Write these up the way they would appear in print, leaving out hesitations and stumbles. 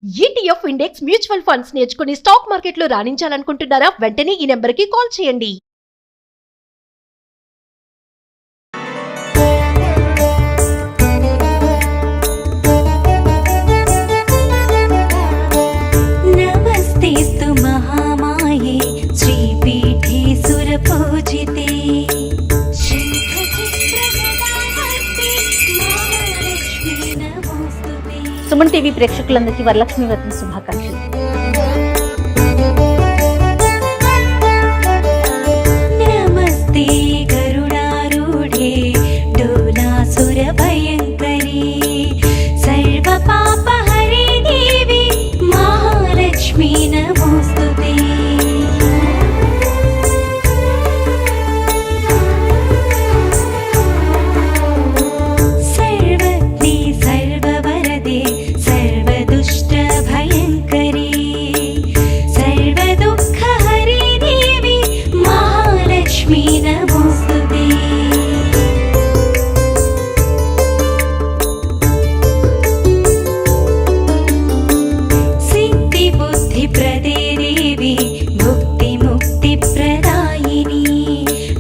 ETF index mutual funds నేర్చుకుని stock మార్కెట్లో రాణించాలనుకుంటున్నారా? వెంటనే ఈ నెంబర్కి కాల్ చేయండి. నమస్తేస్తు మహామాయే శ్రీపీఠే సురపూజితే సుమన్ టీవీ ప్రేక్షకులందరికీ వరలక్ష్మి వ్రతం శుభాకాంక్షలు. నమస్తే గరుడారూఢే డోలాసుర భయంకరీ సర్వ పాప హరే దేవి మహాలక్ష్మీ నమోస్తుతే. సర్వజ్ఞే సర్వవరదే సర్వదుష్ట భయంకరీ సర్వదుఃఖ హరే దేవి మహాలక్ష్మీ నమోస్తుతే. సిద్ధి బుద్ధి ప్రదే దేవి భుక్తి ముక్తి ప్రదాయిని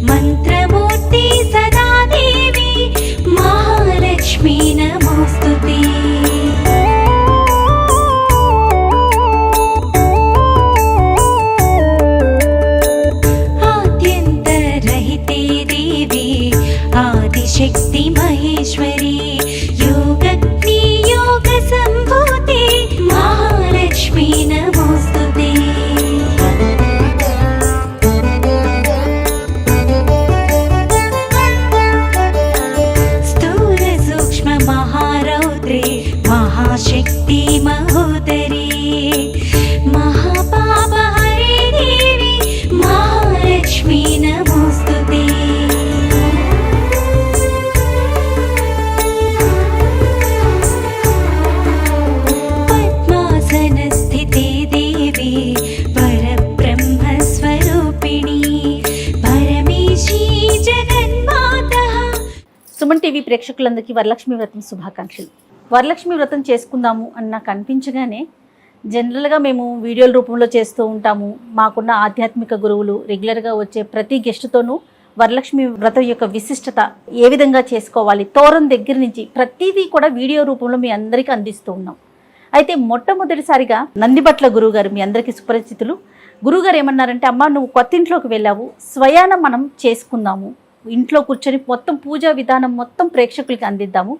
మంత్రమూర్తి సదా దేవి మహాలక్ష్మీ నమోస్తుతే. ఆద్యంతరహితే దేవి ఆదిశక్తి మహేశ్వరి యోగజ్ఞే యోగ సంభూతే మహాలక్ష్మీ నమోస్తుతే. స్థూల సూక్ష్మ మహారౌద్రే మహాశక్తి మహోదరీ మహాపాప హరే దేవి మహాలక్ష్మీ నమోస్తుతే. పద్మాసనస్థితే దేవి పరబ్రహ్మ స్వరూపిణి పరమేశీ జగన్మాతా. సుమన్ టీవీ ప్రేక్షకులందరికీ వరలక్ష్మి వ్రతం శుభాకాంక్షలు. వరలక్ష్మి వ్రతం చేసుకుందాము అని నాకు అనిపించగానే జనరల్గా మేము వీడియోల రూపంలో చేస్తూ ఉంటాము. మాకున్న ఆధ్యాత్మిక గురువులు రెగ్యులర్గా వచ్చే ప్రతి గెస్ట్తోనూ వరలక్ష్మి వ్రతం యొక్క విశిష్టత ఏ విధంగా చేసుకోవాలి, తోరం దగ్గర నుంచి ప్రతిదీ కూడా వీడియో రూపంలో మీ అందరికీ అందిస్తూ ఉన్నాం. అయితే మొట్టమొదటిసారిగా నందిబట్ల గురువుగారు మీ అందరికీ సుపరిచితులు. గురువుగారు ఏమన్నారంటే, అమ్మ నువ్వు కొత్త ఇంట్లోకి వెళ్ళావు, స్వయాన మనం చేసుకుందాము, ఇంట్లో కూర్చొని మొత్తం పూజా విధానం మొత్తం ప్రేక్షకులకి అందిద్దాము.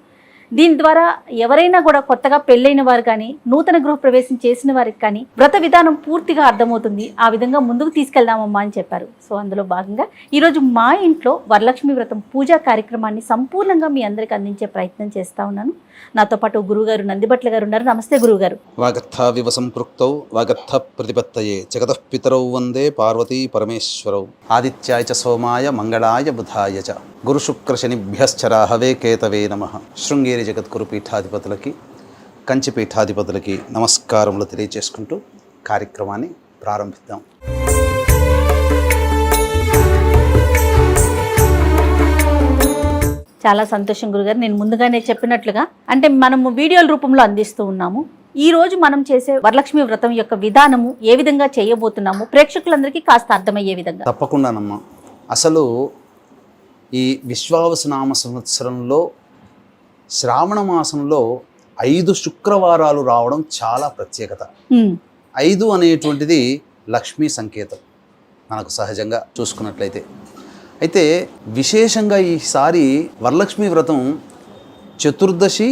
దీని ద్వారా ఎవరైనా కూడా కొత్తగా పెళ్ళైన వారు కానీ నూతన గృహప్రవేశం చేసిన వారికి కానీ వ్రత విధానం పూర్తిగా అర్థమవుతుంది. ఆ విధంగా ముందుకు తీసుకెళ్దామమ్మా అని చెప్పారు. సో అందులో భాగంగా ఈరోజు మా ఇంట్లో వరలక్ష్మి వ్రతం పూజా కార్యక్రమాన్ని సంపూర్ణంగా మీ అందరికి అందించే ప్రయత్నం చేస్తా ఉన్నాను. నాతో పాటు గురువుగారు నందిబట్ల గారు ఉన్నారు. నమస్తే గురువుగారు. వాగర్థావివ సంపృక్తౌ వాగర్థ ప్రతిపత్తయే జగతః పితరౌ వందే పార్వతీ పరమేశ్వరౌ ఆదిత్యాయ చ సోమాయ మంగళాయ బుధాయ చ గురు శుక్ర శనిభ్యశ్చ రాహవే కేతవే నమః. శృంగేరి జగద్గురు పీఠాధిపతులకి కంచి పీఠాధిపతులకి నమస్కారములు తెలియజేసుకుంటూ కార్యక్రమాన్ని ప్రారంభిద్దాం. చాలా సంతోషం గురుగారు. నేను ముందుగానే చెప్పినట్లుగా అంటే మనము వీడియోల రూపంలో అందిస్తూ ఉన్నాము. ఈ రోజు మనం చేసే వరలక్ష్మి వ్రతం యొక్క విధానము ఏ విధంగా చేయబోతున్నాము ప్రేక్షకులందరికీ కాస్త అర్థమయ్యే విధంగా. తప్పకుండానమ్మా. అసలు ఈ విశ్వావసునామ సంవత్సరంలో శ్రావణ మాసంలో 5 శుక్రవారాలు రావడం చాలా ప్రత్యేకత. 5 అనేటువంటిది లక్ష్మీ సంకేతం మనకు సహజంగా చూసుకున్నట్లయితే. అయితే విశేషంగా ఈసారి వరలక్ష్మి వ్రతం చతుర్దశి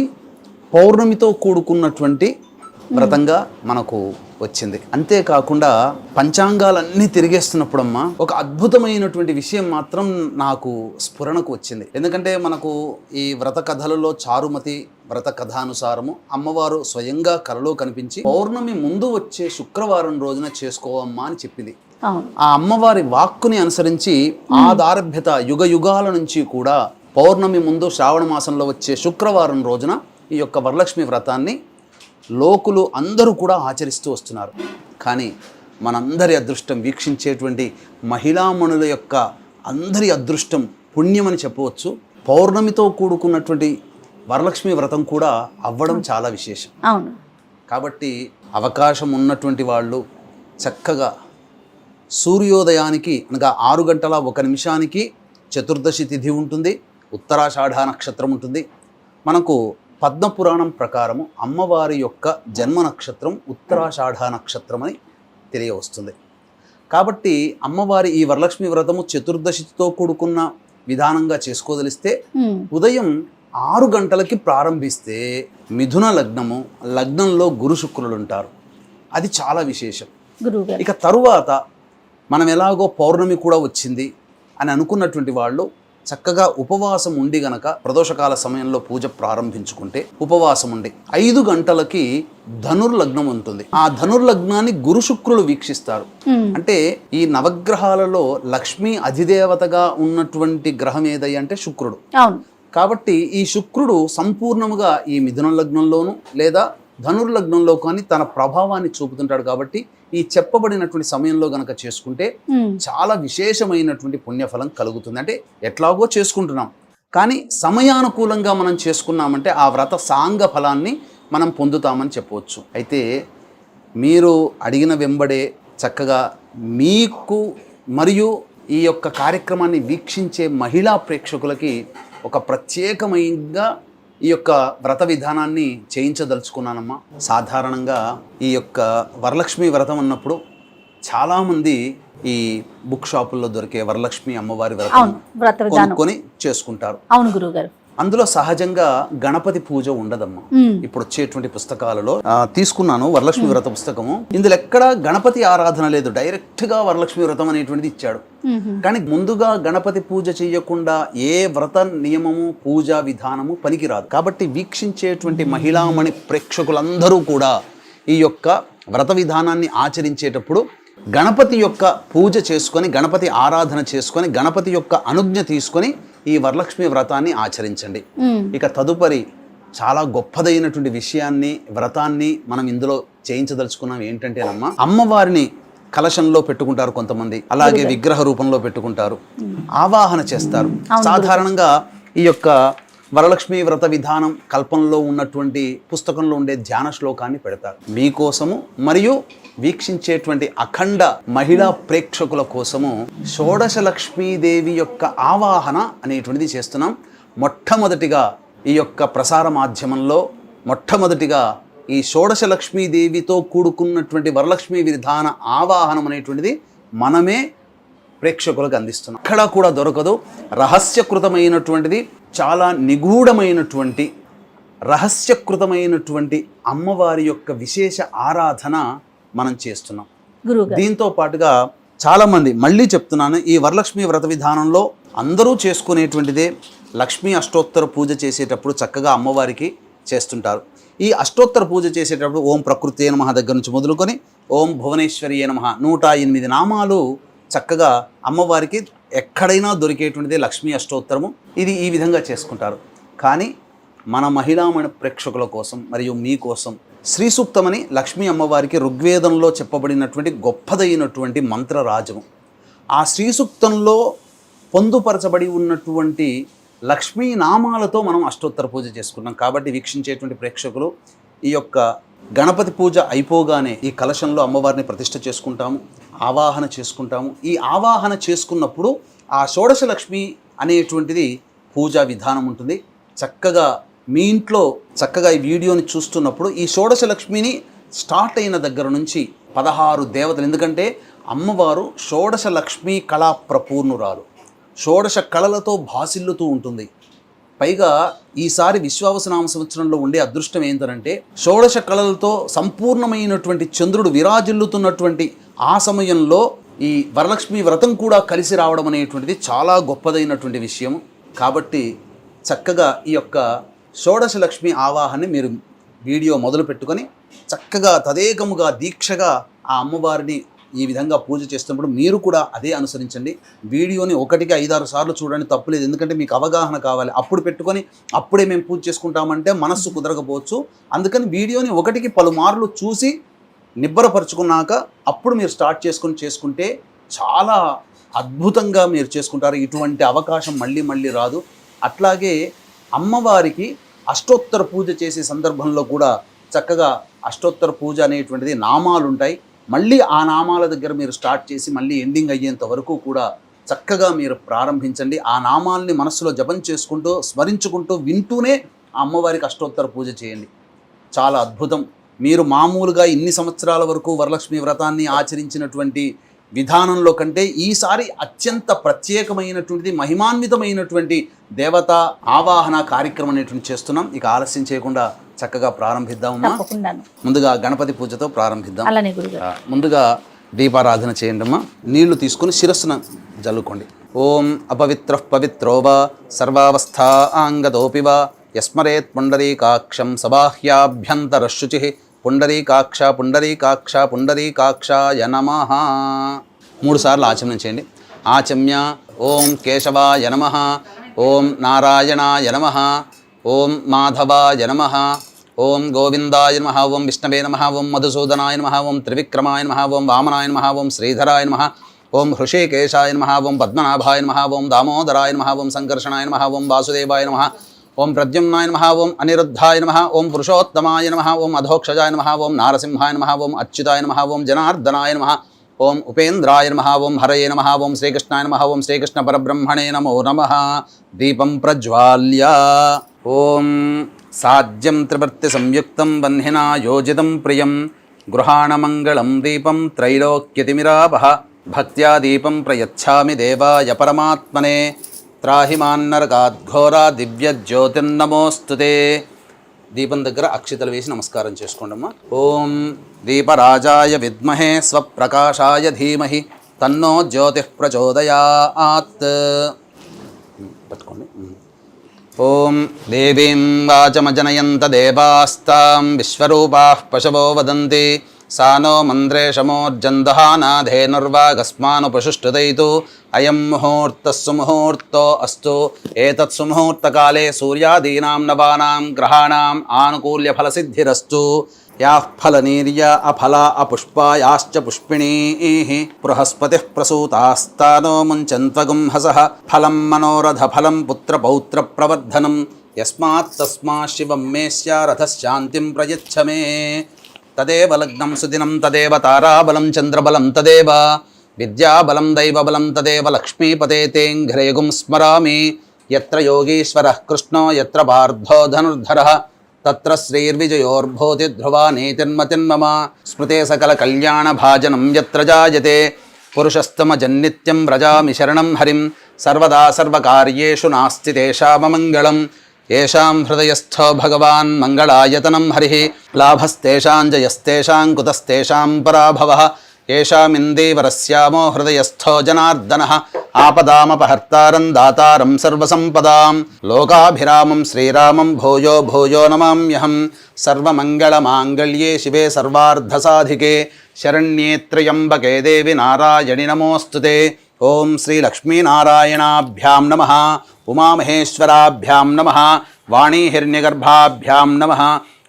పౌర్ణమితో కూడుకున్నటువంటి వ్రతంగా మనకు వచ్చింది. అంతేకాకుండా పంచాంగాలన్నీ తిరిగేస్తున్నప్పుడమ్మా ఒక అద్భుతమైనటువంటి విషయం మాత్రం నాకు స్ఫురణకు వచ్చింది. ఎందుకంటే మనకు ఈ వ్రత కథలలో చారుమతి వ్రత కథానుసారము అమ్మవారు స్వయంగా కలలో కనిపించి పౌర్ణమి ముందు వచ్చే శుక్రవారం రోజున చేసుకోవమ్మా అని చెప్పింది. ఆ అమ్మవారి వాక్కుని అనుసరించి ఆదారభ్యత యుగ యుగాల నుంచి కూడా పౌర్ణమి ముందు శ్రావణ మాసంలో వచ్చే శుక్రవారం రోజున ఈ యొక్క వరలక్ష్మి వ్రతాన్ని లోకులు అందరూ కూడా ఆచరిస్తూ వస్తున్నారు. కానీ మనందరి అదృష్టం, వీక్షించేటువంటి మహిళామణుల యొక్క అందరి అదృష్టం పుణ్యమని చెప్పవచ్చు. పౌర్ణమితో కూడుకున్నటువంటి వరలక్ష్మి వ్రతం కూడా అవ్వడం చాలా విశేషం. అవును. కాబట్టి అవకాశం ఉన్నటువంటి వాళ్ళు చక్కగా సూర్యోదయానికి అనగా 6:01 చతుర్దశి తిథి ఉంటుంది, ఉత్తరాషాఢ నక్షత్రం ఉంటుంది. మనకు పద్మపురాణం ప్రకారము అమ్మవారి యొక్క జన్మ నక్షత్రం ఉత్తరాషాఢ నక్షత్రం అని తెలియవస్తుంది. కాబట్టి అమ్మవారి ఈ వరలక్ష్మి వ్రతము చతుర్దశితో కూడుకున్న విధానంగా చేసుకోదలిస్తే ఉదయం 6 గంటలకి ప్రారంభిస్తే మిథున లగ్నంలో గురు శుక్రులు ఉంటారు. అది చాలా విశేషం. గురువుగారు ఇక తరువాత మనం ఎలాగో పౌర్ణమి కూడా వచ్చింది అని అనుకున్నటువంటి వాళ్ళు చక్కగా ఉపవాసం ఉండి గనక ప్రదోషకాల సమయంలో పూజ ప్రారంభించుకుంటే ఉపవాసం ఉండి 5 గంటలకి ధనుర్లగ్నం ఉంటుంది. ఆ ధనుర్లగ్నాన్ని గురు శుక్రులు వీక్షిస్తారు. అంటే ఈ నవగ్రహాలలో లక్ష్మీ అధిదేవతగా ఉన్నటువంటి గ్రహం ఏదై అంటే శుక్రుడు. కాబట్టి ఈ శుక్రుడు సంపూర్ణముగా ఈ మిథున లగ్నంలోను లేదా ధనుర్లగ్నంలో కానీ తన ప్రభావాన్ని చూపుతుంటాడు. కాబట్టి ఈ చెప్పబడినటువంటి సమయంలో గనక చేసుకుంటే చాలా విశేషమైనటువంటి పుణ్యఫలం కలుగుతుంది. అంటే ఎట్లాగో చేసుకుంటున్నాం, కానీ సమయానుకూలంగా మనం చేసుకున్నామంటే ఆ వ్రత సాంగ ఫలాన్ని మనం పొందుతామని చెప్పవచ్చు. అయితే మీరు అడిగిన వెంబడే చక్కగా మీకు మరియు ఈ యొక్క కార్యక్రమాన్ని వీక్షించే మహిళా ప్రేక్షకులకి ఒక ప్రత్యేకమైనగా ఈ యొక్క వ్రత విధానాన్ని చేయించదలుచుకున్నానమ్మా. సాధారణంగా ఈ యొక్క వరలక్ష్మి వ్రతం అన్నప్పుడు చాలామంది ఈ బుక్ షాపుల్లో దొరికే వరలక్ష్మి అమ్మవారి వ్రతం కొనుక్కొని చేసుకుంటారు. అవును గురువుగారు. అందులో సహజంగా గణపతి పూజ ఉండదమ్మా. ఇప్పుడు వచ్చేటువంటి పుస్తకాలలో తీసుకున్నాను వరలక్ష్మి వ్రత పుస్తకము. ఇందులో ఎక్కడా గణపతి ఆరాధన లేదు, డైరెక్ట్ గా వరలక్ష్మి వ్రతం అనేటువంటిది ఇచ్చాడు. కానీ ముందుగా గణపతి పూజ చేయకుండా ఏ వ్రత నియమము పూజా విధానము పనికిరాదు. కాబట్టి వీక్షించేటువంటి మహిళామణి ప్రేక్షకులందరూ కూడా ఈ యొక్క వ్రత విధానాన్ని ఆచరించేటప్పుడు గణపతి యొక్క పూజ చేసుకొని, గణపతి ఆరాధన చేసుకొని, గణపతి యొక్క అనుజ్ఞ తీసుకొని ఈ వరలక్ష్మి వ్రతాన్ని ఆచరించండి. ఇక తదుపరి చాలా గొప్పదైనటువంటి విషయాన్ని వ్రతాన్ని మనం ఇందులో చేయించదలుచుకున్నాం. ఏంటంటేనమ్మా, అమ్మవారిని కలశంలో పెట్టుకుంటారు కొంతమంది, అలాగే విగ్రహ రూపంలో పెట్టుకుంటారు, ఆవాహన చేస్తారు. సాధారణంగా ఈ యొక్క వరలక్ష్మి వ్రత విధానం కల్పనలో ఉన్నటువంటి పుస్తకంలో ఉండే ధ్యాన శ్లోకాన్ని పెడతారు. మీకోసము మరియు వీక్షించేటువంటి అఖండ మహిళా ప్రేక్షకుల కోసము షోడశ లక్ష్మీదేవి యొక్క ఆవాహన అనేటువంటిది చేస్తున్నాం. మొట్టమొదటిగా ఈ యొక్క ప్రసార మాధ్యమంలో మొట్టమొదటిగా ఈ షోడశ లక్ష్మీదేవితో కూడుకున్నటువంటి వరలక్ష్మి విధాన ఆవాహనం అనేటువంటిది మనమే ప్రేక్షకులకు అందిస్తున్నాం. ఎక్కడా కూడా దొరకదు. రహస్యకృతమైనటువంటిది, చాలా నిగూఢమైనటువంటి రహస్యకృతమైనటువంటి అమ్మవారి యొక్క విశేష ఆరాధన మనం చేస్తున్నాం. దీంతో పాటుగా చాలామంది, మళ్ళీ చెప్తున్నాను, ఈ వరలక్ష్మి వ్రత విధానంలో అందరూ చేసుకునేటువంటిదే లక్ష్మీ అష్టోత్తర పూజ చేసేటప్పుడు చక్కగా అమ్మవారికి చేస్తుంటారు. ఈ అష్టోత్తర పూజ చేసేటప్పుడు ఓం ప్రకృతే నమః దగ్గర నుంచి మొదలుకొని ఓం భువనేశ్వరియే నమః 108 నామాలు చక్కగా అమ్మవారికి ఎక్కడైనా దొరికేటువంటిదే లక్ష్మీ అష్టోత్తరము. ఇది ఈ విధంగా చేసుకుంటారు. కానీ మన మహిళామణి ప్రేక్షకుల కోసం మరియు మీకోసం శ్రీ సూక్తమని లక్ష్మీ అమ్మవారికి ఋగ్వేదంలో చెప్పబడినటువంటి గొప్పదైనటువంటి మంత్రరాజము. ఆ శ్రీ సూక్తంలో పొందుపరచబడి ఉన్నటువంటి లక్ష్మీ నామాలతో మనం అష్టోత్తర పూజ చేసుకున్నాం. కాబట్టి వీక్షించేటువంటి ప్రేక్షకులు ఈ యొక్క గణపతి పూజ అయిపోగానే ఈ కలశంలో అమ్మవారిని ప్రతిష్ఠ చేసుకుంటాము, ఆవాహన చేసుకుంటాము. ఈ ఆవాహన చేసుకున్నప్పుడు ఆ షోడశ లక్ష్మి అనేటువంటిది పూజా విధానం ఉంటుంది. చక్కగా మీ ఇంట్లో చక్కగా ఈ వీడియోని చూస్తున్నప్పుడు ఈ షోడశ లక్ష్మిని స్టార్ట్ అయిన దగ్గర నుంచి 16 దేవతలు, ఎందుకంటే అమ్మవారు షోడశ లక్ష్మీ కళా ప్రపూర్ణురాలు, షోడశ కళలతో భాసిల్లుతూ ఉంటుంది. పైగా ఈసారి విశ్వావసనామ సంవత్సరంలో ఉండే అదృష్టం ఏంటంటే షోడశ కళలతో సంపూర్ణమైనటువంటి చంద్రుడు విరాజిల్లుతున్నటువంటి ఆ సమయంలో ఈ వరలక్ష్మి వ్రతం కూడా కలిసి రావడం అనేటువంటిది చాలా గొప్పదైనటువంటి విషయం. కాబట్టి చక్కగా ఈ యొక్క షోడశ లక్ష్మి ఆవాహాన్ని మీరు వీడియో మొదలు పెట్టుకొని చక్కగా తదేకముగా దీక్షగా ఆ అమ్మవారిని ఈ విధంగా పూజ చేస్తున్నప్పుడు మీరు కూడా అదే అనుసరించండి. వీడియోని 1కి 5-6 సార్లు చూడండి, తప్పులేదు. ఎందుకంటే మీకు అవగాహన కావాలి. అప్పుడు పెట్టుకొని అప్పుడే మేము పూజ చేసుకుంటామంటే మనస్సు కుదరకపోవచ్చు. అందుకని వీడియోని 1కి పలుమార్లు చూసి నిబ్బరపరుచుకున్నాక అప్పుడు మీరు స్టార్ట్ చేసుకుంటే చాలా అద్భుతంగా మీరు చేసుకుంటారు. ఇటువంటి అవకాశం మళ్ళీ మళ్ళీ రాదు. అట్లాగే అమ్మవారికి అష్టోత్తర పూజ చేసే సందర్భంలో కూడా చక్కగా అష్టోత్తర పూజ అనేటువంటిది నామాలు ఉంటాయి. మళ్ళీ ఆ నామాల దగ్గర మీరు స్టార్ట్ చేసి మళ్ళీ ఎండింగ్ అయ్యేంత వరకు కూడా చక్కగా మీరు ప్రారంభించండి. ఆ నామాల్ని మనసులో జపం చేసుకుంటూ స్మరించుకుంటూ వింటూనే ఆ అమ్మవారికి అష్టోత్తర పూజ చేయండి. చాలా అద్భుతం. మీరు మామూలుగా ఇన్ని సంవత్సరాల వరకు వరలక్ష్మి వ్రతాన్ని ఆచరించినటువంటి విధానంలో కంటే ఈసారి అత్యంత ప్రత్యేకమైనటువంటిది, మహిమాన్వితమైనటువంటి దేవతా ఆవాహన కార్యక్రమం అనేటువంటి చేస్తున్నాం. ఇక ఆలస్యం చేయకుండా చక్కగా ప్రారంభిద్దామమ్మా. తప్పకుండాను. ముందుగా గణపతి పూజతో ప్రారంభిద్దాం. అలానే గురుగారు. ముందుగా దీపారాధన చేయండి అమ్మా. నీళ్లు తీసుకుని శిరస్సున జల్లుకోండి. ఓం అపవిత్ర పవిత్రో వా సర్వావస్థాంగతోపి వా యస్మరేత్ పుండరీకాక్షం సబాహ్యాభ్యంతరశుచి పుండరీకాక్ష పుండరీకాక్ష పుండరీకాక్షాయ నమః. 3 సార్లు ఆచమనం చేయండి. ఆచమ్య ఓం కేశవాయ నమః, ఓం నారాయణాయ నమః, ఓం మాధవాయ నమః, ఓం గోవిందాయ నమః, ఓం విష్ణవే నమః, ఓం మధుసూదనాయ నమః, ఓం త్రివిక్రమాయ నమః, ఓం వామనాయ నమః, ఓం శ్రీధరాయ నమః, ఓం హృషికేశాయ నమః, ఓం పద్మనాభాయ నమః, ఓం దామోదరాయ నమః, ఓం సంకర్షణాయ నమః, ఓం వాసుదేవాయ నమః, ఓం ప్రద్యుమ్నాయ నమః, ఓం అనిరుద్ధాయ నమః, ఓం పురుషోత్తమాయ నమః, ఓం అధోక్షజాయ నమః, ఓం నారసింహాయ నమః, ఓం అచ్యుతాయ నమః, ఓం జనార్దనాయ నమః, ఓం ఉపేంద్రాయ నమః, ఓం హరయే నమః, ఓం శ్రీకృష్ణాయ నమః, ఓం శ్రీకృష్ణ పరబ్రహ్మణే నమో నమః. దీపం ప్రజ్వాల్య ఓం సాధ్యం త్రివర్తి సంయుక్తం వహ్నినా యోజితం ప్రియం గృహాణమంగళం దీపం త్రైలోక్యతిమిరాపః భక్త్యా దీపం ప్రయచ్ఛామి దేవాయ పరమాత్మనే త్రాహిమాన్నరకాద్ఘోరా దివ్య జ్యోతిర్నమోస్తుతే. దీపం దగ్గర అక్షితలు వేసి నమస్కారం చేసుకోండమ్మా. ఓం దీపరాజాయ విద్మహే స్వప్రకాశాయ ధీమహి తన్నో జ్యోతిః ప్రచోదయాత్. పట్టుకోండి. ఓం దేవీం వాచమజనయంత దేవాస్తాం విశ్వరూపాః పశవో వదంతి సా నో మంత్రేషమోర్జందహానాధేనుర్వాగస్మానుపశుష్టుదైతు అయం ముహూర్తః సుముహూర్తో అస్తు. ఏతత్ సుముహూర్తకాలే సూర్యాదీనాం నవానాం గ్రహాణాం ఆనుకూల్యఫలసిద్ధిరస్తు. యాః ఫలనీర్య అఫలా అపుష్పాయాశ్చ పుష్పిణీః బృహస్పతిః ప్రసూతాస్తానో ముంచన్త్వగుంహసః ఫలం మనోరథ ఫలం పుత్రపౌత్ర ప్రవర్ధనం యస్మాత్ తస్మాత్ శివం మే స్యారథశాంతిం ప్రయచ్ఛ మే. తదేవ లగ్నం సుదినం తదేవ తారాబలం చంద్రబలం తదేవ విద్యాబలం దైవబలం తదేవ లక్ష్మీపతే తేంఘ్రేగుం స్మరామి. యత్ర యోగీశ్వరః కృష్ణో యత్ర పార్థో ధనుర్ధరః తత్ర శ్రీర్విజయోర్భూతి ధ్రువా నీతిర్మతిర్మమ. స్మృతే సకల కళ్యాణ భాజనం యత్ర జాయతే పురుషస్తమజన్నిత్యం వ్రజామి శరణం హరిం. సర్వదా సర్వకార్యేషు నాస్తి తేషామమంగళం. ఏషాం హృదయస్థో భగవాన్ మంగళాయతనం హరిః లాభస్తేషాం జయస్తేషాం కుతస్తేషాం పరాభవః. ఏషామిందీవరస్యామో హృదయస్థో జనార్దనః ఆపదామపహర్తారం దాతారం సర్వసంపదాం. లోకాభిరామం శ్రీరామం భూయో భూయో నమామ్యహం. సర్వమంగళమాంగళ్యే శివే సర్వార్ధసాధికే శరణ్యే త్ర్యంబకే దేవి నారాయణి నమోస్తుతే. ఓం శ్రీ లక్ష్మీనారాయణాభ్యాం నమః, ఉమామహేశ్వరాభ్యాం నమః, వాణీహిరణ్యగర్భాభ్యాం నమః,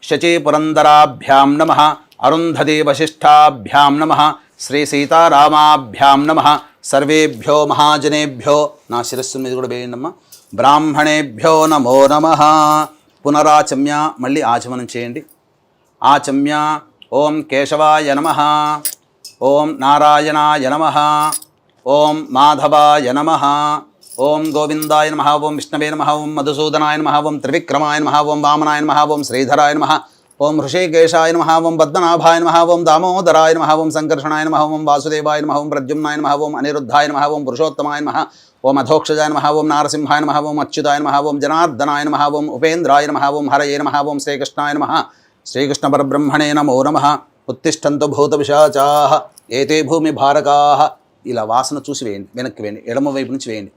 శచీపురందరాభ్యాం నమః, అరుంధతీ వశిష్ఠాభ్యాం నమః, శ్రీ సీతారామాభ్యాం నమః. సర్వేభ్యో మహాజనేభ్యో, నా శిరస్సు మీద కూడా వేయండమ్మా, బ్రాహ్మణేభ్యో నమో నమః. పునరాచమ్య, మళ్ళీ ఆచమనం చేయండి. ఆచమ్య ఓం కేశవాయ నమః, ఓం నారాయణాయ నమః, ఓం మాధవాయ నమః, ఓం గోవిందాయ నమః, ఓం విష్ణవే నమః, ఓం మధుసూదనాయ నమః, ఓం త్రివిక్రమాయ నమః, ఓం వామనాయ నమః, ఓం శ్రీధరాయ నమః, ఓం హృషికేశాయ నమః, ఓం పద్మనాభాయ నమః, ఓం దామోదరాయ నమః, ఓం సంకర్షణాయ నమః, ఓం వాసుదేవాయ నమః, ఓం ప్రద్యుమ్నాయ నమః, ఓం అనిరుద్ధాయ నమః, ఓం పురుషోత్తమాయ నమః, ఓం అధోక్షజాయ నమః, ఓం నారసింహాయ నమః, ఓం అచ్యుతాయ నమః, ఓం జనార్దనాయ నమః, ఓం ఉపేంద్రాయ నమః, ఓం హరయే నమః, ఓం శ్రీకృష్ణాయ నమః. శ్రీకృష్ణ పరబ్రహ్మణే నమో నమః. ఉత్తిష్టంతు భూతపిశాచాః ఏతే భూమి భారకాః. ఇలా వాసన చూసి వేయండి, వెనక్కి వేయండి, ఎడమ వైపు నుంచి వేయండి.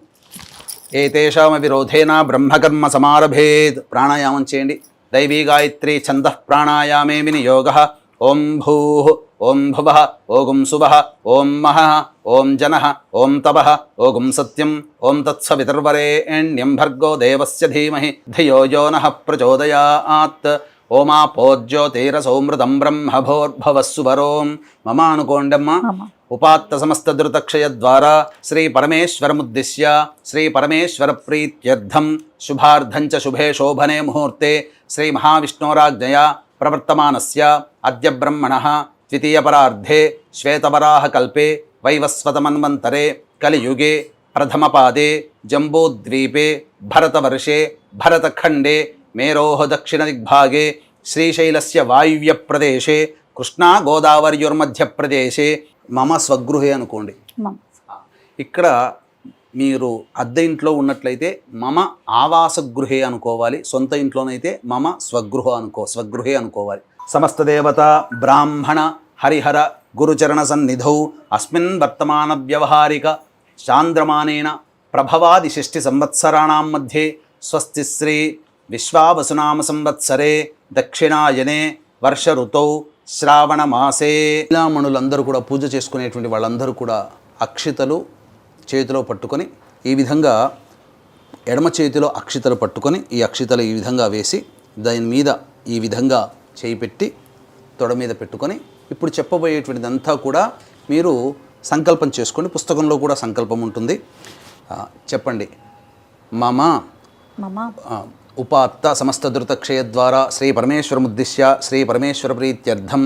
ఏతేషామ విరోధేన బ్రహ్మకర్మ సమారభేత్. ప్రాణాయామం చేయండి. దైవీ గాయత్రీ ఛందః ప్రాణాయామే వినియోగః. ఓం భూః, ఓం భువః, ఓం సువః, ఓం మహః, ఓం జనః, ఓం తపః, ఓం సత్యం, ఓం తత్సవితుర్వరేణ్యం భర్గో దేవస్య ధీమహి ధియో యో నః ప్రచోదయాత్. ఓమాపోజ్యోతిరసౌమృతం బ్రహ్మభోర్భవస్సువరోం. మమ అనుకోండమ్మ. ఉపాత్త సమస్త ధృతక్షయ ద్వారా శ్రీ పరమేశ్వరముద్దిశ్య శ్రీ పరమేశ్వర ప్రీత్యర్థం శుభార్థం చ శుభే శోభనే ముహూర్తే శ్రీ మహావిష్ణోరాజ్ఞయా ప్రవర్తమానస్య అద్య బ్రహ్మణః ద్వితీయపరార్ధే శ్వేతవరాహకల్పే వైవస్వతమన్వంతరే కలియుగే ప్రథమపాదే జంబూద్వీపే భరతవర్షే భరతఖండే మేరోః దక్షిణదిగ్భాగే శ్రీశైలస్య వాయువ్యప్రదేశే కృష్ణా గోదావరియుర్మధ్యప్రదేశే మమ స్వగృహే అనుకోండి. మమ. ఇక్కడ మీరు అద్దె ఇంట్లో ఉన్నట్లయితే మమ ఆవాసగృహే అనుకోవాలి. సొంత ఇంట్లోనైతే మమ స్వగృహే అనుకోవాలి. సమస్త దేవత బ్రాహ్మణ హరిహర గురుచరణ సన్నిధౌ అస్మిన్ వర్తమాన వ్యవహారిక చాంద్రమానేన ప్రభవాది షష్ఠి సంవత్సరాణం మధ్యే స్వస్తి శ్రీ విశ్వావసునామ సంవత్సరే దక్షిణాయనే వర్ష ఋతౌ శ్రావణ మాసే. మహిళామణులందరూ కూడా పూజ చేసుకునేటువంటి వాళ్ళందరూ కూడా అక్షితలు చేతిలో పట్టుకొని ఈ విధంగా ఎడమ చేతిలో అక్షితలు పట్టుకొని ఈ అక్షితలు ఈ విధంగా వేసి దాని మీద ఈ విధంగా చేయి పెట్టి తొడ మీద పెట్టుకొని ఇప్పుడు చెప్పబోయేటువంటిదంతా కూడా మీరు సంకల్పం చేసుకోండి. పుస్తకంలో కూడా సంకల్పం ఉంటుంది. చెప్పండి. మమ ఉపాత్త సమస్త ధృతక్షయ ద్వారా శ్రీ పరమేశ్వరముద్దిశ్య శ్రీ పరమేశ్వర ప్రీత్యర్థం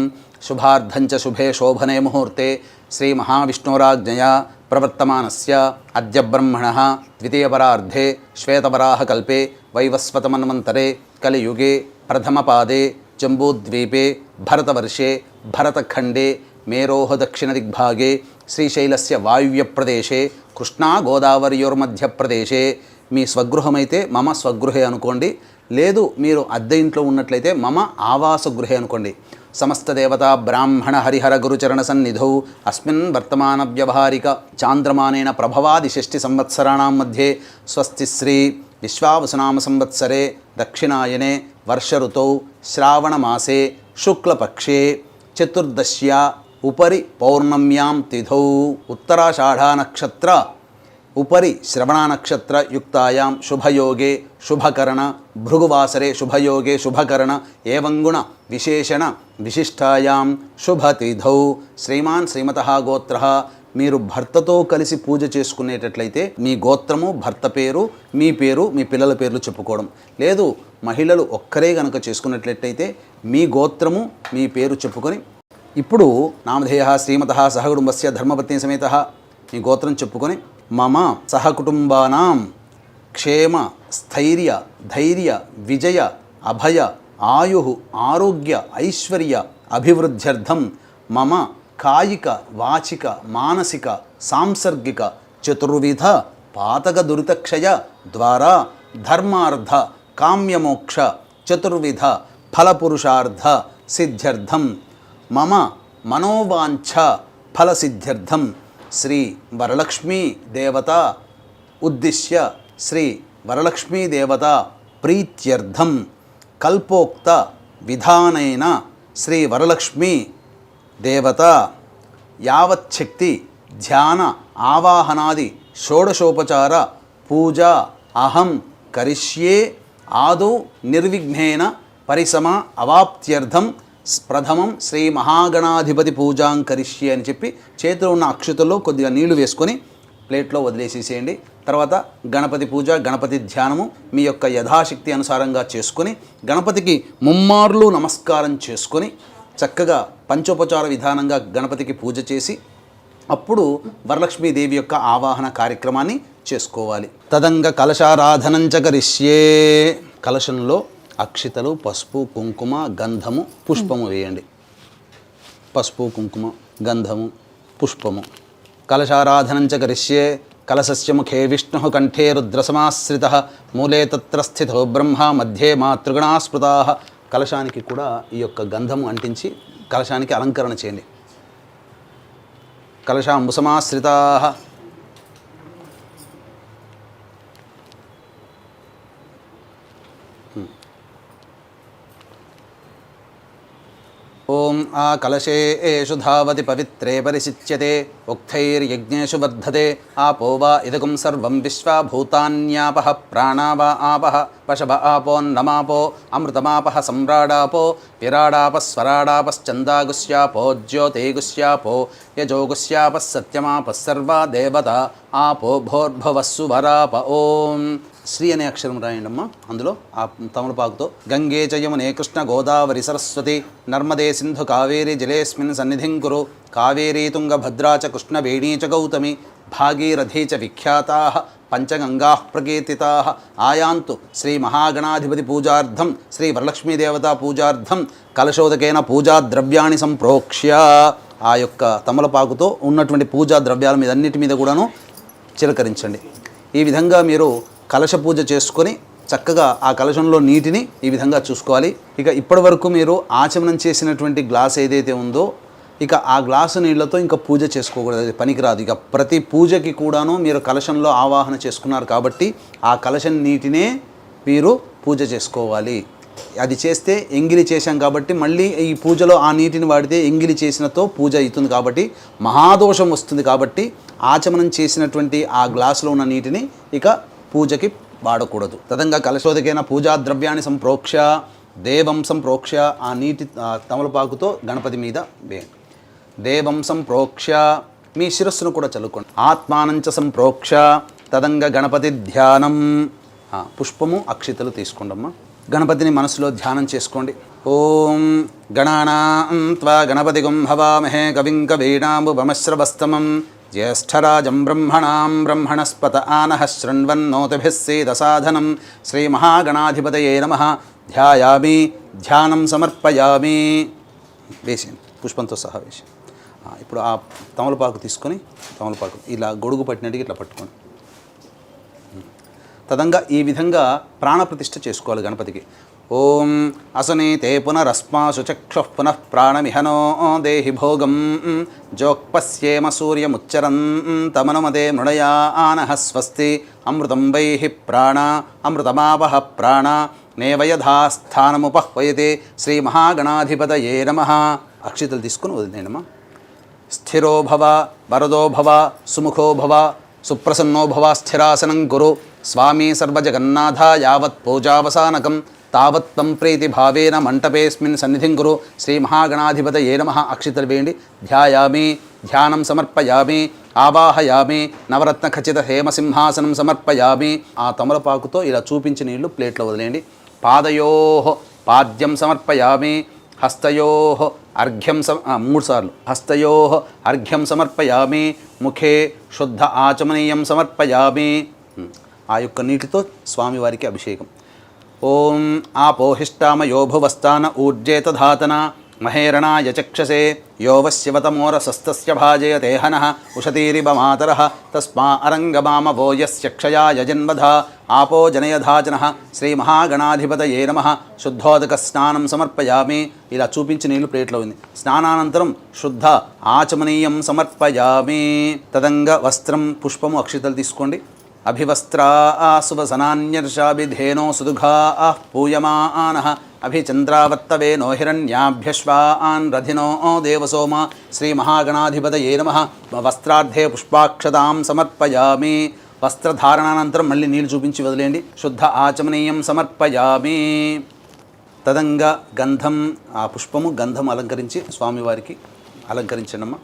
శుభార్థంచ శుభే శోభనే ముహూర్తే శ్రీ మహావిష్ణోరాజ్ఞయా ప్రవర్తమానస్య అద్య బ్రహ్మణః ద్వితీయపరార్ధే శ్వేతవరాహకల్పే వైవస్వతమన్వంతరే కలియుగే ప్రథమపాదే జంబూద్వీపే భరతవర్షే భరతఖండే మేరోః దక్షిణదిగ్భాగే శ్రీశైలస్య వాయువ్యప్రదేశే కృష్ణా గోదావరియోర్మధ్యప్రదేశే. మీ స్వగృహమైతే మమ స్వగృహే అనుకోండి. లేదు మీరు అద్దె ఇంట్లో ఉన్నట్లయితే మమ ఆవాసగృహే అనుకోండి. సమస్త దేవతా బ్రాహ్మణ హరిహర గురుచరణ సన్నిధౌ అస్మిన్ వర్తమాన వ్యవహారిక చాంద్రమానేన ప్రభవాది షష్ఠి సంవత్సరాణం మధ్యే స్వస్తి శ్రీ విశ్వావసునామ సంవత్సరే దక్షిణాయనే వర్ష ఋతౌ శ్రావణ మాసే శుక్లపక్షే చతుర్దశ్యా ఉపరి పౌర్ణమ్యాం తిథౌ ఉత్తరాషాఢా నక్షత్ర ఉపరి శ్రవణ నక్షత్ర యుక్తాయాం శుభయోగే శుభకరణ భృగువాసరే శుభయోగే శుభకరణ ఏవంగుణ విశేషణ విశిష్టాయాం శుభతిథౌ. శ్రీమాన్ శ్రీమతః గోత్రః. మీరు భర్తతో కలిసి పూజ చేసుకునేటట్లయితే మీ గోత్రము భర్త పేరు మీ పేరు మీ పిల్లల పేర్లు చెప్పుకోవడం. లేదు మహిళలు ఒక్కరే కనుక చేసుకున్నట్లయితే మీ గోత్రము మీ పేరు చెప్పుకొని ఇప్పుడు నామధేయః శ్రీమతః సహకుటుంబస్య ధర్మపత్ని సమేతః మీ గోత్రం చెప్పుకొని మమ సహకుటుంబానాం క్షేమ స్థైర్య ధైర్య విజయ అభయ ఆయు ఆరోగ్య ఐశ్వర్య అభివృద్ధ్యర్థం మమ కాయిక వాచిక మానసిక సాంసర్గిక చతుర్విధ పాతక దురితక్షయ ద్వారా ధర్మార్థ కామ్యమోక్ష చతుర్విధ ఫలపురుషార్థ సిద్ధ్యర్థం మమ మనోవాంఛ ఫలసిద్ధ్యర్థం శ్రీ వరలక్ష్మీ దేవత ఉద్దిశ్య శ్రీ వరలక్ష్మీ దేవత ప్రీత్యర్థం కల్పోక్త విధానైన శ్రీ వరలక్ష్మీ దేవత యావచ్చక్తి ధ్యాన ఆవాహనాది షోడశోపచార పూజ అహం కరిష్యే ఆదౌ నిర్విఘ్నేన పరిసమ అవాప్త్యర్థం ప్రథమం శ్రీ మహాగణాధిపతి పూజాం కరిష్యే అని చెప్పి చేతిలో ఉన్న అక్షతల్లో కొద్దిగా నీళ్లు వేసుకొని ప్లేట్లో వదిలేసేసేయండి. తర్వాత గణపతి పూజ గణపతి ధ్యానము మీ యొక్క యథాశక్తి అనుసారంగా చేసుకొని గణపతికి ముమ్మార్లు నమస్కారం చేసుకొని చక్కగా పంచోపచార విధానంగా గణపతికి పూజ చేసి అప్పుడు వరలక్ష్మీదేవి యొక్క ఆవాహన కార్యక్రమాన్ని చేసుకోవాలి. తదంగ కలశారాధనంచ కరిష్యే. కలశంలో అక్షితలు పసుపు కుంకుమ గంధము పుష్పము వేయండి. పసుపు కుంకుమ గంధము పుష్పము. కలశారాధనంచ కరిష్యే. కలశస్య ముఖే విష్ణు కంఠే రుద్రసమాశ్రిత మూలే తత్ర స్థితో బ్రహ్మ మధ్యే మాతృగణా స్మృతా. కలశానికి కూడా ఈ యొక్క గంధము అంటించి కలశానికి అలంకరణ చేయండి. కలశాంబుసమాశ్రితా. ఓం ఆ కలశేషు ధావతి పవిత్రే పరిశిచ్యతే ఉక్తైర్యజ్ఞేషు వర్ధతే ఆపో వా ఇదకం సర్వం విశ్వా భూతాన్యాపః ప్రాణా వా ఆపః పశవ ఆపోన్నమాపో అమృతమాపః సమ్రాడాపో విరాడాపస్వరాడాపశ్చందాగుస్యాపో జ్యోతిగుస్యాపో యజోగుస్యాపः సత్యమాపः సర్వా దేవత ఆపో భోర్భవస్సు వరాప. ఓం శ్రీ అనే అక్షరం రాయండమ్మా. అందులో ఆ తమలపాకుతో గంగే చ యమునే కృష్ణ గోదావరి సరస్వతి నర్మదే సింధు కావేరి జలేస్మిన్ సన్నిధిం కురు కావేరీ తుంగ భద్రా చ కృష్ణ వేణీ చ గౌతమి భాగీరథీ చ విఖ్యాతాః పంచగంగాః ప్రకీర్తితాః ఆయాంతు శ్రీ మహాగణాధిపతి పూజార్థం శ్రీ వరలక్ష్మీదేవతా పూజార్థం కలశోదకేన పూజా ద్రవ్యాన్ని సంప్రోక్ష్య. ఆ యొక్క తమలపాకుతో ఉన్నటువంటి పూజా ద్రవ్యాల మీద అన్నిటి మీద కూడాను చిలకరించండి. ఈ విధంగా మీరు కలశ పూజ చేసుకొని చక్కగా ఆ కలశంలో నీటిని ఈ విధంగా చూసుకోవాలి. ఇక ఇప్పటి వరకు మీరు ఆచమనం చేసినటువంటి గ్లాస్ ఏదైతే ఉందో ఇక ఆ గ్లాసు నీళ్లతో ఇంకా పూజ చేసుకోకూడదు, అది పనికిరాదు. ఇక ప్రతి పూజకి కూడాను మీరు కలశంలో ఆవాహన చేసుకున్నారు కాబట్టి ఆ కలశం నీటినే మీరు పూజ చేసుకోవాలి. అది చేస్తే ఎంగిలి చేశాం కాబట్టి మళ్ళీ ఈ పూజలో ఆ నీటిని వాడితే ఎంగిలి చేసినతో పూజ అవుతుంది కాబట్టి మహాదోషం వస్తుంది. కాబట్టి ఆచమనం చేసినటువంటి ఆ గ్లాసులో ఉన్న నీటిని ఇక పూజకి వాడకూడదు. తదంగా కలశోదకైన పూజా ద్రవ్యాన్ని సంప్రోక్ష దేవం సంప్రోక్ష. ఆ నీటి తమలపాకుతో గణపతి మీద వేయండి. దేవం సంప్రోక్ష మీ శిరస్సును కూడా చల్లుకోండి. ఆత్మానంచ సంప్రోక్ష తదంగ గణపతి ధ్యానం. పుష్పము అక్షితలు తీసుకోండమ్మా. గణపతిని మనసులో ధ్యానం చేసుకోండి. ఓం గణానాం త్వా గణపతిగం హవామహే కవిం కవీనాముపమశ్రవస్తమం జ్యేష్ఠరాజం బ్రహ్మణాం బ్రహ్మణస్పత ఆనః శృణ్వన్నోతిభిः సేదసాధనం శ్రీమహాగణాధిపతయే నమః. ధ్యాయామి ధ్యానం సమర్పయామి. వేసేయండి పుష్పంతో సహా వేసి. ఇప్పుడు ఆ తమలపాకు తీసుకొని తమలపాకు ఇలా గొడుగు పట్టినట్టుగా ఇట్లా పట్టుకోండి. తదంగా ఈ విధంగా ప్రాణప్రతిష్ఠ చేసుకోవాలి గణపతికి. ఓం అసనీతే పునరస్మాసు చక్షుః పునః ప్రాణమిహనో దేహి భోగం జోక్పశ్యేమ సూర్యముచ్చరంతమనుమతే మృడయానః స్వస్తి అమృతం వైహి ప్రాణ అమృతమావహ ప్రాణ నేవయథాస్థానముపహ్వయతే శ్రీమహాగణాధిపతయే నమః. అక్షితలు తీసుకుని వదిలేనమ్మా. స్థిరో భవ వరదో భవ సుముఖో భవ సుప్రసన్నో భవ స్థిరాసనం కురు స్వామి సర్వజగన్నాథ యావత్ పూజావసానకం తావత్ తం ప్రీతిభావేన మంటపేస్మిన్ సన్నిధిం కురు శ్రీమహాగణాధిపతయే నమః. అక్షితలు వేయండి. ధ్యాయామి ధ్యానం సమర్పయామి ఆవాహయామి నవరత్న ఖచ్చిత హేమసింహాసనం సమర్పయామి. ఆ తమలపాకుతో ఇలా చూపించి నీళ్లు ప్లేట్లో వదిలేయండి. పాదయోః పాద్యం సమర్పయామి. హస్తయోః అర్ఘ్యం 3 సార్లు హస్తయోః అర్ఘ్యం సమర్పయామి. ముఖే శుద్ధ ఆచమనీయం సమర్పయామి. ఆ యొక్క నీటితో స్వామివారికి అభిషేకం. ఓం ఆపోహిష్టామయో భువస్థాన ఊర్జేతధాతన మహేరణాయ చక్షసే యో వశ్యవతమోరసస్తస్య భాజయతే హనః ఉషతీరివ మాతరః తస్మా అరంగమామవో యస్య క్షయాయ జన్మధ ఆపో జనయధాజనః శ్రీమహాగణాధిపతయే నమః. శుద్ధోదక స్నానం సమర్పయామి. ఇలా చూపించి నీళ్లు ప్లేట్లో ఉంది. స్నానానంతరం శుద్ధ ఆచమనీయం సమర్పయామి. తదంగ వస్త్రం పుష్పము అక్షితలు తీసుకోండి. అభివస్త్రా సువసనాన్యర్షాభిధేనో సుదుఘా పూయమానః అభిచంద్రావర్తవే నో హిరణ్యాభ్యశ్వాన్ రథినో దేవసోమ శ్రీమహాగణాధిపతయే నమః. వస్త్రార్థే పుష్పాక్షతాం సమర్పయామి. వస్త్రధారణానంతరం మళ్ళీ నీళ్ళు చూపించి వదిలేయండి. శుద్ధ ఆచమనీయం సమర్పయామి. తదంగా గంధం ఆ పుష్పము గంధం అలంకరించి స్వామివారికి అలంకరించండమ్మా.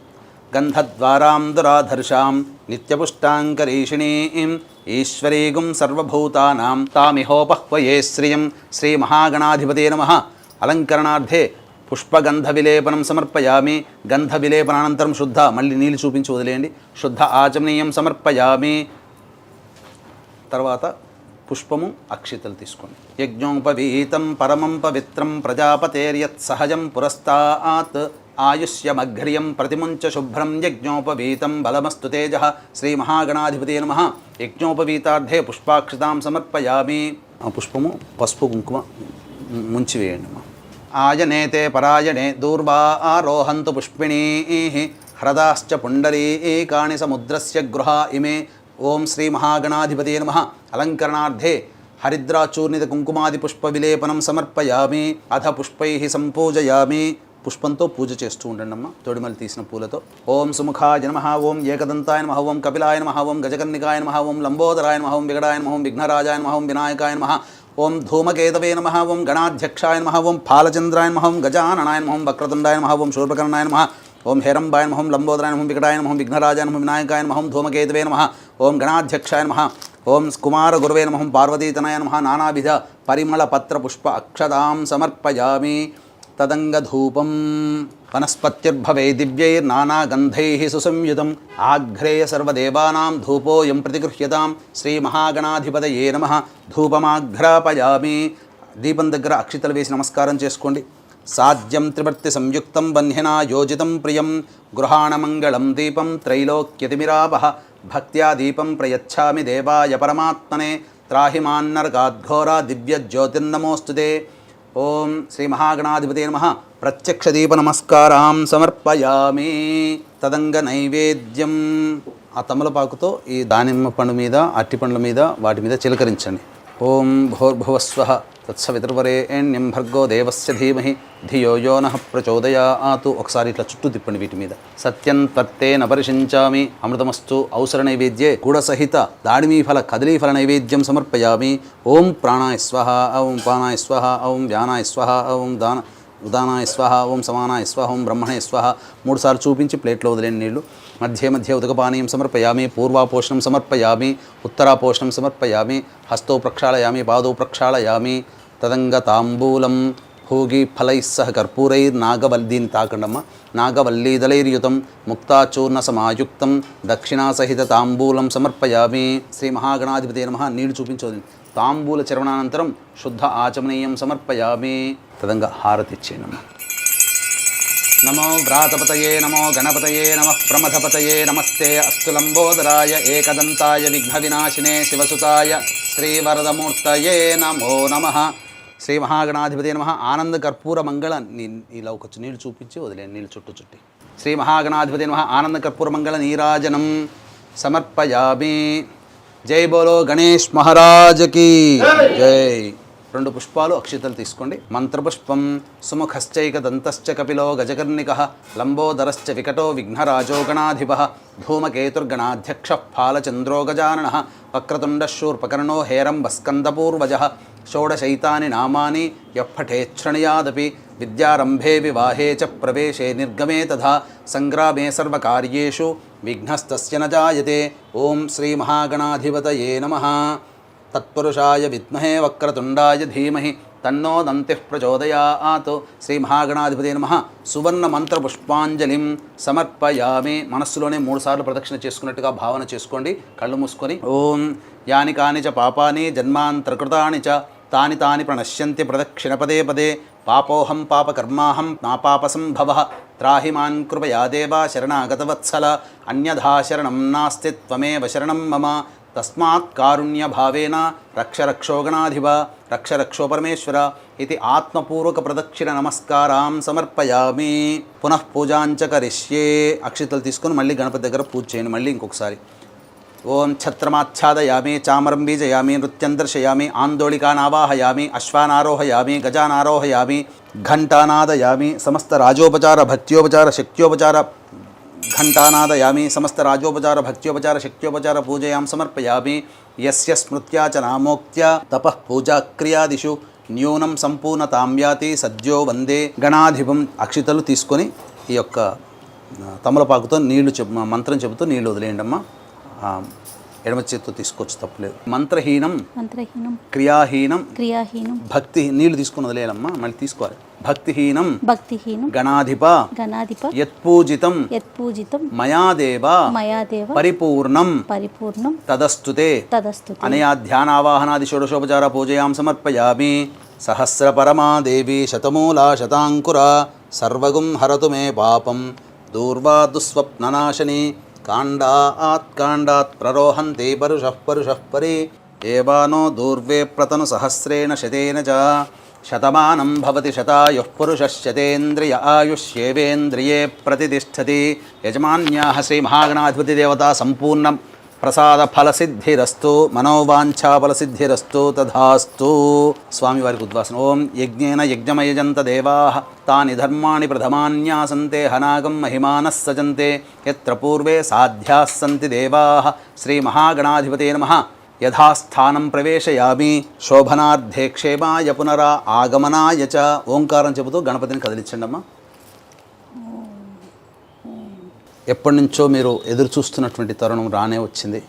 గంధద్వారాం దురాధర్షాం నిత్యపుష్టాంకరీషిణీం ఈశ్వరీగుం సర్వభూతానాం తామిహోపహ్వయే శ్రియం శ్రీమహాగణాధిపతే నమః. అలంకరణార్థే పుష్పగంధ విలేపనం సమర్పయామి. గంధ విలేపనానంతరం శుద్ధ మళ్ళీ నీళ్ళు చూపించి వదిలేయండి. శుద్ధ ఆచమనీయం సమర్పయామి. తర్వాత పుష్పము అక్షితలు తీసుకోండి. యజ్ఞోపవీతం పరమం పవిత్రం ప్రజాపతేర్యత్ సహజం పురస్తాత్ ఆయుష్యమఘ్రియం ప్రతిముంచ శుభ్రం యజ్ఞోపవీతం బలమస్తు తేజ శ్రీమహాగణాధిపతే నమః. యజ్ఞోపవీతార్థే పుష్పాక్షతాం సమర్పయామి. ఆ పుష్పము పసుపు కుంకుమ ముంచి వేయండి. ఆయనేతే పరాయణే దూర్వా ఆరోహంతు పుష్పిణీః హ్రదాశ్చ పుండరీకాణి సముద్రస్య గృహా ఇమే. ఓం శ్రీమహాగణాధిపతే నమః. అలంకరణార్థే హరిద్రాచూర్ణిత కుంకుమాది పుష్ప విలేపనం సమర్పయామి. అథ పుష్పైః సంపూజయామి. పుష్పంతో పూజ చేస్తూ ఉండండి అమ్మ. తొడిమలు తీసిన పూలతో. ఓం సుముఖాయ నమః. ఓం ఏకదంతాయ నమః. ఓం కపిలాయ నమః. ఓం గజకర్ణికాయ నమః. ఓం లంబోదరాయ నమః. ఓం వికటాయ నమః. ఓం విఘ్నరాజాయ నమః. ఓం వినాయకాయ నమః. ఓం ధూమకేతవే నమః. ఓం గణాధ్యక్షాయ నమః. ఓం ఫాలచంద్రాయ నమః. ఓం గజాననాయ నమః. ఓం వక్రతుండాయ నమః. ఓం శూర్పకర్ణాయ నమః. ఓం హేరంబాయ నమః, లంబోదరాయ నమః, వికటాయ నమః, విఘ్నరాజాయ నమః, వినాయకాయ నమః, ధూమకేతవే నమః, ఓం గణాధ్యక్షాయ నమః, ఓం కుమార గురవే నమః, పార్వతీతనయ నమః. నానావిధ పరిమళ పత్ర పుష్ప అక్షతాం సమర్పయామి. తదంగధూపం వనస్పత్యుర్భవే దివ్యైర్నానాగంధైః సుసంయుతం. ఆఘ్రేయ సర్వదేవానాం ధూపోయం ప్రతిగృహ్యతాం. శ్రీమహాగణాధిపతయే నమః. ధూపమాఘ్రాపయామి. దీపం దగ్గర అక్షితలు వేసి నమస్కారం చేసుకోండి. సాధ్యం త్రివర్తి సంయుక్తం వన్యనా యోజితం ప్రియం. గృహాణమంగళం దీపం త్రైలోక్యతిమిరాపః. భక్త్యా దీపం ప్రయచ్ఛామి దేవాయ పరమాత్మనే. త్రాహిమాన్నరకాద్ఘోరా దివ్యజ్యోతిర్నమోస్తుతే. ఓం శ్రీ మహాగణాధిపతే నమః. ప్రత్యక్ష దీప నమస్కారాం సమర్పయామి. తదంగ నైవేద్యం ఆ తమలపాకుతో ఈ దానిమ్మ పండు మీద, అట్టి పండ్ల మీద, వాటి మీద చిలకరించండి. ఓం భూర్భువస్వః తత్సవితుర్వరేణ్యం భర్గో దేవస్య ధీమహి ధియో యో నః ప్రచోదయాతు. ఒకసారి ఇట్లా చుట్టూ తిప్పండి వీటి మీద. సత్యం త్వత్తేన పరిశించామి. అమృతమస్తు. ఔసర నైవేద్యే గుడసహిత దాడిమీఫల కదలీఫల నైవేద్యం సమర్పయామి. ఓం ప్రాణాయ స్వహ, ఓం పానాయ స్వహ, ఓం వ్యానాయ స్వహ, ఓం ఉదానాయ స్వహ, ఓం సమానాయ స్వహ, ఓం బ్రహ్మణే స్వహ. 3 సార్లు చూపించి ప్లేట్లో వదిలేని నీళ్లు. మధ్య మధ్య ఉదకపానీయం సమర్పయామి. పూర్వాపోషణం సమర్పయామి. ఉత్తరాపోషణం సమర్పయామి. హస్తో ప్రక్షాళయామి. పాదో ప్రక్షాళయామి. తదంగ తాంబూలం భోగి ఫలైः సహ కర్పూరైర్నాగవల్లీని తాకండమ్మ. నాగవల్లీదళైర్యుతం ముక్తాచూర్ణ సమాయుక్తం దక్షిణాసహిత తాంబూలం సమర్పయామి. శ్రీ మహాగణాధిపతే నమః. నీళ్లు చూపించోది. తాంబూల చర్వణానంతరం శుద్ధ ఆచమనీయం సమర్పయామి. తదంగ హారతిచ్చేనమ్మ. నమో వ్రాతపతయే నమో గణపతయే నమః ప్రమథపతయే నమస్తే అస్తు లంబోదరాయ ఏకదంతాయ విఘ్న వినాశినే శివసుతాయ శ్రీవరదమూర్తయే నమో నమః. శ్రీ మహాగణాధిపతే నమః. ఆనంద కర్పూర మంగళ ఇలా ఒక నీళ్ళు చూపించి వదిలేండి. నీళ్ళు చుట్టి శ్రీ మహాగణాధిపతే నమః. ఆనంద కర్పూర మంగళ నీరాజనం సమర్పయామి. జై బోలో గణేష్ మహారాజకి జై. 2 పుష్పాలు అక్షితలు తీసుకోండి. మంత్రపుష్పం సుముఖశ్చైక దంతశ్చ కపిలో గజకర్ణికః లంబోదరశ్చ వికటో విఘ్నరాజో గణాధిపః ధూమకేతుర్గణాధ్యక్ష ఫాలచంద్రో గజాననః వక్రతుండశూర్పకర్ణో హేరంబస్కందపూర్వజः షోడశైతాని నామాని యఃపఠేచ్ఛృణయాదపి విద్యారంభే వివాహే చ ప్రవేశే నిర్గమే తథా సంగ్రామే సర్వకార్యేషు విఘ్నస్తస్య న జాయతే. ఓం శ్రీ మహాగణాధిపతయే నమః. తత్పురుషాయ విద్మహే వక్రతుండాయ ధీమహి తన్నో దంతిః ప్రచోదయాత్. శ్రీ మహాగణాధిపతే నమః. సువర్ణ మంత్ర పుష్పాంజలిం సమర్పయామి. మనస్సులోనే 3 సార్లు ప్రదక్షిణ చేసుకున్నట్టుగా భావన చేసుకోండి. కళ్ళు మూసుకొని ఓం యాని కాని చ పాపాని జన్మాంతరకృతాని చ తాని తాని ప్రణశ్యంతి ప్రదక్షిణ పదే పదే. పాపోహం పాపకర్మాహం నాపాపసంభవః త్రాహి మాన్ కృపయా దేవా శరణాగతవత్సల. అన్యథా శరణం నాస్తి త్వమేవ శరణం మమ. తస్మాత్ కారుణ్యభావేన రక్ష రక్షో గణాధిప రక్ష రక్షో పరమేశ్వర ఇది ఆత్మపూర్వక ప్రదక్షిణ నమస్కారాం సమర్పయామి. పునః పూజాంచ కరిష్యే. అక్షితలు తీసుకొని మళ్ళీ గణపతి దగ్గర పూజ చేయండి. మళ్ళీ ఇంకొకసారి ఓం ఛత్రమాచ్ఛాదయామి చామరం బీజయామి నృత్యం దర్శయామి ఆందోళికానావాహయామి అశ్వానారోహయామి గజానారోహయామి ఘంటానాదయామి సమస్త రాజోపచార భక్త్యోపచార శక్త్యోపచార ఘంటానాదయామి సమస్త రాజోపచార భక్త్యోపచార శక్త్యోపచార పూజయాం సమర్పయామి. యస్య స్మృత్యా చ నామోక్త్యా తపః పూజాక్రియాదిషు న్యూనం సంపూర్ణతాం యాతి సద్యో వందే గణాధిపం. అక్షితలు తీసుకొని ఈ యొక్క తమలపాకుతో నీళ్లు మంత్రం చెబుతూ నీళ్లు వదిలేయండి అమ్మా. ఎడమ చేత్తో తీసుకోవచ్చు, తప్పలేదు. మంత్రహీనం క్రియాహీనం భక్తి నీళ్లు తీసుకుని వదిలేయాలమ్మా. మళ్ళీ తీసుకోవాలి. భక్తిహీనం గణాధిప యత్పూజితం మయాదేవ పరిపూర్ణం తదస్తుతే అనయా ధ్యానావాహనాది షోడశోపచార పూజయాం సమర్పయామి. సహస్ర పరమా దేవి శతమూలా శతాంకురా సర్వగుం హరతు మే పాపం దూర్వా దుస్వప్ననాశని. కాండాత్ ప్రరోహంతే పరుషః పరి ఏవానో దూర్వే ప్రతను సహస్రేణ శతేన చ శతమానం భవతి శతాయుః పురుషः శతేంద్రియ ఆయుష్యేవేంద్రియే ప్రతిష్టతి. యజమాన్యాః శ్రీ మహాగణాధిపతి దేవతా సంపూర్ణం ప్రసాద ఫలసిద్ధిరస్తు మనోవాంఛాఫలసిద్ధిరస్తు తథాస్తు. స్వామివారికి ఉద్వాసన. ఓం యజ్ఞేన యజ్ఞమయజంత దేవాః తాని ధర్మాణి ప్రథమాన్యాసంతే హనాగం మహిమానః సజంతే యత్ర పూర్వే సాధ్యాः సంతి దేవాః. శ్రీ మహాగణాధిపతే నమః. యథాస్థానం ప్రవేశయామి శోభనార్థే క్షేమాయ పునరా ఆగమనాయ చ. ఓంకారం చెబుతూ గణపతిని కదిలించండి అమ్మా. ఎప్పటి నుంచో మీరు ఎదురు చూస్తున్నటువంటి తరుణం రానే వచ్చింది.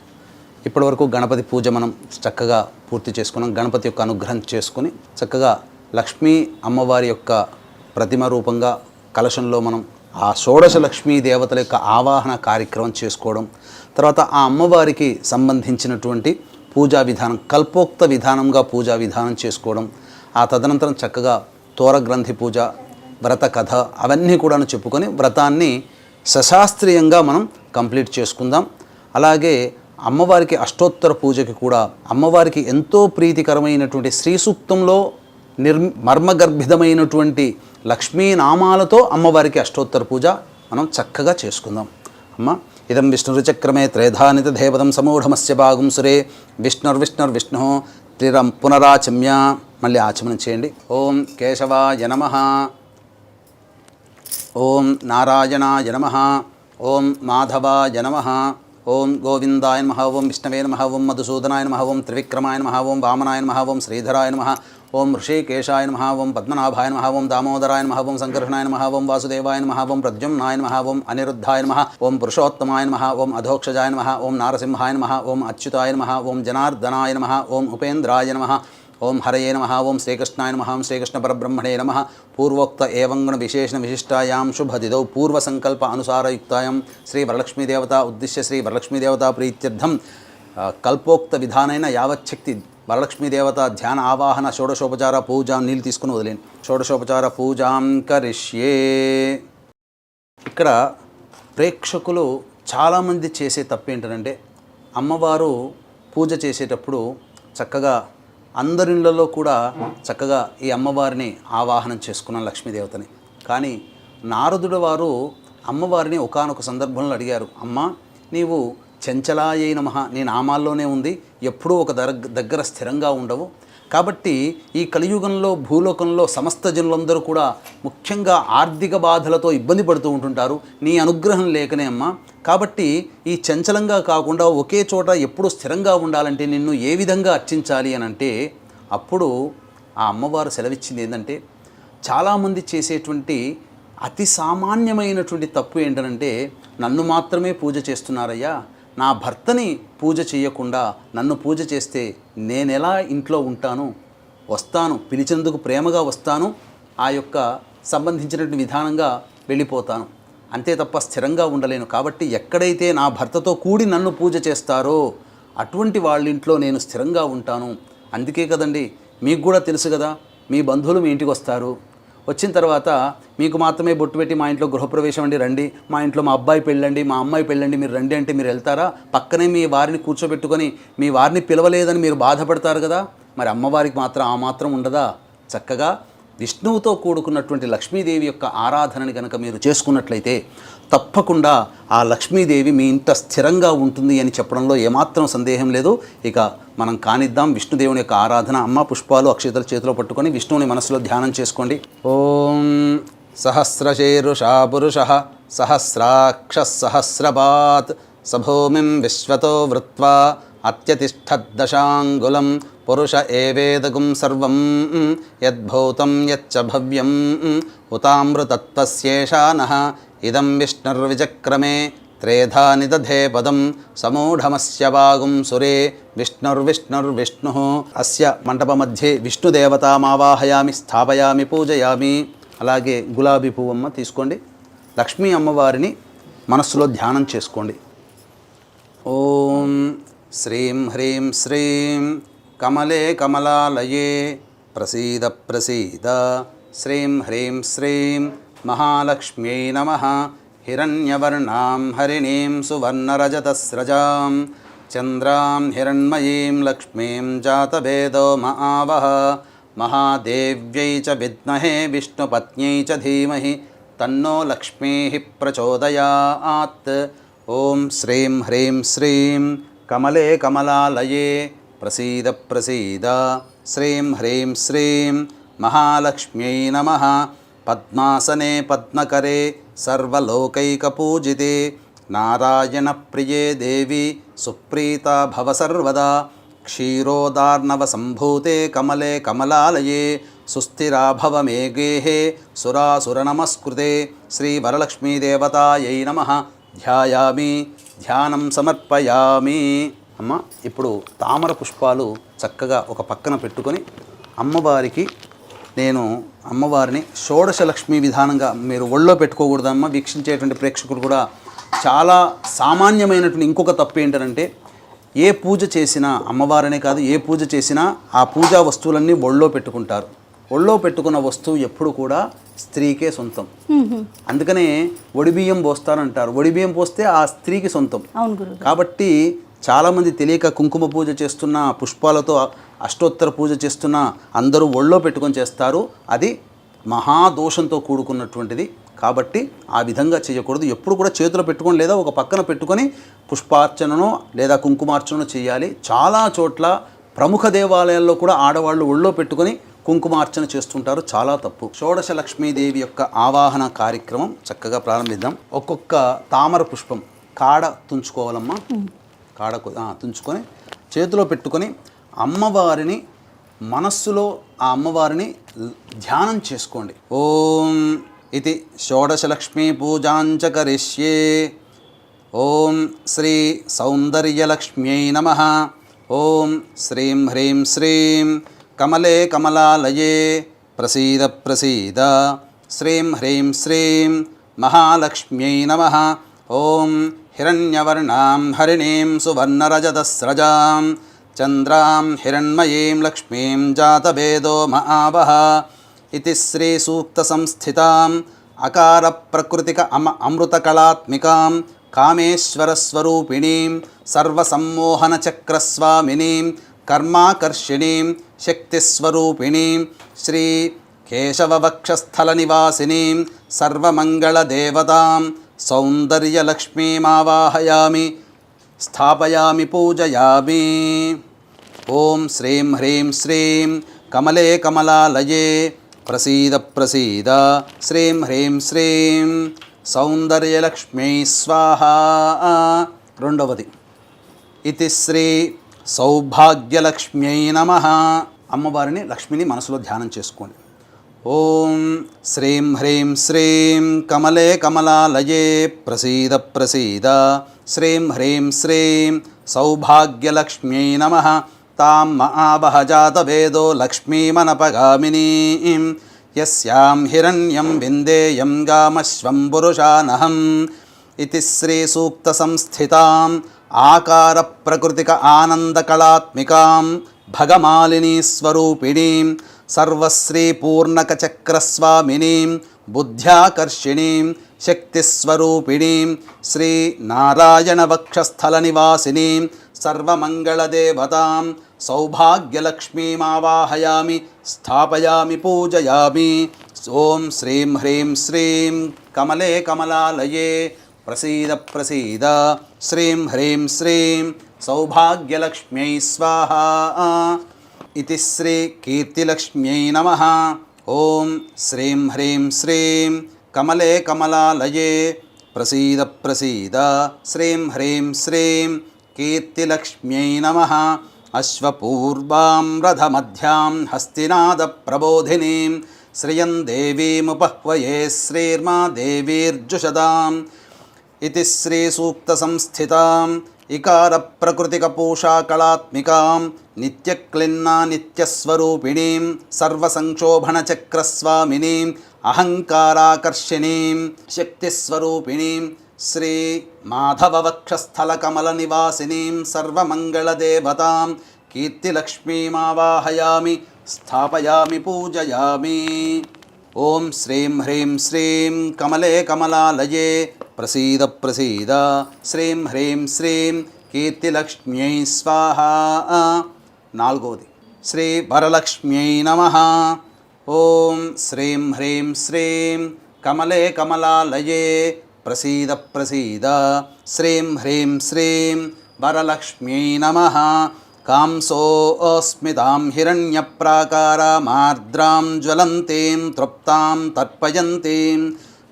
ఇప్పటివరకు గణపతి పూజ మనం చక్కగా పూర్తి చేసుకున్నాం. గణపతి యొక్క అనుగ్రహం చేసుకుని చక్కగా లక్ష్మీ అమ్మవారి యొక్క ప్రతిమ రూపంగా కలశంలో మనం ఆ షోడశ లక్ష్మీ దేవతల యొక్క ఆవాహన కార్యక్రమం చేసుకోవడం, తర్వాత ఆ అమ్మవారికి సంబంధించినటువంటి పూజా విధానం కల్పోక్త విధానంగా పూజా విధానం చేసుకోవడం, ఆ తదనంతరం చక్కగా తోరగ్రంథి పూజ, వ్రత కథ అవన్నీ కూడాను చెప్పుకొని వ్రతాన్ని సశాస్త్రీయంగా మనం కంప్లీట్ చేసుకుందాం. అలాగే అమ్మవారికి అష్టోత్తర పూజకి కూడా అమ్మవారికి ఎంతో ప్రీతికరమైనటువంటి శ్రీ సూక్తంలో మర్మగర్భితమైనటువంటి లక్ష్మీనామాలతో అమ్మవారికి అష్టోత్తర పూజ మనం చక్కగా చేసుకుందాం. అమ్మ ఇదం విష్ణురుచక్రమే త్రేధానిత దేవతం సమూఢమస్య భాగం సురే విష్ణుర్విష్ణుర్విష్ణు త్రిరం పునరాచమ్య. మళ్ళీ ఆచమనం చేయండి. ఓం కేశవాయ నమః, ఓం నారాయణాయ నమః, ఓం మాధవాయ నమః, ఓం గోవిందాయ నమః, ఓం విష్ణవే నమః, ఓం మధుసూదనాయ నమః, ఓం త్రివిక్రమాయ నమః, ఓం వామనాయ నమః, ఓం శ్రీధరాయ నమః, ఓం ఋషికేశాయ నమః, ఓం పద్మనాభాయ నమః, ఓం దామోదరాయ నమః, ఓం సంకర్షణాయ నమః, ఓం వాసుదేవాయ నమః, ఓం ప్రద్యుమ్నాయ నమః, ఓం అనిరుద్ధాయ నమః, ఓం పురుషోత్తమాయ నమః, ఓం అధోక్షజాయ నమః, ఓం నారసింహాయ నమః, ఓం అచ్యుతాయ నమః, ఓం జనార్దనాయ నమః, ఓం ఉపేంద్రాయ నమః, ఓం హరయే నమః, ఓం శ్రీకృష్ణాయ నమః, ఓం శ్రీకృష్ణ పరబ్రహ్మణే నమః. పూర్వోక్త ఏవం గుణ విశేషణ విశిష్టాయాం శుభదిదౌ పూర్వసంకల్ప అనుసారయుక్తాయాం శ్రీ వరలక్ష్మీదేవత ఉద్దిశ్య శ్రీ వరలక్ష్మీదేవత ప్రీత్యర్థం కల్పోక్త విధానైన యావచ్చక్తి వరలక్ష్మీదేవత ధ్యాన ఆవాహన షోడశోపచార పూజాం. నీళ్ళు తీసుకుని వదిలేండి. షోడశోపచార పూజాం కరిష్యే. ఇక్కడ ప్రేక్షకులు చాలామంది చేసే తప్పు ఏంటంటే అమ్మవారు పూజ చేసేటప్పుడు చక్కగా అందరిళ్ళలో కూడా చక్కగా ఈ అమ్మవారిని ఆవాహనం చేసుకున్నాం లక్ష్మీదేవతని. కానీ నారదుడు వారు అమ్మవారిని ఒకానొక సందర్భంలో అడిగారు, అమ్మ నీవు చంచలాయై నమః నీ నామాల్లోనే ఉంది, ఎప్పుడూ ఒక దగ్గర స్థిరంగా ఉండవు. కాబట్టి ఈ కలియుగంలో భూలోకంలో సమస్త జనులందరూ కూడా ముఖ్యంగా ఆర్థిక బాధలతో ఇబ్బంది పడుతూ ఉంటుంటారు. నీ అనుగ్రహం లేకనే అమ్మా. కాబట్టి ఈ చంచలంగా కాకుండా ఒకే చోట ఎప్పుడు స్థిరంగా ఉండాలంటే నిన్ను ఏ విధంగా అర్చించాలి అని అంటే అప్పుడు ఆ అమ్మవారు సెలవిచ్చింది ఏంటంటే చాలామంది చేసేటువంటి అతి సామాన్యమైనటువంటి తప్పు ఏంటంటే నన్ను మాత్రమే పూజ చేస్తున్నారయ్యా, నా భర్తని పూజ చేయకుండా నన్ను పూజ చేస్తే నేనెలా ఇంట్లో ఉంటాను, వస్తాను పిలిచేందుకు ప్రేమగా వస్తాను, ఆ యొక్క సంబంధించినటువంటి విధానంగా వెళ్ళిపోతాను, అంతే తప్ప స్థిరంగా ఉండలేను. కాబట్టి ఎక్కడైతే నా భర్తతో కూడి నన్ను పూజ చేస్తారో అటువంటి వాళ్ళ ఇంట్లో నేను స్థిరంగా ఉంటాను. అందుకే కదండి మీకు కూడా తెలుసు కదా, మీ బంధువులు మీ ఇంటికి వస్తారు, వచ్చిన తర్వాత మీకు మాత్రమే బొట్టు పెట్టి మా ఇంట్లో గృహప్రవేశం అండి రండి, మా ఇంట్లో మా అబ్బాయి పెళ్ళండి, మా అమ్మాయి పెళ్ళండి, మీరు రండి అంటే మీరు వెళ్తారా? పక్కనే మీ వారిని కూర్చోబెట్టుకొని మీ వారిని పిలవలేదని మీరు బాధపడతారు కదా. మరి అమ్మవారికి మాత్రం ఆ మాత్రం ఉండదా? చక్కగా విష్ణువుతో కూడుకున్నటువంటి లక్ష్మీదేవి యొక్క ఆరాధనని కనుక మీరు చేసుకున్నట్లయితే తప్పకుండా ఆ లక్ష్మీదేవి మీ ఇంట స్థిరంగా ఉంటుంది అని చెప్పడంలో ఏమాత్రం సందేహం లేదు. ఇక మనం కానిద్దాం విష్ణుదేవుని యొక్క ఆరాధన. అమ్మ పుష్పాలు అక్షతలు చేతిలో పట్టుకొని విష్ణువుని మనసులో ధ్యానం చేసుకోండి. ఓం సహస్రశీరుషా పురుషః సహస్రాక్ష సహస్రపాత్ సభూమిం విశ్వతో వృత్వా అత్యతిష్ఠద్దశాంగులం పురుష ఏవేదగుం సర్వం యద్భూతం యచ్చ భవ్యం ఉతామృతత్వస్యేషానః ఇదం విష్ణుర్విచక్రమే త్రేధా నిదధే పదం సమూఢమస్య వాగుం సురే విష్ణుర్విష్ణుర్విష్ణుః. అస్య మంటప మధ్యే విష్ణుదేవతామావాహయామి స్థాపయామి పూజయామి. అలాగే గులాబీ పువ్వమ్మ తీసుకోండి. లక్ష్మీ అమ్మవారిని మనస్సులో ధ్యానం చేసుకోండి. ఓం శ్రీం హ్రీం శ్రీం కమలే కమలాలయే ప్రసీద ప్రసీద. శ్రీం హ్రీం శ్రీం మహాలక్ష్మ్యై నమః. హిరణ్యవర్ణాం హరిణీం సువర్ణరజతస్రజాం చంద్రాం హిరణ్మయీం లక్ష్మీం జాతవేదో మహావహ. మహాదేవ్యై చ విద్మహే విష్ణుపత్న్యై చ ధీమహి తన్నో లక్ష్మీః ప్రచోదయాత్. ఓం శ్రీం హ్రీం శ్రీం కమలే కమలాలయే ప్రసీద ప్రసీద. శ్రీం హ్రీం శ్రీం మహాలక్ష్మ్యై నమః. పద్మాసనే పద్మకరే సర్వలోకైకపూజితే నారాయణ ప్రియే దేవి సుప్రీతా భవ సర్వదా. క్షీరోదార్ణవ సంభూతే కమలే కమలాలయే సుస్థిరా భవ మే గేహే సురాసుర నమస్కృతే. శ్రీ వరలక్ష్మీదేవతాయై నమః. ధ్యాయామి ధ్యానం సమర్పయామి. అమ్మ ఇప్పుడు తామర పుష్పాలు చక్కగా ఒక పక్కన పెట్టుకొని అమ్మవారిని షోడశ లక్ష్మీ విధానంగా మీరు ఒళ్ళో పెట్టుకోకూడదమ్మ. వీక్షించేటువంటి ప్రేక్షకులు కూడా చాలా సామాన్యమైనటువంటి ఇంకొక తప్పు ఏంటంటే ఏ పూజ చేసినా అమ్మవారనే కాదు ఏ పూజ చేసినా ఆ పూజా వస్తువులన్నీ ఒళ్ళో పెట్టుకుంటారు. ఒళ్ళో పెట్టుకున్న వస్తువు ఎప్పుడు కూడా స్త్రీకే సొంతం. అందుకనే ఒడిబియ్యం పోస్తారంటారు. ఒడిబియ్యం పోస్తే ఆ స్త్రీకి సొంతం. కాబట్టి చాలామంది తెలియక కుంకుమ పూజ చేస్తున్న, పుష్పాలతో అష్టోత్తర పూజ చేస్తున్న అందరూ ఒళ్ళో పెట్టుకొని చేస్తారు. అది మహాదోషంతో కూడుకున్నటువంటిది. కాబట్టి ఆ విధంగా చేయకూడదు. ఎప్పుడు కూడా చేతిలో పెట్టుకొని లేదా ఒక పక్కన పెట్టుకొని పుష్పార్చనను లేదా కుంకుమార్చనను చేయాలి. చాలా చోట్ల ప్రముఖ దేవాలయాల్లో కూడా ఆడవాళ్ళు ఒళ్ళో పెట్టుకొని కుంకుమార్చన చేస్తుంటారు. చాలా తప్పు. షోడశ లక్ష్మీదేవి యొక్క ఆవాహన కార్యక్రమం చక్కగా ప్రారంభిద్దాం. ఒక్కొక్క తామర పుష్పం కాడ తుంచుకోవాలమ్మా. కాడ తుంచుకొని చేతిలో పెట్టుకొని అమ్మవారిని మనస్సులో ఆ అమ్మవారిని ధ్యానం చేసుకోండి. ఓం ఇది షోడశలక్ష్మీ పూజాంచ కరిష్యే. ఓం శ్రీ సౌందర్యలక్ష్మ్యై నమః. ఓం శ్రీం హ్రీం శ్రీం కమలే కమలాలయే ప్రసీద ప్రసీద. శ్రీం హ్రీం శ్రీం మహాలక్ష్మ్యై నమః. ఓం హిరణ్యవర్ణాం హరిణీం సువర్ణరజతస్రజాం చంద్రాం హిరణ్మయీం లక్ష్మీం జాతవేదో మహావహ. ఇది శ్రీ సూక్త సంస్థితాం అకార ప్రకృతిక అమృతకళాత్మికాం కామేశ్వరస్వరూపిణీం సర్వసమ్మోహన చక్రస్వామినీం కర్మాకర్షిణీం శక్తిస్వరూపిణీం శ్రీ కేశవవక్షస్థల నివాసినీం సర్వమంగళదేవతాం సౌందర్యలక్ష్మీమావాహయామి స్థాపయామి పూజయామి. ఓం శ్రీం హ్రీం శ్రీం కమలే కమలాలయే ప్రసీద ప్రసీద. శ్రీం హ్రీం శ్రీం సౌందర్యలక్ష్మీ స్వాహా. రెండవది ఇది శ్రీ సౌభాగ్యలక్ష్మ్యై నమః. అమ్మవారిని లక్ష్మిని మనసులో ధ్యానం చేసుకోండి. ఓం శ్రీం హ్రీం శ్రీం కమలే కమలాలయే ప్రసీద ప్రసీద. శ్రీం హ్రీం శ్రీం సౌభాగ్యలక్ష్మ్యై నమః. తాం మహావహ జాతవేదో లక్ష్మీమనపగామినీం యస్యాం హిరణ్యం విందేయం గామశ్వం పురుషానహం. ఇది శ్రీ సూక్త సంస్థితాం ఆకార ప్రకృతిక ఆనందకళాత్మికాం భగమాలినీ స్వరూపిణీం సర్వశ్రీ పూర్ణకచక్రస్వామినీం బుద్ధ్యాకర్షిణీం శక్తిస్వరూపిణీం శ్రీ నారాయణ వక్షస్థల నివాసినీం సర్వమంగళదేవతాం సౌభాగ్యలక్ష్మీమావాహయామి స్థాపయామి పూజయామి. ఓం శ్రీం హ్రీం శ్రీం కమలే కమలాలయే ప్రసీద ప్రసీద. శ్రీం హ్రీం శ్రీం సౌభాగ్యలక్ష్మ్యై స్వాహా. ఇది శ్రీ కీర్తిలక్ష్మ్యై నమః. ఓం శ్రీం హ్రీం శ్రీం కమలే కమలాలయే ప్రసీద ప్రసీద. శ్రీం హ్రీం శ్రీం కీర్తిలక్ష్మ్యై నమః. అశ్వపూర్వాం రథమధ్యాం హస్తినాద ప్రబోధినీం శ్రియం దేవీముపహ్వయే శ్రీర్మా దేవీర్జుషదాం. ఇది శ్రీ సూక్త సంస్థితాం ఇకార ప్రకృతిక పూషా కళాత్మికాం నిత్యక్లిన్నా నిత్యస్వరూపిణీం సర్వసంక్షోభణ చక్రస్వామినీం అహంకారాకర్షిణీం శక్తిస్వరూపిణీం శ్రీ మాధవవక్షస్థల కమల నివాసినీం సర్వమంగళదేవతాం కీర్తిలక్ష్మీమావాహయామి స్థాపయామి పూజయామి. ఓం శ్రీం హ్రీం శ్రీం కమలే కమలాలయే ప్రసీద ప్రసీద. శ్రీం హ్రీం శ్రీం కీర్తిలక్ష్మ్యై స్వాహా. నాలుగవది శ్రీ వరలక్ష్మ్యై నమః. ఓం శ్రీం హ్రీం శ్రీం కమలే కమలాలయే ప్రసీద ప్రసీద. శ్రీం హ్రీం శ్రీం వరలక్ష్మ్యై నమః. కాంసోస్మితాం హిరణ్యప్రాకారామార్ద్రాం జ్వలంతీం తృప్తాం తర్పయంతీం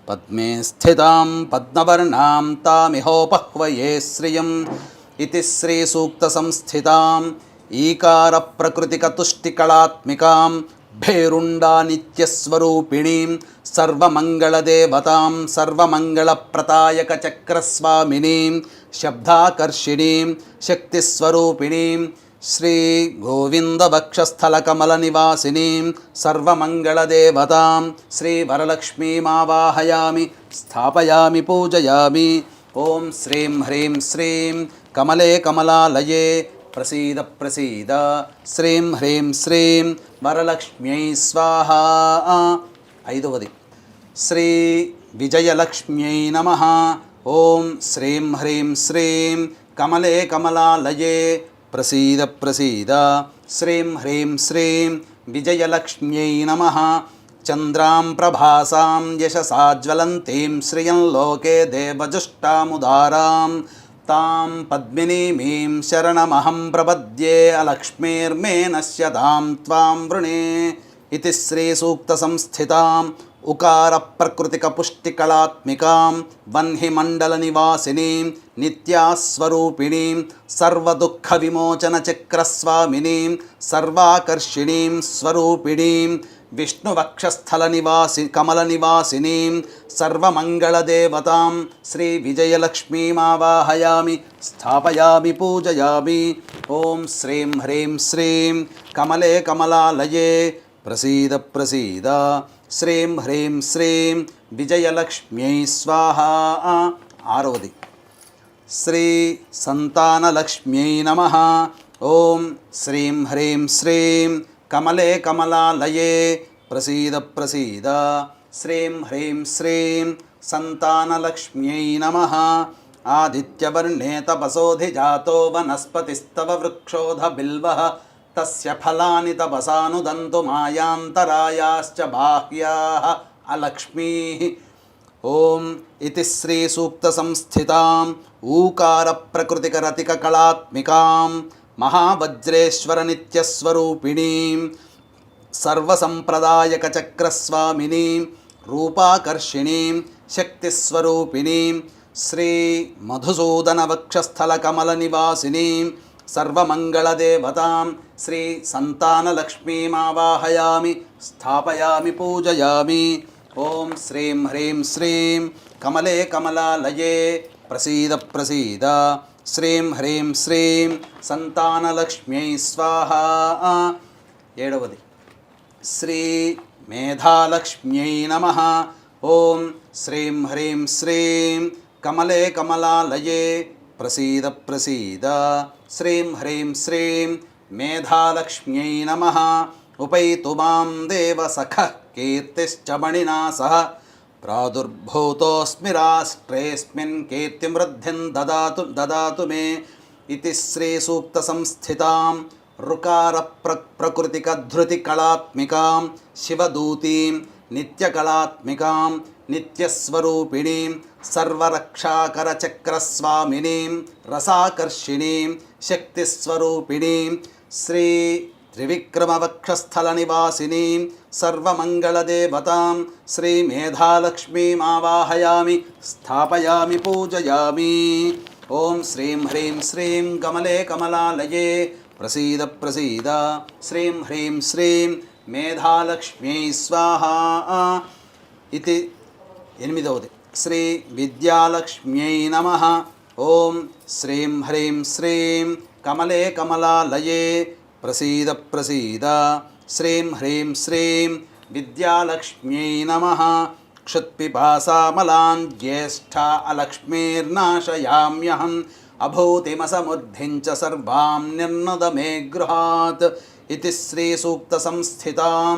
పద్మే స్థితాం పద్మవర్ణాం తామిహోపహ్వయే శ్రియం. ఇది శ్రీ సూక్త సంస్థితాం ఈకార ప్రకృతిక తుష్టికళాత్మికాం భేరుండా నిత్యస్వరూపిణీం సర్వమంగళదేవతాం సర్వమంగళప్రదాయక చక్రస్వామినీం శబ్దాకర్షిణీం శక్తిస్వరూపిణీం శ్రీ గోవిందవక్షస్థలకమలనివాసినీం సర్వమంగళదేవతాం శ్రీ వరలక్ష్మీమావాహయామి స్థాపయామి పూజయామి. ఓం శ్రీం హ్రీం శ్రీం కమలే కమలాలయే ప్రసీద ప్రసీద శ్రీం హ్రీం శ్రీం వరలక్ష్మ్యై స్వాహా. ఐదవది శ్రీ విజయలక్ష్మ్యై నమః. ఓం శ్రీం హ్రీం శ్రీం కమలే కమలాలయే ప్రసీద ప్రసీద శ్రీం హ్రీం శ్రీం విజయలక్ష్మ్యై నమః. చంద్రాం ప్రభాసాం యశసా జ్వలంతీం శ్రియం లోకే దేవజుష్టాముదారాం తాం పద్మినీమీం శరణమహం ప్రపద్యే అలక్ష్మీర్మే నశ్యతాం త్వాం వృణే. ఇతి శ్రీ సూక్త సంస్థితాం ఉకార ప్రకృతిక పుష్టికళాత్మికాం వహ్ని మండల నివాసినీం నిత్యాస్వరూపిణీం సర్వదుఃఖ విమోచన చక్రస్వామినీం సర్వాకర్షిణీం స్వరూపిణీం విష్ణువక్షస్థల నివాసి కమల నివాసినీం సర్వమంగళదేవతాం శ్రీ విజయలక్ష్మీమావాహయామి స్థాపయామి పూజయామి. ఓం శ్రీం హ్రీం శ్రీం కమలే కమలాలయే ప్రసీద ప్రసీద శ్రీం హ్రీం శ్రీం విజయలక్ష్మ్యై స్వాహా. ఆరవది శ్రీ సంతానలక్ష్మ్యై నమః. ఓం శ్రీం హ్రీం శ్రీం కమలే కమలాలయే ప్రసీద ప్రసీద శ్రీం హ్రీం శ్రీం సంతానలక్ష్మ్యై నమః. ఆదిత్యవర్ణే తపసోధిజాతో వనస్పతిస్తవ వృక్షోధ బిల్వః తస్య ఫలాని తపసానుదంతు మాయాంతరాయాశ్చ బాహ్యాః అలక్ష్మీః. ఓం ఇతి శ్రీ సూక్త సంస్థితాం ఊకార ప్రకృతిక రతిక కళాత్మికాం మహావజ్రేశ్వర నిత్యస్వరూపిణీం సర్వసంప్రదాయక చక్రస్వామినీం రూపాకర్షిణీం శక్తిస్వరూపిణీం శ్రీ మధుసూదన వక్షస్థల కమల నివాసినీం సర్వమంగళదేవతాం శ్రీ సంతానలక్ష్మీమావాహయామి స్థాపయామి పూజయామి. ఓం శ్రీం హ్రీం శ్రీం కమలే కమలాలయే ప్రసీద ప్రసీద శ్రీం హ్రీం శ్రీం సంతానలక్ష్మ్యై స్వాహా. ఏడవది శ్రీ మేధాలక్ష్మ్యై నమః. ఓం శ్రీం హ్రీం శ్రీం కమలే కమలాలయే ప్రసీద ప్రసీద శ్రీం హ్రీం శ్రీం మేధాలక్ష్మ్యై నమః. ఉపైతు మాం దేవ సఖః కీర్తిశ్చ మణినా సహ ప్రాదుర్భూతోస్మి రాష్ట్రేస్మిన్ కీర్తిమృద్ధిం దదాతు మే. ఇతి శ్రీ సూక్త సంస్థితాం రుకార ప్రకృతిక ధృతి కళాత్మికాం శివదూతీం నిత్యకళాత్మికాం నిత్యస్వరూపిణీం సర్వరక్షాకర చక్రస్వామినీం రసాకర్షిణీం శక్తిస్వరూపిణీం శ్రీ త్రివిక్రమవక్షస్థల నివాసినీం సర్వమంగళదేవతాం శ్రీ మేధాలక్ష్మీమావాహయామి స్థాపయామి పూజయామి. ఓం శ్రీం హ్రీం శ్రీం కమలే కమలాలయే ప్రసీద ప్రసీద శ్రీం హ్రీం శ్రీం మేధాలక్ష్మ్యై స్వాహా. ఇది ఎనిమిదవది శ్రీ విద్యాలక్ష్మ్యై నమః. ఓం శ్రీం హ్రీం శ్రీం కమలే కమలాలయే ప్రసీద ప్రసీద శ్రీం హ్రీం శ్రీం విద్యాలక్ష్మ్యై నమః. క్షుత్పిపాసామలాన్ జ్యేష్ఠా అలక్ష్మీర్నాశయామ్యహం అభూతిమసముద్ధిం చ సర్వాం నిర్నద మే గృహాత్. ఇతి శ్రీ సూక్త సంస్థితాం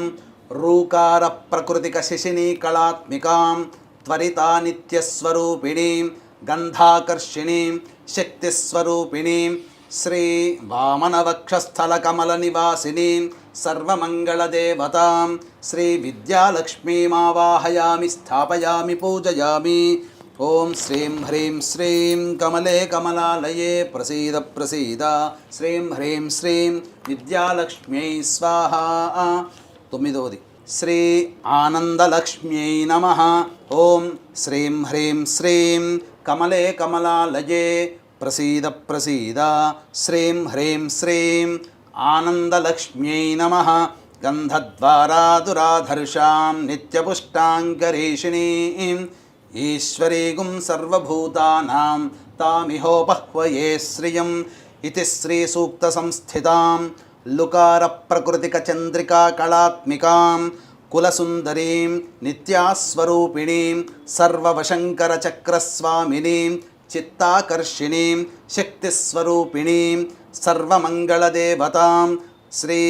రూకార ప్రకృతిక శిశినీ కళాత్మికాం త్వరితా నిత్యస్వరూపిణీం గంధాకర్షిణీం శక్తిస్వరూపిణీం శ్రీ వామనవక్షస్థల కమల నివాసినీం సర్వమంగళదేవతాం శ్రీ విద్యాలక్ష్మీమావాహయామి స్థాపయామి పూజయామి. ఓం శ్రీం హ్రీం శ్రీం కమలే కమలాలయే ప్రసీద ప్రసీద శ్రీం హ్రీం శ్రీం విద్యాలక్ష్మ్యై స్వాహా. తొమ్మిదవది శ్రీ ఆనందలక్ష్మ్యై నమః. ఓం శ్రీం హ్రీం శ్రీం కమలే కమలాలయే ప్రసీద ప్రసీద శ్రీం హ్రీం శ్రీం ఆనందలక్ష్మ్యై నమః. గంధద్వారాదురాధర్షాం నిత్యపుష్టాంగరీషిణీం ఈశ్వరీగుం సర్వభూతానాం తామిహోపహ్వయే శ్రియం ఇతి శ్రీసూక్తసంస్థితాం లుకారప్రకృతికచంద్రికా కళాత్మికాం కులసుందరీం నిత్యాస్వరూపిణీం సర్వవశంకరచక్రస్వామినీం చిత్తాకర్షిణీం శక్తిస్వరూపిణీం సర్వమంగళదేవతాం శ్రీ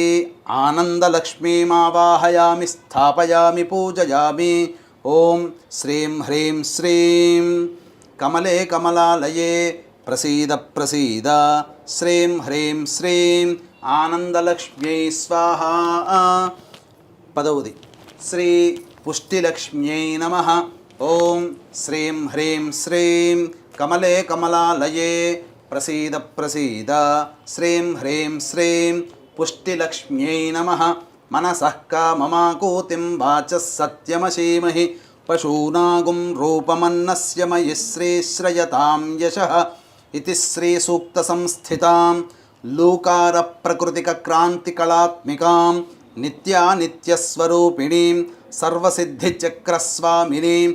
ఆనందలక్ష్మీమావాహయామి స్థాపయామి పూజయామి. ఓం శ్రీం హ్రీం శ్రీం కమలే కమలాలయే ప్రసీద ప్రసీద శ్రీం హ్రీం శ్రీం ఆనందలక్ష్మ్యై స్వాహా. పదవది శ్రీ పుష్టిలక్ష్మ్యై నమః. ఓం శ్రీం హ్రీం శ్రీం కమలే కమలాలయే ప్రసీద ప్రసీద శ్రీం హ్రీం శ్రీం పుష్టిలక్ష్మ్యై నమః. మనసః కామమాకూతిం వాచः సత్యమసీమహి పశూనాగుం రూపమన్నస్య మయి శ్రీశ్రయతాం యశః ఇతి శ్రీసూక్తసంస్థితాం లూకారప్రకృతికక్రాంతికళాత్మికాం నిత్యానిత్యస్వరూపిణీం సర్వసిద్ధిచక్రస్వామినీం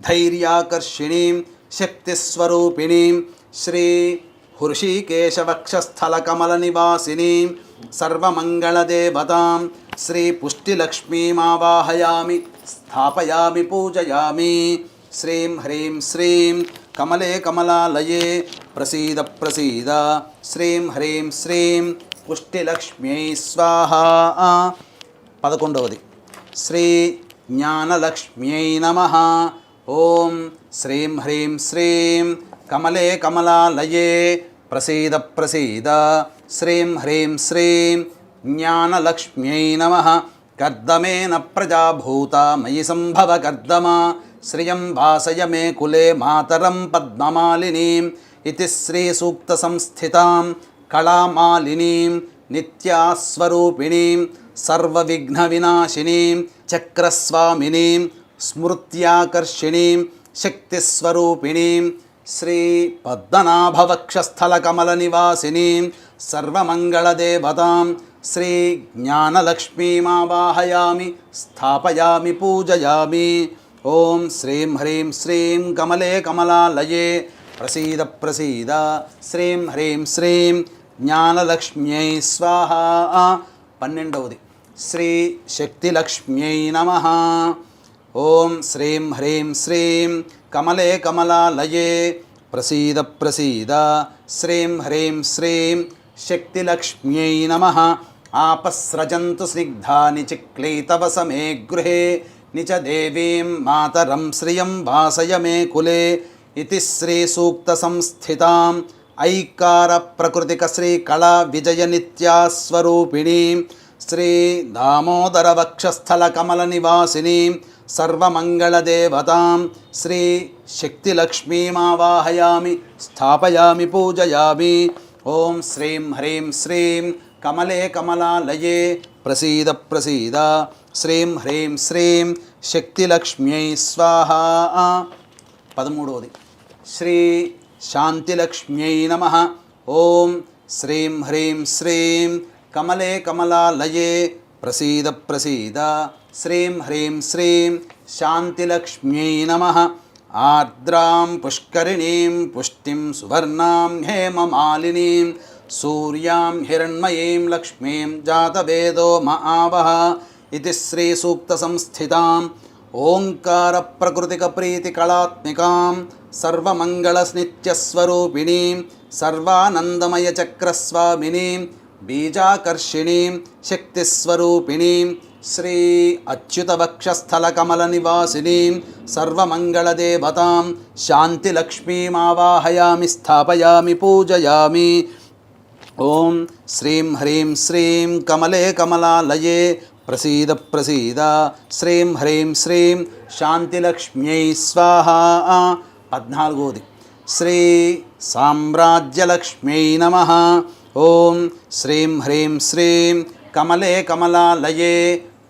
ధైర్యాకర్షిణీం శక్తిస్వరూపిణీం శ్రీ హృషీకేశవక్షస్థలకమలనివాసినీం సర్వమంగళదేవతాం శ్రీ పుష్టిలక్ష్మీమావాహయామి స్థాపయామి పూజయామి. శ్రీం హ్రీం శ్రీం కమలే కమలాలయే ప్రసీద ప్రసీద శ్రీం హ్రీం శ్రీం పుష్టిలక్ష్మ్యై స్వాహా. 11వది శ్రీ జ్ఞానలక్ష్మ్యై నమః. ఓం శ్రీం హ్రీం శ్రీం కమలే కమలాలయే ప్రసీద ప్రసీద శ్రీం హ్రీం శ్రీం జ్ఞానలక్ష్మ్యై నమః. కర్దమేన ప్రజాభూత మయి సంభవ కర్దమా శ్రియం వాసయ మే కులే మాతరం పద్మమాలినీం ఇతి శ్రీసూక్తసంస్థితాం కళామాలినీం నిత్యాస్వరూపిణీం సర్వవిఘ్నవినాశినీం చక్రస్వామినీం స్మృత్యాకర్షిణీం శక్తిస్వరూపిణీం శ్రీ పద్మనాభవక్షస్థలకమలనివాసినీం సర్వమంగళదేవతాం శ్రీ జ్ఞానలక్ష్మీమావాహయామి స్థాపయామి పూజయామి. ఓం శ్రీం హ్రీం శ్రీం కమలే కమలాలయే ప్రసీద ప్రసీద శ్రీం హ్రీం శ్రీం జ్ఞానలక్ష్మ్యై స్వాహా. 12వది శ్రీ శక్తిలక్ష్మ్యై నమః. ఓం శ్రీం హ్రీం శ్రీం కమలే కమలాలయే ప్రసీద ప్రసీద శ్రీం హ్రీం శ్రీం శక్తిలక్ష్మ్యై నమః. ఆపస్రజంతు స్నిగ్ధాని చిక్లీతవస మే గృహే నిచ దేవీం మాతరం శ్రియం వాసయ మే కులే ఇతి శ్రీసూక్తసంస్థితాం ఐకార ప్రకృతిక శ్రీకళా విజయ నిత్యాస్వరూపిణీం శ్రీ దామోదర వక్షస్థలకమలనివాసినీం సర్వమంగళదేవతాం శ్రీ శక్తిలక్ష్మీమావాహయామి స్థాపయామి పూజయామి. ఓం శ్రీం హ్రీం శ్రీం కమలే కమలాలయే ప్రసీద ప్రసీద శ్రీం హ్రీం శ్రీం శక్తిలక్ష్మ్యై స్వాహా. 13వది శ్రీ శాంతిలక్ష్మ్యై నమః. ఓం శ్రీం హ్రీం శ్రీం కమలే కమలాలయే ప్రసీద ప్రసీద శ్రీం హ్రీం శ్రీం శాంతిలక్ష్మ్యై నమః. ఆర్ద్రాం పుష్కరిణీం పుష్టిం సువర్ణాం హేమమాలినీం సూర్యాం హిరణ్మయీం లక్ష్మీం జాతవేదో మహావహ ఇది శ్రీసూక్తసంస్థితాం ఓంకార ప్రకృతిక ప్రీతికళాత్మికాం సర్వమంగళనిత్యస్వరూపిణీం సర్వానందమయ చక్రస్వామినీం బీజాకర్షిణీం శక్తిస్వరూపిణీం శ్రీ అచ్యుతవక్షస్థలకమలనివాసినీం సర్వమంగళదేవతాం శాంతిలక్ష్మీమావాహయామి స్థాపయామి పూజయామి. ఓం శ్రీం హ్రీం శ్రీం కమలే కమలాలయే ప్రసీద ప్రసీద శ్రీం హ్రీం శ్రీం శాంతిలక్ష్మ్యై స్వాహా. 14వది శ్రీ సామ్రాజ్యలక్ష్మ్యై నమః. ఓం శ్రీం హ్రీం శ్రీం కమలే కమలాలయే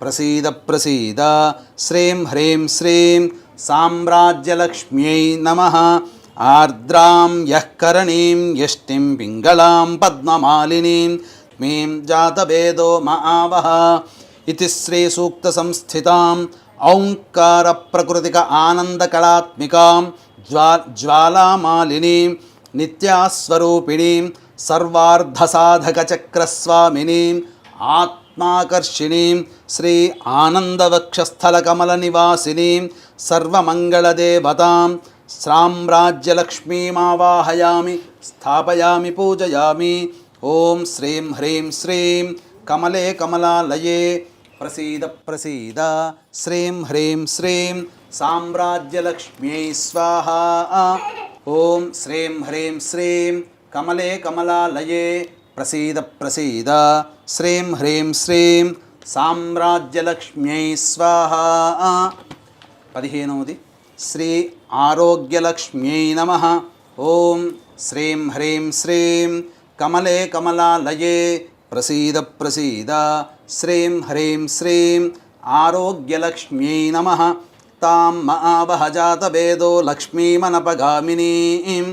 ప్రసీద ప్రసీద శ్రీం హ్రీం శ్రీం సామ్రాజ్యలక్ష్మ్యై నమః. ఆర్ద్రాం యః కరణీం యష్టిం పింగళాం పద్మమాలినీం మీం జాతవేదో మహావహ इति श्रीसूक्तसंस्थितां औङ्कारप्रकृतिक आनन्दकलात्मिकां ज्वालामालिनीं नित्यास्वरूपिणीं सर्वार्धसाधकचक्रस्वामिनीम् आत्माकर्षिणीं श्री आनन्दवक्षस्थलकमलनिवासिनीं सर्वमङ्गलदेवतां साम्राज्यलक्ष्मीमावाहयामि स्थापयामि पूजयामि। ॐ श्रीं ह्रीं श्रीं कमले कमलालये प्रसीद प्रसीद श्रीं ह्रीं श्रीं साम्राज्यलक्ष्म्यै स्वाहा। ॐ श्रीं ह्रीं श्रीं कमले कमलालये प्रसीद प्रसीद श्रीं ह्रीं श्रीं साम्राज्यलक्ष्म्यै स्वाहा। 15वది श्री आरोग्यलक्ष्म्यै नमः। ॐ श्रीं ह्रीं श्रीं कमले कमलालये प्रसीद प्रसीद श्रीं ह्रीं श्रीं आरोग्यलक्ष्म्यै नमः। तां महावहजातवेदो लक्ष्मीमनपगामिनीं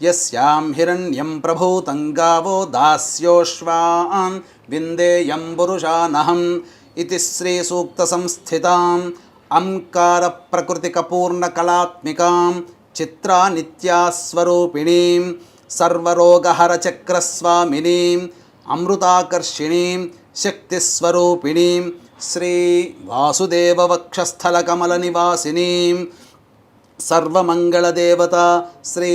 यस्यां हिरण्यं प्रभूतं गावो दास्योश्वान् विन्देयं पुरुषानहम् इति श्रीसूक्तसंस्थिताम् अंकारप्रकृतिकपूर्णकलात्मिकां चित्रानित्यास्वरूपिणीं सर्वरोगहरचक्रस्वामिनीम् अमृताकर्षिणीं शक्तिस्वरूपिणीं श्री वासुदेववक्षस्थलकमलनिवासिनीं सर्वमङ्गलदेवता श्री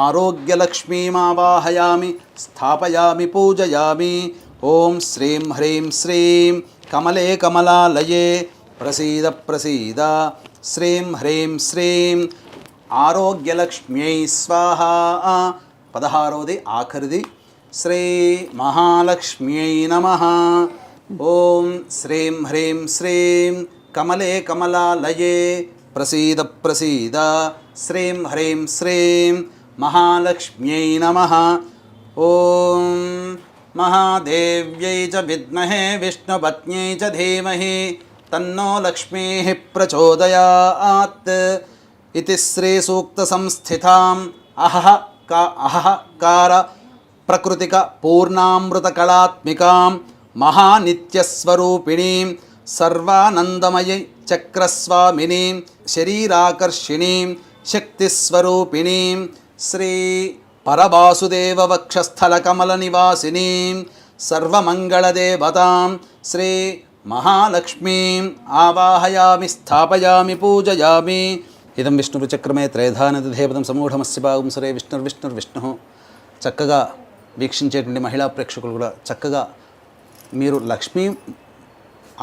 आरोग्यलक्ष्मीमावाहयामि स्थापयामि पूजयामि। ॐ श्रीं ह्रीं श्रीं कमले कमलालये प्रसीद प्रसीद श्रीं ह्रीं श्रीं आरोग्यलक्ष्म्यै स्वाहा। 16वది ఆఖరిది श्री महालक्ष्म्यै नमः। ॐ श्रीं ह्रीं श्रीं कमले कमलालये प्रसीद प्रसीद श्रीं ह्रीं श्रीं महालक्ष्म्यै नमः। ॐ महादेव्यै च विद्महे विष्णुपत्न्यै च धीमहि तन्नो लक्ष्मीः प्रचोदयात् इति श्रीसूक्तसंस्थिताम् अहकार प्रकृतिक पूर्णामृतकलात्मिकां महानित्यस्वरूपिणीं सर्वानन्दमयी चक्रस्वामिनीं शरीराकर्षिणीं शक्तिस्वरूपिणीं श्री परवासुदेववक्षस्थलकमलनिवासिनीं सर्वमङ्गलदेवतां श्री महालक्ष्मीम् आवाहयामि स्थापयामि पूजयामि। इदं विष्णुचक्रमे त्रयधानदेवतं समूढमस्य भागं सरे विष्णुर्विष्णुर्विष्णुः। చక్కగా వీక్షించేటువంటి మహిళా ప్రేక్షకులు కూడా చక్కగా మీరు లక్ష్మీ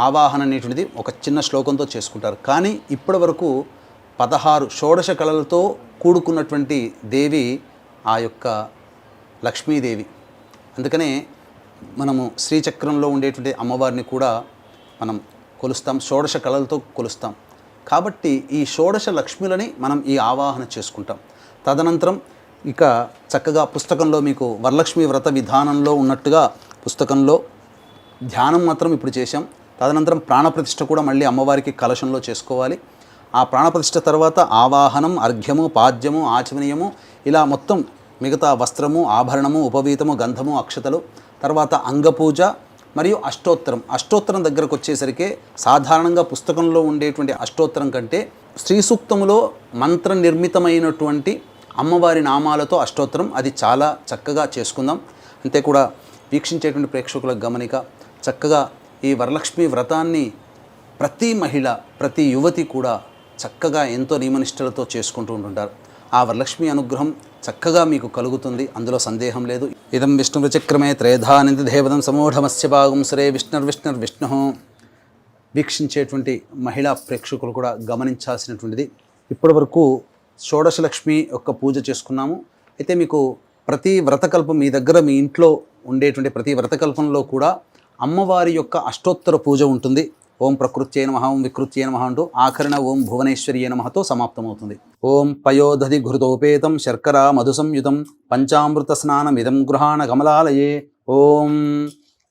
ఆవాహన అనేటువంటిది ఒక చిన్న శ్లోకంతో చేసుకుంటారు. కానీ ఇప్పటి వరకు 16 షోడశ కళలతో కూడుకున్నటువంటి దేవి ఆ యొక్క లక్ష్మీదేవి. అందుకనే మనము శ్రీచక్రంలో ఉండేటువంటి అమ్మవారిని కూడా మనం కొలుస్తాం, షోడశ కళలతో కొలుస్తాం. కాబట్టి ఈ షోడశ లక్ష్ములని మనం ఈ ఆవాహన చేసుకుంటాం. తదనంతరం ఇక చక్కగా పుస్తకంలో మీకు వరలక్ష్మి వ్రత విధానంలో ఉన్నట్టుగా పుస్తకంలో ధ్యానం మాత్రం ఇప్పుడు చేశాం. తదనంతరం ప్రాణప్రతిష్ఠ కూడా మళ్ళీ అమ్మవారికి కలశంలో చేసుకోవాలి. ఆ ప్రాణప్రతిష్ఠ తర్వాత ఆవాహనం, అర్ఘ్యము, పాద్యము, ఆచమనీయము, ఇలా మొత్తం మిగతా వస్త్రము, ఆభరణము, ఉపవీతము, గంధము, అక్షతలు, తర్వాత అంగపూజ మరియు అష్టోత్తరం. అష్టోత్తరం దగ్గరకు వచ్చేసరికి సాధారణంగా పుస్తకంలో ఉండేటువంటి అష్టోత్తరం కంటే శ్రీ సూక్తములో మంత్ర నిర్మితమైనటువంటి అమ్మవారి నామాలతో అష్టోత్తరం, అది చాలా చక్కగా చేసుకుందాం. అంతే కూడా వీక్షించేటువంటి ప్రేక్షకులకు గమనిక, చక్కగా ఈ వరలక్ష్మి వ్రతాన్ని ప్రతి మహిళ, ప్రతి యువతి కూడా చక్కగా ఎంతో నియమనిష్టలతో చేసుకుంటూ ఉంటుంటారు. ఆ వరలక్ష్మి అనుగ్రహం చక్కగా మీకు కలుగుతుంది, అందులో సందేహం లేదు. ఇదం విష్ణుచక్రమే త్రేధానిధి దేవతం సమూఢమస్య భాగం సరే విష్ణుర్విష్ణుర్విష్ణు. వీక్షించేటువంటి మహిళా ప్రేక్షకులు కూడా గమనించాల్సినటువంటిది, ఇప్పటి వరకు షోడశలక్ష్మి యొక్క పూజ చేసుకున్నాము. అయితే మీకు ప్రతి వ్రతకల్పం మీ దగ్గర మీ ఇంట్లో ఉండేటువంటి ప్రతి వ్రతకల్పంలో కూడా అమ్మవారి యొక్క అష్టోత్తర పూజ ఉంటుంది. ఓం ప్రకృత్యై నమః, ఓం వికృత్యై నమః అంటూ ఆఖరణ ఓం భువనేశ్వర్యై నమఃతో సమాప్తమవుతుంది. ఓం పయోదధి ఘృతోపేతం శర్కరా మధుసంయుతం పంచామృత స్నానమిదం గృహాణ కమలాలయే. ఓం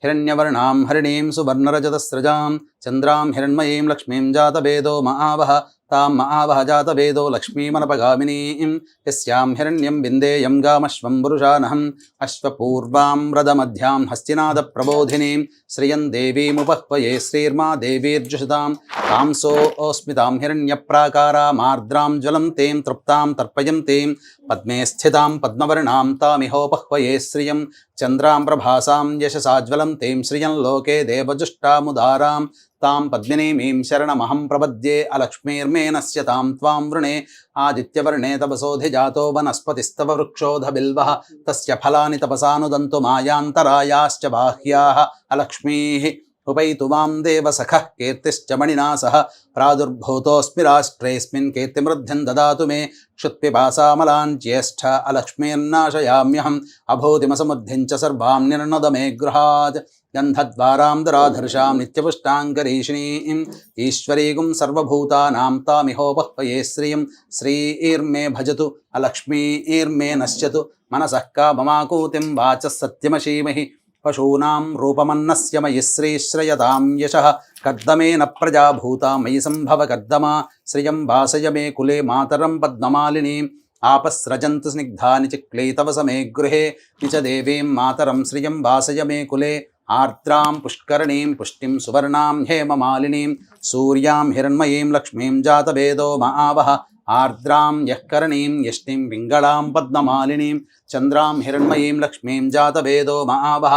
హిరణ్యవర్ణాం హరిణీం సువర్ణరజతస్రజాం చంద్రాం హిరణ్మయీం లక్ష్మీం జాతవేదో మహావహ తాం మహావహ జాతవేదో లక్ష్మీమనపగామినీం యస్యాం హిరణ్యం విందేయం గామశ్వం పురుషానహం అశ్వపూర్వాం రథమధ్యాం హస్తినాద ప్రబోధినీం శ్రియం దేవీముపహ్వయే శ్రీర్మా దేవీర్జుషతాం తాంసోస్మితాం హిరణ్యప్రాకారామార్ద్రాం జ్వలంతీం తృప్తాం తర్పయంతీం పద్మే స్థితాం పద్మవర్ణాం తామిహోపహ్వయే శ్రియం చంద్రాం ప్రభాసాం యశసాజ్వలంతీం శ్రియం లోకే దేవజుష్టాముదారాం తాం పద్మినీమీం శరణమహం ప్రపద్యే అలక్ష్మీర్మేనస్య తాం త్వాం వృణే ఆదిత్యవర్ణే తపసోధిజాతో వనస్పతిస్తవ వృక్షోధ బిల్వః తస్య ఫలాని తపసానుదంతు మాయాంతరాయాశ్చ బాహ్యాః అలక్ష్మీః ఉపైతు మాం దేవసఖః కీర్తిశ్చ మణినా సహ ప్రాదుర్భూతోऽస్మి రాష్ట్రేऽస్మిన్ కీర్తిమృద్ధిం దదాతు మే క్షుత్పిపాసామలాన్ జ్యేష్ఠ అలక్ష్మీర్నాశయామ్యహం అభూతిమసమృద్ధిం చ సర్వాం నిర్ణద మే గృహాత్ గంధద్వారాం దరాధర్షాం నిత్యపుష్టాంగరీషిణీం ఈశ్వరీగుం సర్వభూతానాం తామిహోపహ్వయే శ్రియం శ్రీర్మే భజతు అలక్ష్మీర్మే నశ్యతు మనసః కామమాకూతిం వాచः సత్యమశీమహి పశూనాం రూపమన్నస్య మయి శ్రీశ్రయతాం యశః కర్దమేన ప్రజాభూతా మయి సంభవ కర్దమా శ్రియం వాసయ మే కులే మాతరం పద్మమాలినీం ఆపస్రజంతు స్నిగ్ధాని చిక్లీతవ సమే గృహే నిచ దేవీం మాతరం శ్రియం వాసయ మే కులే ఆర్ద్రాం పుష్కరణీం పుష్టిం సువర్ణాం హేమమాలినీం సూర్యాం హిరణ్మయీం లక్ష్మీం జాతవేదో మహావహ ఆర్ద్రాం యఃకరణీం యష్టిం పింగళాం పద్మమాలినీం చంద్రాం హిరణ్మయీం లక్ష్మీం జాతవేదో మహావహ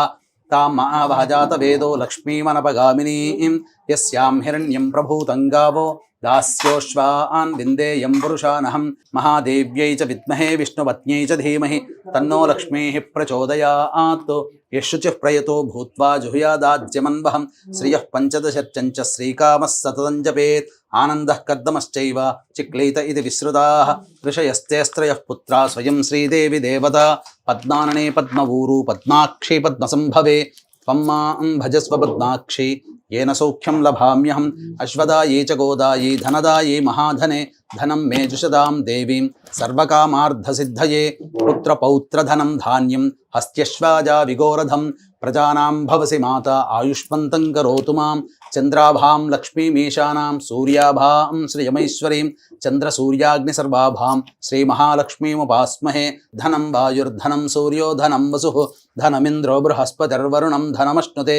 తాం మహావహ జాతవేదో లక్ష్మీమనపగామినీం యస్యాం హిరణ్యం ప్రభూతం గావో దాస్యోశ్వాన్ విందేయం పురుషానహం మహాదేవ్యై చ విద్మహే విష్ణుపత్న్యై చ ధీమహి తన్నో లక్ష్మీః ప్రచోదయాత్ యశుచిః ప్రయతో భూత్వా జుహుయాదాజ్యమన్వహం శ్రియః పంచదశర్చంచ శ్రీకామः సతతం జపేత్ ఆనందః కర్దమశ్చైవ చిక్లీత ఇది విశ్రుతాః ఋషయస్తేస్త్రయః పుత్రా స్వయం శ్రీదేవి దేవతా పద్మాననే పద్మవూరు పద్మాక్షి పద్మసంభవే త్వం మాం భజస్వ పద్మాక్షి येन सौख्यं लभाम्यहम् अश्वदायी च गोदायी धनदायी महाधने धनं मे जुषदां देवीं सर्वकामार्धसिद्धये पुत्रपौत्रधनं धान्यं हस्त्यश्वाजा विगोरधं प्रजानां भवसि माता आयुष्मन्तं करोतु मां चन्द्राभां लक्ष्मीमीशानां सूर्याभां श्रियमैश्वरीं चन्द्रसूर्याग्निसर्वाभां श्रीमहालक्ष्मीमुपास्महे धनं वायुर्धनं सूर्यो धनं वसुः धनमिन्द्रो बृहस्पतिर्वरुणं धनमश्नुते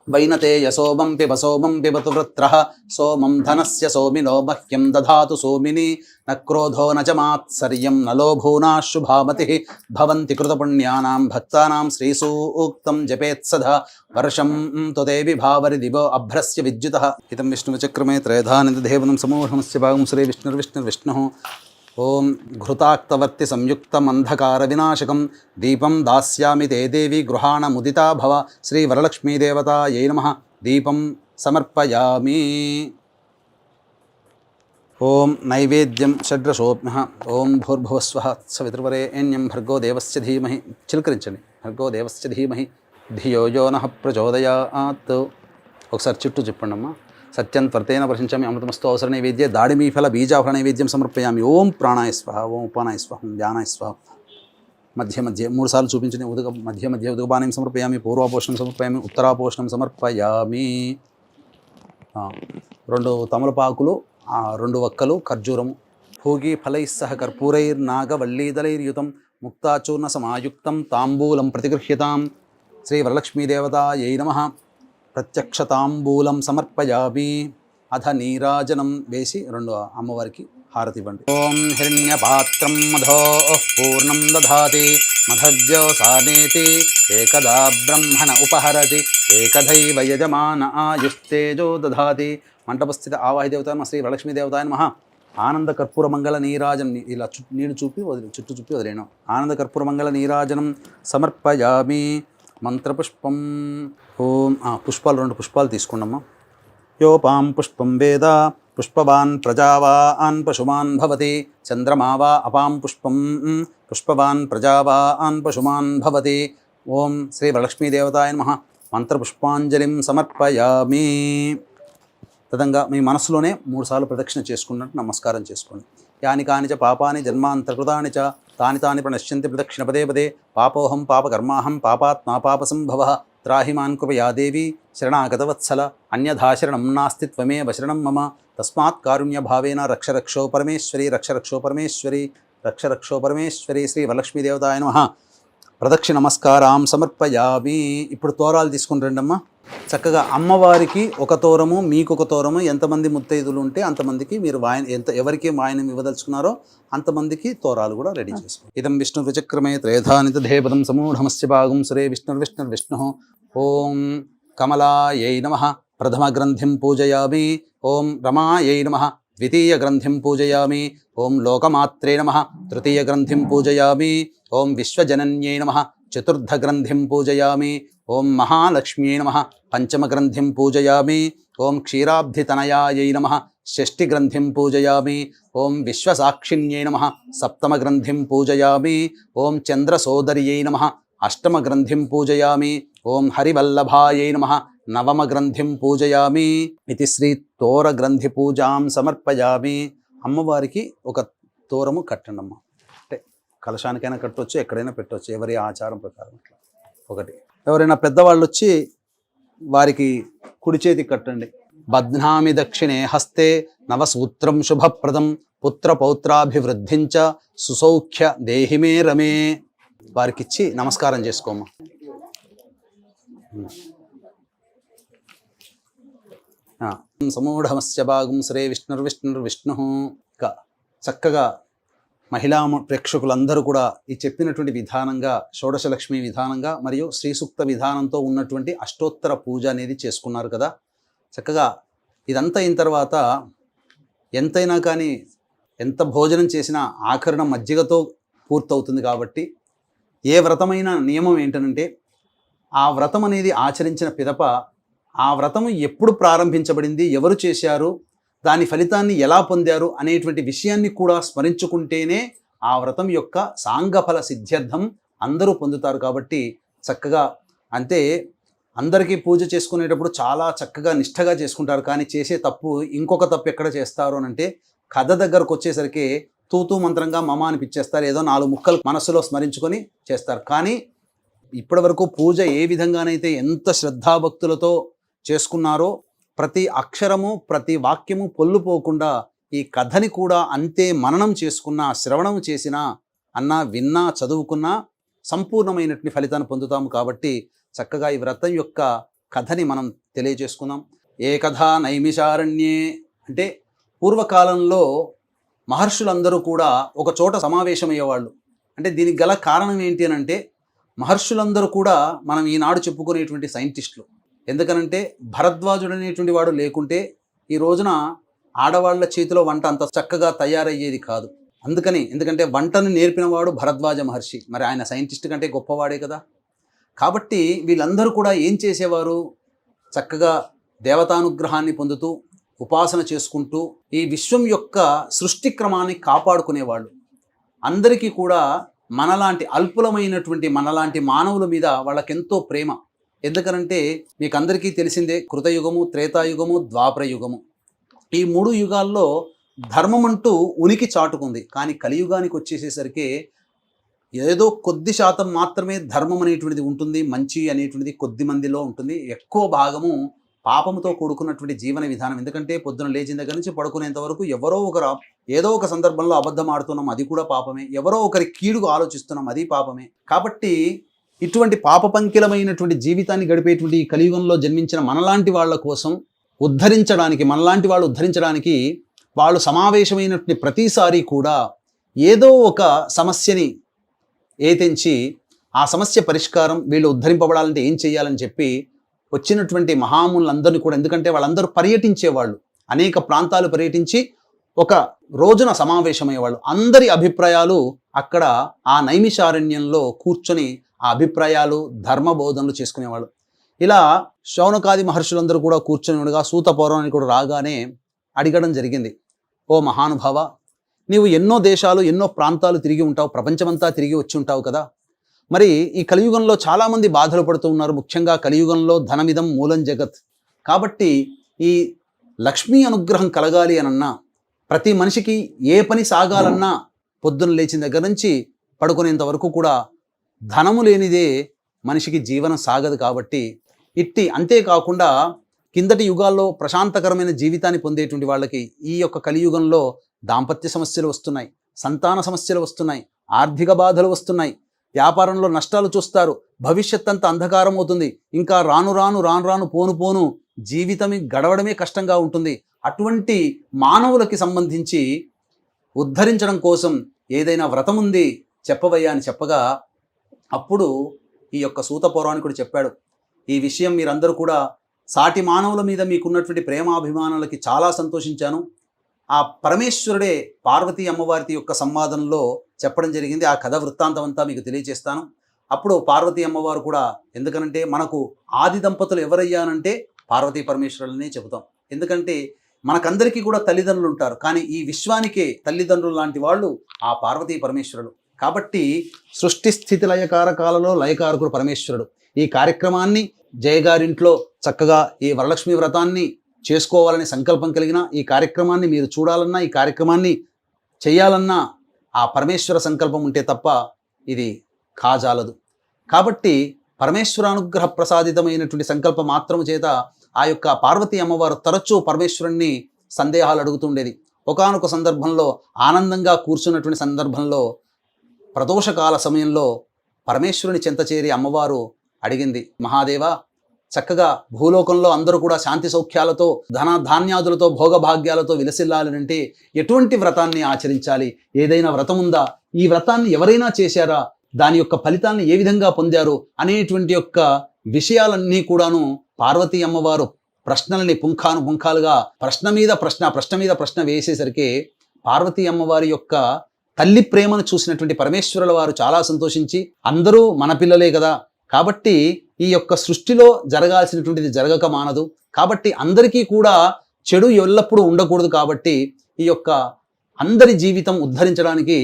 वैनते यशोमं पिबतु वृत्रः सोमं धनस्य सोमिनो मह्यं दधातु सोमिनी न क्रोधो न च मात्सर्यं न लोभो शुभामतिः भवन्ति कृतपुण्यानां भक्तानां श्रीसूक्तं जपेत्सदा वर्षं त्वते विभावरि दिवो अभ्रस्य विद्युतः इदं विष्णुचक्रमे त्रयधानिदेवनं समूहमस्य भागं श्रीविष्णुर्विष्णुर्विष्णुः ओं घृताक्तवर्ति संयुक्तमंधकारविनाशकं दीपं दास्यामि ते देवी गृहाण मुदिता भव श्री वरलक्ष्मी देवतायै नमः दीपं समर्पयामि। ओं नैवेद्यं षड्रसोऽप्यः ओं भूर्भुवस्वः सवितुर्वरेण्यं भर्गो देवस्य धीमहि चिलकरिंचंడి भर्गो देवस्य धीमहि धियो यो नः प्रचोदयात्। ఒకసారి చుట్టూ చెప్పండి అమ్మా। సత్యం త్వర్తేన ప్రశంచామి అమృతమస్తు అవసర నైవేద్య దాడిమీఫల బీజాఫల నైవేద్యం సమర్పయామి। ఓం ప్రాణాయ స్వహ ఓం ఉపానాయ స్వహ ఓం ధ్యానాయ స్వహ మధ్య మధ్య 3 సార్లు చూపించండి। మధ్య మధ్య ఉదకపానం సమర్పయామి పూర్వాపోషణం సమర్పయామి ఉత్తరాపోషణం సమర్పయామి। 2 తమలపాకులు 2 వక్కలు ఖర్జూరము భోగి ఫలైః సహ కర్పూరైర్నాగవల్లీదలైర్యుతం ముక్తాచూర్ణ సమాయుక్తం తాంబూలం ప్రతిగృహ్యతాం। శ్రీ వరలక్ష్మీదేవతాయై నమః ప్రత్యక్షతాంబూలం సమర్పయామి। అధ నీరాజనం వేసి 2 అమ్మవారికి హారతి ఇవ్వండి। ఓం హిరణ్యపాత్రం మధోః పూర్ణం దధాతి మధవ్యోసానేతి ఏకదా బ్రహ్మణ ఉపహరతి ఏకదైవ యజమాన ఆయుస్తేజో దధాతి। మంటపస్థిత ఆవాహి దేవతాయ శ్రీ వరలక్ష్మీ దేవతాయ నమః। ఆనంద కర్పూర మంగళ నీరాజనం ఇలా నీళ్ళు చూపి చుట్టూ చూపి వదిలేను। ఆనంద కర్పూర మంగళ నీరాజనం సమర్పయామి। మంత్రపుష్పం ఓం పుష్పాలు 2 పుష్పాలు తీసుకోండమ్మా। యోపాం పుష్పం వేద పుష్పవాన్ ప్రజావాన్ పశుమాన్ భవతి చంద్రమా వా అపాం పుష్పం పుష్పవాన్ ప్రజావాన్ పశుమాన్ భవతి। ఓం శ్రీ వరలక్ష్మీదేవతాయ నమః। మంత్రపుష్పాంజలిం సమర్పయామి। తదంగా మీ మనసులోనే 3 సార్లు ప్రదక్షిణ చేసుకున్నట్టు నమస్కారం చేసుకోండి। యాని కానిచ పాపాని జన్మాంతర్కృతాని చ తాని తాని ప్రణశ్యంతి ప్రదక్షిణ పదే పదే పాపోహం పాపకర్మాహం పాపాత్మా పాపసంభవః త్రాహి మాన్ కృపయా దేవి శరణాగతవత్సల అన్యథా శరణం నాస్తి త్వమేవ శరణం మమ తస్మాత్ కారుణ్య భావేన రక్ష రక్షో పరమేశ్వరి రక్ష రక్షో పరమేశ్వరి రక్ష రక్షో పరమేశ్వరి శ్రీ వరలక్ష్మీ దేవతాయ నమః. ప్రదక్షిణ నమస్కారం సమర్పయామి. ఇప్పుడు తోరాలు తీసుకుని రండమ్మా. చక్కగా అమ్మవారికి ఒక తోరము, మీకు ఒక తోరము, ఎంతమంది ముత్తైదులు ఉంటే అంతమందికి మీరు ఎవరికి వాయనం ఇవ్వదలుచుకున్నారో అంతమందికి తోరాలు కూడా రెడీ చేసుకోండి. ఇదం విష్ణు రుచక్రమే త్రేధానితేపదం సమూఢమస్య భాగం సురే విష్ణు. ఓం కమలాయై నమః ప్రథమ గ్రంథిం పూజయామి. ఓం రమాయై నమః ద్వితీయ గ్రంథిం పూజయామి. ఓం లోకమాత్రే నమః తృతీయ గ్రంథిం పూజయామి. ఓం విశ్వజనన్యై నమః చతుర్థ గ్రంథిం పూజయామి. ఓం మహాలక్ష్మ్యై నమః పంచమ గ్రంథిం పూజయామి. ఓం క్షీరాబ్ధితనయాయై నమః షష్ఠి గ్రంథిం పూజయామి. ఓం విశ్వసాక్షిణ్యై నమః సప్తమ గ్రంథిం పూజయామి. ఓం చంద్రసోదర్యై నమః అష్టమ గ్రంథిం పూజయామి. ఓం హరివల్లభాయై నమః నవమ గ్రంథిం పూజయామి. ఇది శ్రీ తోర గ్రంథి పూజాం సమర్పయామి. అమ్మవారికి ఒక తోరము కట్టండమ్మ. అంటే కలశానికైనా కట్టవచ్చు, ఎక్కడైనా పెట్టవచ్చు, ఎవరి ఆచారం ప్రకారం. అట్లా ఒకటి. ఎవరైనా పెద్దవాళ్ళు వచ్చి వారికి కుడి చేతికి కట్టండి. బధ్నామి దక్షిణే హస్తే నవసూత్రం శుభప్రదం పుత్ర పౌత్రాభివృద్ధించ సుసౌఖ్య దేహిమే రమే. వారికిచ్చి నమస్కారం చేసుకోమ్మా. సమూఢమస్య భాగం శ్రీ విష్ణు. చక్కగా మహిళా ప్రేక్షకులందరూ కూడా ఈ చెప్పినటువంటి విధానంగా షోడశలక్ష్మి విధానంగా మరియు శ్రీ సూక్త విధానంతో ఉన్నటువంటి అష్టోత్తర పూజ అనేది చేసుకున్నారు కదా. చక్కగా ఇదంతా అయిన తర్వాత ఎంతైనా కానీ ఎంత భోజనం చేసినా ఆఖరణ మజ్జిగతో పూర్తవుతుంది. కాబట్టి ఏ వ్రతమైన నియమం ఏంటంటే ఆ వ్రతం అనేది ఆచరించిన పిదప ఆ వ్రతం ఎప్పుడు ప్రారంభించబడింది, ఎవరు చేశారు, దాని ఫలితాన్ని ఎలా పొందారు అనేటువంటి విషయాన్ని కూడా స్మరించుకుంటేనే ఆ వ్రతం యొక్క సాంగఫల సిద్ధ్యర్థం అందరూ పొందుతారు. కాబట్టి చక్కగా అంటే అందరికీ పూజ చేసుకునేటప్పుడు చాలా చక్కగా నిష్ఠగా చేసుకుంటారు. కానీ చేసే తప్పు ఇంకొక తప్పు ఎక్కడ చేస్తారు అని అంటే కథ దగ్గరకు వచ్చేసరికి తూతూ మంత్రంగా మమ అనిపించేస్తారు. ఏదో 4 ముక్కలు మనసులో స్మరించుకొని చేస్తారు. కానీ ఇప్పటి వరకు పూజ ఏ విధంగానైతే ఎంత శ్రద్ధాభక్తులతో చేసుకున్నారో ప్రతి అక్షరము ప్రతి వాక్యము పొల్లుపోకుండా ఈ కథని కూడా అంతే మననం చేసుకున్నా, శ్రవణం చేసినా, అన్నా, విన్నా, చదువుకున్నా సంపూర్ణమైనటువంటి ఫలితాన్ని పొందుతాము. కాబట్టి చక్కగా ఈ వ్రతం యొక్క కథని మనం తెలియజేసుకుందాం. ఏ కథ నైమిషారణ్యే అంటే పూర్వకాలంలో మహర్షులందరూ కూడా ఒక చోట సమావేశమయ్యేవాళ్ళు. అంటే దీనికి గల కారణం ఏంటి అని అంటే మహర్షులందరూ కూడా మనం ఈనాడు చెప్పుకునేటువంటి సైంటిస్టులు. ఎందుకనంటే భరద్వాజుడు అనేటువంటి వాడు లేకుంటే ఈ రోజున ఆడవాళ్ల చేతిలో వంట అంత చక్కగా తయారయ్యేది కాదు. ఎందుకంటే వంటను నేర్పినవాడు భరద్వాజ మహర్షి. మరి ఆయన సైంటిస్ట్ కంటే గొప్పవాడే కదా. కాబట్టి వీళ్ళందరూ కూడా ఏం చేసేవారు, చక్కగా దేవతానుగ్రహాన్ని పొందుతూ ఉపాసన చేసుకుంటూ ఈ విశ్వం యొక్క సృష్టి క్రమాన్ని కాపాడుకునేవాళ్ళు. అందరికీ కూడా మనలాంటి అల్పులమైనటువంటి మనలాంటి మానవుల మీద వాళ్ళకెంతో ప్రేమ. ఎందుకనంటే మీకు అందరికీ తెలిసిందే, కృతయుగము, త్రేతాయుగము, ద్వాపర యుగము. ఈ 3 యుగాల్లో ధర్మం అంటూ ఉనికి చాటుకుంది. కానీ కలియుగానికి వచ్చేసేసరికి ఏదో కొద్ది శాతం మాత్రమే ధర్మం అనేటువంటిది ఉంటుంది, మంచి అనేటువంటిది కొద్ది మందిలో ఉంటుంది. ఎక్కువ భాగము పాపముతో కూడుకున్నటువంటి జీవన విధానం. ఎందుకంటే పొద్దున లేచిన దగ్గర నుంచి పడుకునేంత వరకు ఎవరో ఒకరు ఏదో ఒక సందర్భంలో అబద్ధం ఆడుతున్నాం, అది కూడా పాపమే. ఎవరో ఒకరి కీడుకు ఆలోచిస్తున్నాం, అది పాపమే. కాబట్టి ఇటువంటి పాపపంకిలమైనటువంటి జీవితాన్ని గడిపేటువంటి ఈ కలియుగంలో జన్మించిన మనలాంటి వాళ్ళ కోసం ఉద్ధరించడానికి, మనలాంటి వాళ్ళు ఉద్ధరించడానికి వాళ్ళు సమావేశమైనటువంటి ప్రతిసారి కూడా ఏదో ఒక సమస్యని ఏతెంచి ఆ సమస్య పరిష్కారం వీళ్ళు ఉద్ధరింపబడాలంటే ఏం చేయాలని చెప్పి వచ్చినటువంటి మహాములందరినీ కూడా, ఎందుకంటే వాళ్ళందరూ పర్యటించేవాళ్ళు, అనేక ప్రాంతాలు పర్యటించి ఒక రోజున సమావేశమయ్యేవాళ్ళు. అందరి అభిప్రాయాలు అక్కడ ఆ నైమిషారణ్యంలో కూర్చొని ఆ అభిప్రాయాలు ధర్మబోధనలు చేసుకునేవాళ్ళు. ఇలా శౌనకాది మహర్షులందరూ కూడా కూర్చొని ఉండగా సూత పౌరాణికుడు రాగానే అడగడం జరిగింది, ఓ మహానుభావ, నీవు ఎన్నో దేశాలు ఎన్నో ప్రాంతాలు తిరిగి ఉంటావు, ప్రపంచమంతా తిరిగి వచ్చి ఉంటావు కదా. మరి ఈ కలియుగంలో చాలామంది బాధలు పడుతూ ఉన్నారు. ముఖ్యంగా కలియుగంలో ధనమిదం మూలం జగత్. కాబట్టి ఈ లక్ష్మీ అనుగ్రహం కలగాలి అనన్నా, ప్రతి మనిషికి ఏ పని సాగాలన్నా పొద్దున్న లేచిన దగ్గర నుంచి పడుకునేంత వరకు కూడా ధనము లేనిదే మనిషికి జీవనం సాగదు. కాబట్టి అంతేకాకుండా కిందటి యుగాల్లో ప్రశాంతకరమైన జీవితాన్ని పొందేటువంటి వాళ్ళకి ఈ యొక్క కలియుగంలో దాంపత్య సమస్యలు వస్తున్నాయి, సంతాన సమస్యలు వస్తున్నాయి, ఆర్థిక బాధలు వస్తున్నాయి, వ్యాపారంలో నష్టాలు చూస్తారు, భవిష్యత్ అంతా అంధకారం అవుతుంది, ఇంకా రాను రాను పోను జీవితం గడవడమే కష్టంగా ఉంటుంది. అటువంటి మానవులకి సంబంధించి ఉద్ధరించడం కోసం ఏదైనా వ్రతం ఉంది చెప్పవయ్యా అని చెప్పగా, అప్పుడు ఈ యొక్క సూత పౌరాణికుడు చెప్పాడు, ఈ విషయం మీరందరూ కూడా సాటి మానవుల మీద మీకున్నటువంటి ప్రేమాభిమానాలకి చాలా సంతోషించాను. ఆ పరమేశ్వరుడే పార్వతీ అమ్మవారి యొక్క సంవాదంలో చెప్పడం జరిగింది. ఆ కథ వృత్తాంతం అంతా మీకు తెలియజేస్తాను. అప్పుడు పార్వతీ అమ్మవారు కూడా, ఎందుకనంటే మనకు ఆది దంపతులు ఎవరయ్యానంటే పార్వతీ పరమేశ్వరులనే చెబుతాం. ఎందుకంటే మనకందరికీ కూడా తల్లిదండ్రులు ఉంటారు, కానీ ఈ విశ్వానికే తల్లిదండ్రులు లాంటి వాళ్ళు ఆ పార్వతీ పరమేశ్వరుడు. కాబట్టి సృష్టి స్థితి లయకారకాలలో లయకారకుడు పరమేశ్వరుడు. ఈ కార్యక్రమాన్ని జయగారింట్లో చక్కగా ఈ వరలక్ష్మి వ్రతాన్ని చేసుకోవాలని సంకల్పం కలిగిన, ఈ కార్యక్రమాన్ని మీరు చూడాలన్నా, ఈ కార్యక్రమాన్ని చేయాలన్నా ఆ పరమేశ్వర సంకల్పం ఉంటే తప్ప ఇది కాజాలదు. కాబట్టి పరమేశ్వర అనుగ్రహ ప్రసాదితమైనటువంటి సంకల్పం మాత్రము చేత ఆ యొక్క పార్వతీ అమ్మవారు తరచూ పరమేశ్వరుణ్ణి సందేహాలు అడుగుతుండేది. ఒకానొక సందర్భంలో ఆనందంగా కూర్చున్నటువంటి సందర్భంలో ప్రదోషకాల సమయంలో పరమేశ్వరుని చెంత చేరి అమ్మవారు అడిగింది, మహాదేవా, చక్కగా భూలోకంలో అందరూ కూడా శాంతి సౌఖ్యాలతో ధన ధాన్యాదులతో భోగభాగ్యాలతో విలసిల్లాలంటే ఎటువంటి వ్రతాన్ని ఆచరించాలి? ఏదైనా వ్రతం ఉందా? ఈ వ్రతాన్ని ఎవరైనా చేశారా? దాని యొక్క ఫలితాన్ని ఏ విధంగా పొందారు? అనేటువంటి యొక్క విషయాలన్నీ కూడాను పార్వతీ అమ్మవారు ప్రశ్నలని పుంఖాలుగా ప్రశ్న మీద ప్రశ్న వేసేసరికి పార్వతీ అమ్మవారి యొక్క తల్లి ప్రేమను చూసినటువంటి పరమేశ్వరుల వారు చాలా సంతోషించి, అందరూ మన పిల్లలే కదా, కాబట్టి ఈ యొక్క సృష్టిలో జరగాల్సినటువంటిది జరగక మానదు, కాబట్టి అందరికీ కూడా చెడు ఎల్లప్పుడూ ఉండకూడదు, కాబట్టి ఈ యొక్క అందరి జీవితం ఉద్ధరించడానికి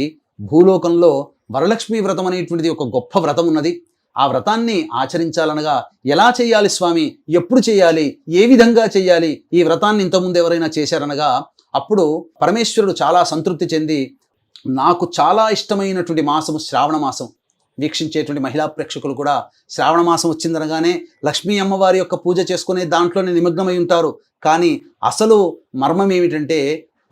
భూలోకంలో వరలక్ష్మి వ్రతం అనేటువంటిది ఒక గొప్ప వ్రతం ఉన్నది. ఆ వ్రతాన్ని ఆచరించాలనగా ఎలా చేయాలి స్వామి, ఎప్పుడు చేయాలి, ఏ విధంగా చేయాలి, ఈ వ్రతాన్ని ఇంతకుముందు ఎవరైనా చేశారనగా, అప్పుడు పరమేశ్వరుడు చాలా సంతృప్తి చెంది, నాకు చాలా ఇష్టమైనటువంటి మాసము శ్రావణ మాసం. వీక్షించేటువంటి మహిళా ప్రేక్షకులు కూడా శ్రావణ మాసం వచ్చిందనగానే లక్ష్మీ అమ్మవారి యొక్క పూజ చేసుకునే దాంట్లోనే నిమగ్నమై ఉంటారు. కానీ అసలు మర్మం ఏమిటంటే,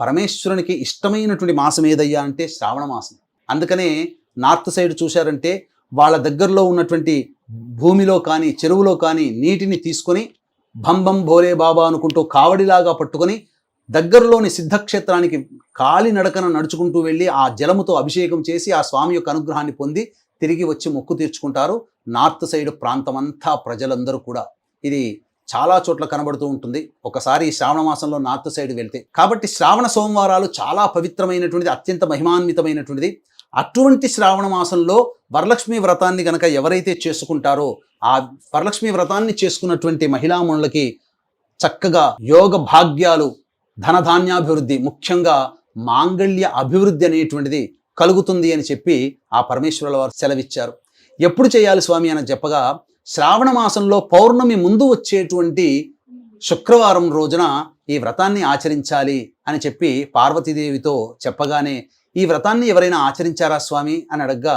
పరమేశ్వరునికి ఇష్టమైనటువంటి మాసం ఏదయ్యా అంటే శ్రావణ మాసం. అందుకనే నార్త్ సైడ్ చూశారంటే వాళ్ళ దగ్గరలో ఉన్నటువంటి భూమిలో కానీ చెరువులో కానీ నీటిని తీసుకొని భంబం భోలే బాబా అనుకుంటూ కావడిలాగా పట్టుకొని దగ్గరలోని సిద్ధక్షేత్రానికి కాలినడకన నడుచుకుంటూ వెళ్ళి ఆ జలముతో అభిషేకం చేసి ఆ స్వామి యొక్క అనుగ్రహాన్ని పొంది తిరిగి వచ్చి మొక్కు తీర్చుకుంటారు. నార్త్ సైడ్ ప్రాంతమంతా ప్రజలందరూ కూడా ఇది చాలా చోట్ల కనబడుతూ ఉంటుంది ఒకసారి శ్రావణ మాసంలో నార్త్ సైడ్ వెళ్తే. కాబట్టి శ్రావణ సోమవారాలు చాలా పవిత్రమైనటువంటిది, అత్యంత మహిమాన్వితమైనటువంటిది. అటువంటి శ్రావణ మాసంలో వరలక్ష్మి వ్రతాన్ని గనక ఎవరైతే చేసుకుంటారో ఆ వరలక్ష్మి వ్రతాన్ని చేసుకున్నటువంటి మహిళామణులకి చక్కగా యోగ భాగ్యాలు, ధనధాన్యాభివృద్ధి, ముఖ్యంగా మాంగళ్య అభివృద్ధి అనేటువంటిది కలుగుతుంది అని చెప్పి ఆ పరమేశ్వరుల వారు సెలవిచ్చారు. ఎప్పుడు చేయాలి స్వామి అని చెప్పగా, శ్రావణ మాసంలో పౌర్ణమి ముందు వచ్చేటువంటి శుక్రవారం రోజున ఈ వ్రతాన్ని ఆచరించాలి అని చెప్పి పార్వతీదేవితో చెప్పగానే, ఈ వ్రతాన్ని ఎవరైనా ఆచరించారా స్వామి అని అడగ్గా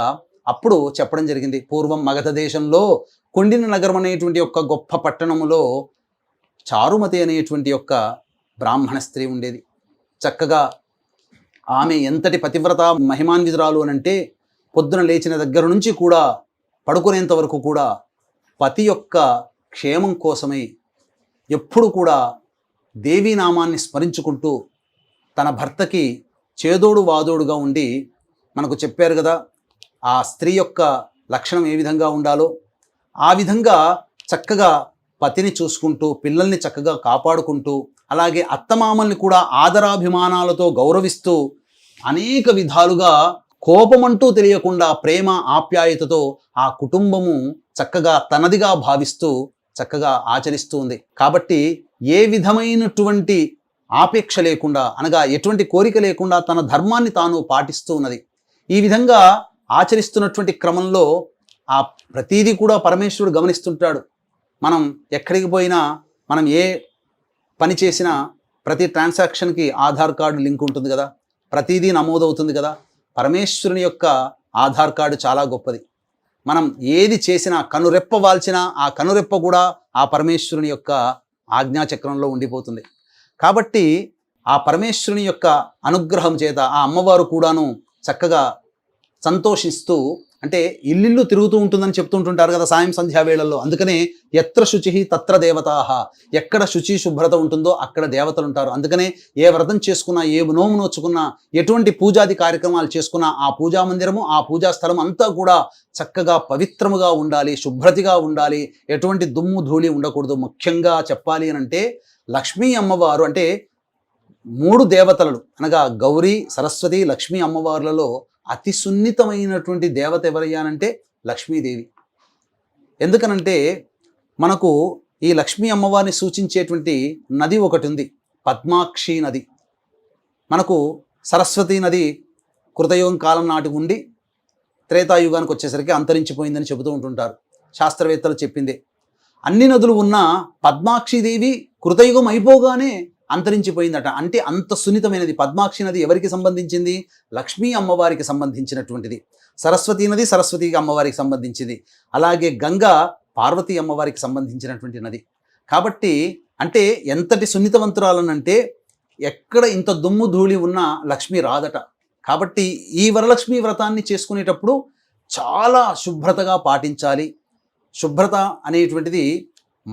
అప్పుడు చెప్పడం జరిగింది. పూర్వం మగధ దేశంలో కొండిన నగరం అనేటువంటి యొక్క గొప్ప పట్టణములో చారుమతి అనేటువంటి యొక్క బ్రాహ్మణ స్త్రీ ఉండేది. చక్కగా ఆమె ఎంతటి పతివ్రత మహిమాన్వితురాలు అనంటే, పొద్దున లేచిన దగ్గర నుంచి కూడా పడుకునేంత వరకు కూడా పతి యొక్క క్షేమం కోసమై ఎప్పుడు కూడా దేవీనామాన్ని స్మరించుకుంటూ తన భర్తకి చేదోడు వాదోడుగా ఉండి, మనకు చెప్పారు కదా ఆ స్త్రీ యొక్క లక్షణం ఏ విధంగా ఉండాలో, ఆ విధంగా చక్కగా పతిని చూసుకుంటూ పిల్లల్ని చక్కగా కాపాడుకుంటూ, అలాగే అత్తమామల్ని కూడా ఆదరాభిమానాలతో గౌరవిస్తూ అనేక విధాలుగా కోపమంటూ తెలియకుండా ప్రేమ ఆప్యాయతతో ఆ కుటుంబము చక్కగా తనదిగా భావిస్తూ చక్కగా ఆచరిస్తూ ఉంది. కాబట్టి ఏ విధమైనటువంటి ఆపేక్ష లేకుండా, అనగా ఎటువంటి కోరిక లేకుండా తన ధర్మాన్ని తాను పాటిస్తూ ఉన్నది. ఈ విధంగా ఆచరిస్తున్నటువంటి క్రమంలో ఆ ప్రతీదీ కూడా పరమేశ్వరుడు గమనిస్తుంటాడు. మనం ఎక్కడికి పోయినా, మనం ఏ పని చేసినా ప్రతి ట్రాన్సాక్షన్కి ఆధార్ కార్డు లింక్ ఉంటుంది కదా, ప్రతిదీ నమోదవుతుంది కదా. పరమేశ్వరుని యొక్క ఆధార్ కార్డు చాలా గొప్పది. మనం ఏది చేసినా కనురెప్ప వాల్చినా ఆ కనురెప్ప కూడా ఆ పరమేశ్వరుని యొక్క ఆజ్ఞాచక్రంలో ఉండిపోతుంది. కాబట్టి ఆ పరమేశ్వరుని యొక్క అనుగ్రహం చేత ఆ అమ్మవారు కూడాను చక్కగా సంతోషిస్తూ, అంటే ఇల్లిల్లు తిరుగుతూ ఉంటుందని చెప్తుంటుంటారు కదా సాయం సంధ్యా వేళల్లో. అందుకనే ఎత్ర శుచి తత్ర దేవతాహ, ఎక్కడ శుచి శుభ్రత ఉంటుందో అక్కడ దేవతలు ఉంటారు. అందుకనే ఏ వ్రతం చేసుకున్నా, ఏ నోము నోచుకున్నా, ఎటువంటి పూజాది కార్యక్రమాలు చేసుకున్నా ఆ పూజా మందిరము, ఆ పూజా స్థలం అంతా కూడా చక్కగా పవిత్రముగా ఉండాలి, శుభ్రతగా ఉండాలి, ఎటువంటి దుమ్ము ధూళి ఉండకూడదు. ముఖ్యంగా చెప్పాలి అని అంటే లక్ష్మీ అమ్మవారు అంటే 3 దేవతలు అనగా గౌరీ, సరస్వతి, లక్ష్మీ అమ్మవార్లలో అతి సున్నితమైనటువంటి దేవత ఎవరయ్యానంటే లక్ష్మీదేవి. ఎందుకనంటే మనకు ఈ లక్ష్మీ అమ్మవారిని సూచించేటువంటి నది ఒకటి ఉంది, పద్మాక్షి నది. మనకు సరస్వతి నది కృతయుగం కాలం నాటి ఉండి త్రేతాయుగానికి వచ్చేసరికి అంతరించిపోయిందని చెబుతూ ఉంటుంటారు, శాస్త్రవేత్తలు చెప్పిందే. అన్ని నదులు ఉన్న పద్మాక్షిదేవి కృతయుగం అయిపోగానే అంతరించిపోయిందట. అంటే అంత సున్నితమైనది. పద్మాక్షి నది ఎవరికి సంబంధించింది? లక్ష్మీ అమ్మవారికి సంబంధించినటువంటిది. సరస్వతి నది సరస్వతి అమ్మవారికి సంబంధించింది. అలాగే గంగా పార్వతీ అమ్మవారికి సంబంధించినటువంటి నది. కాబట్టి అంటే ఎంతటి సున్నితవంతురాలనంటే ఎక్కడ ఇంత దుమ్ము ధూళి ఉన్న లక్ష్మి రాదట. కాబట్టి ఈ వరలక్ష్మి వ్రతాన్ని చేసుకునేటప్పుడు చాలా శుభ్రతగా పాటించాలి. శుభ్రత అనేటువంటిది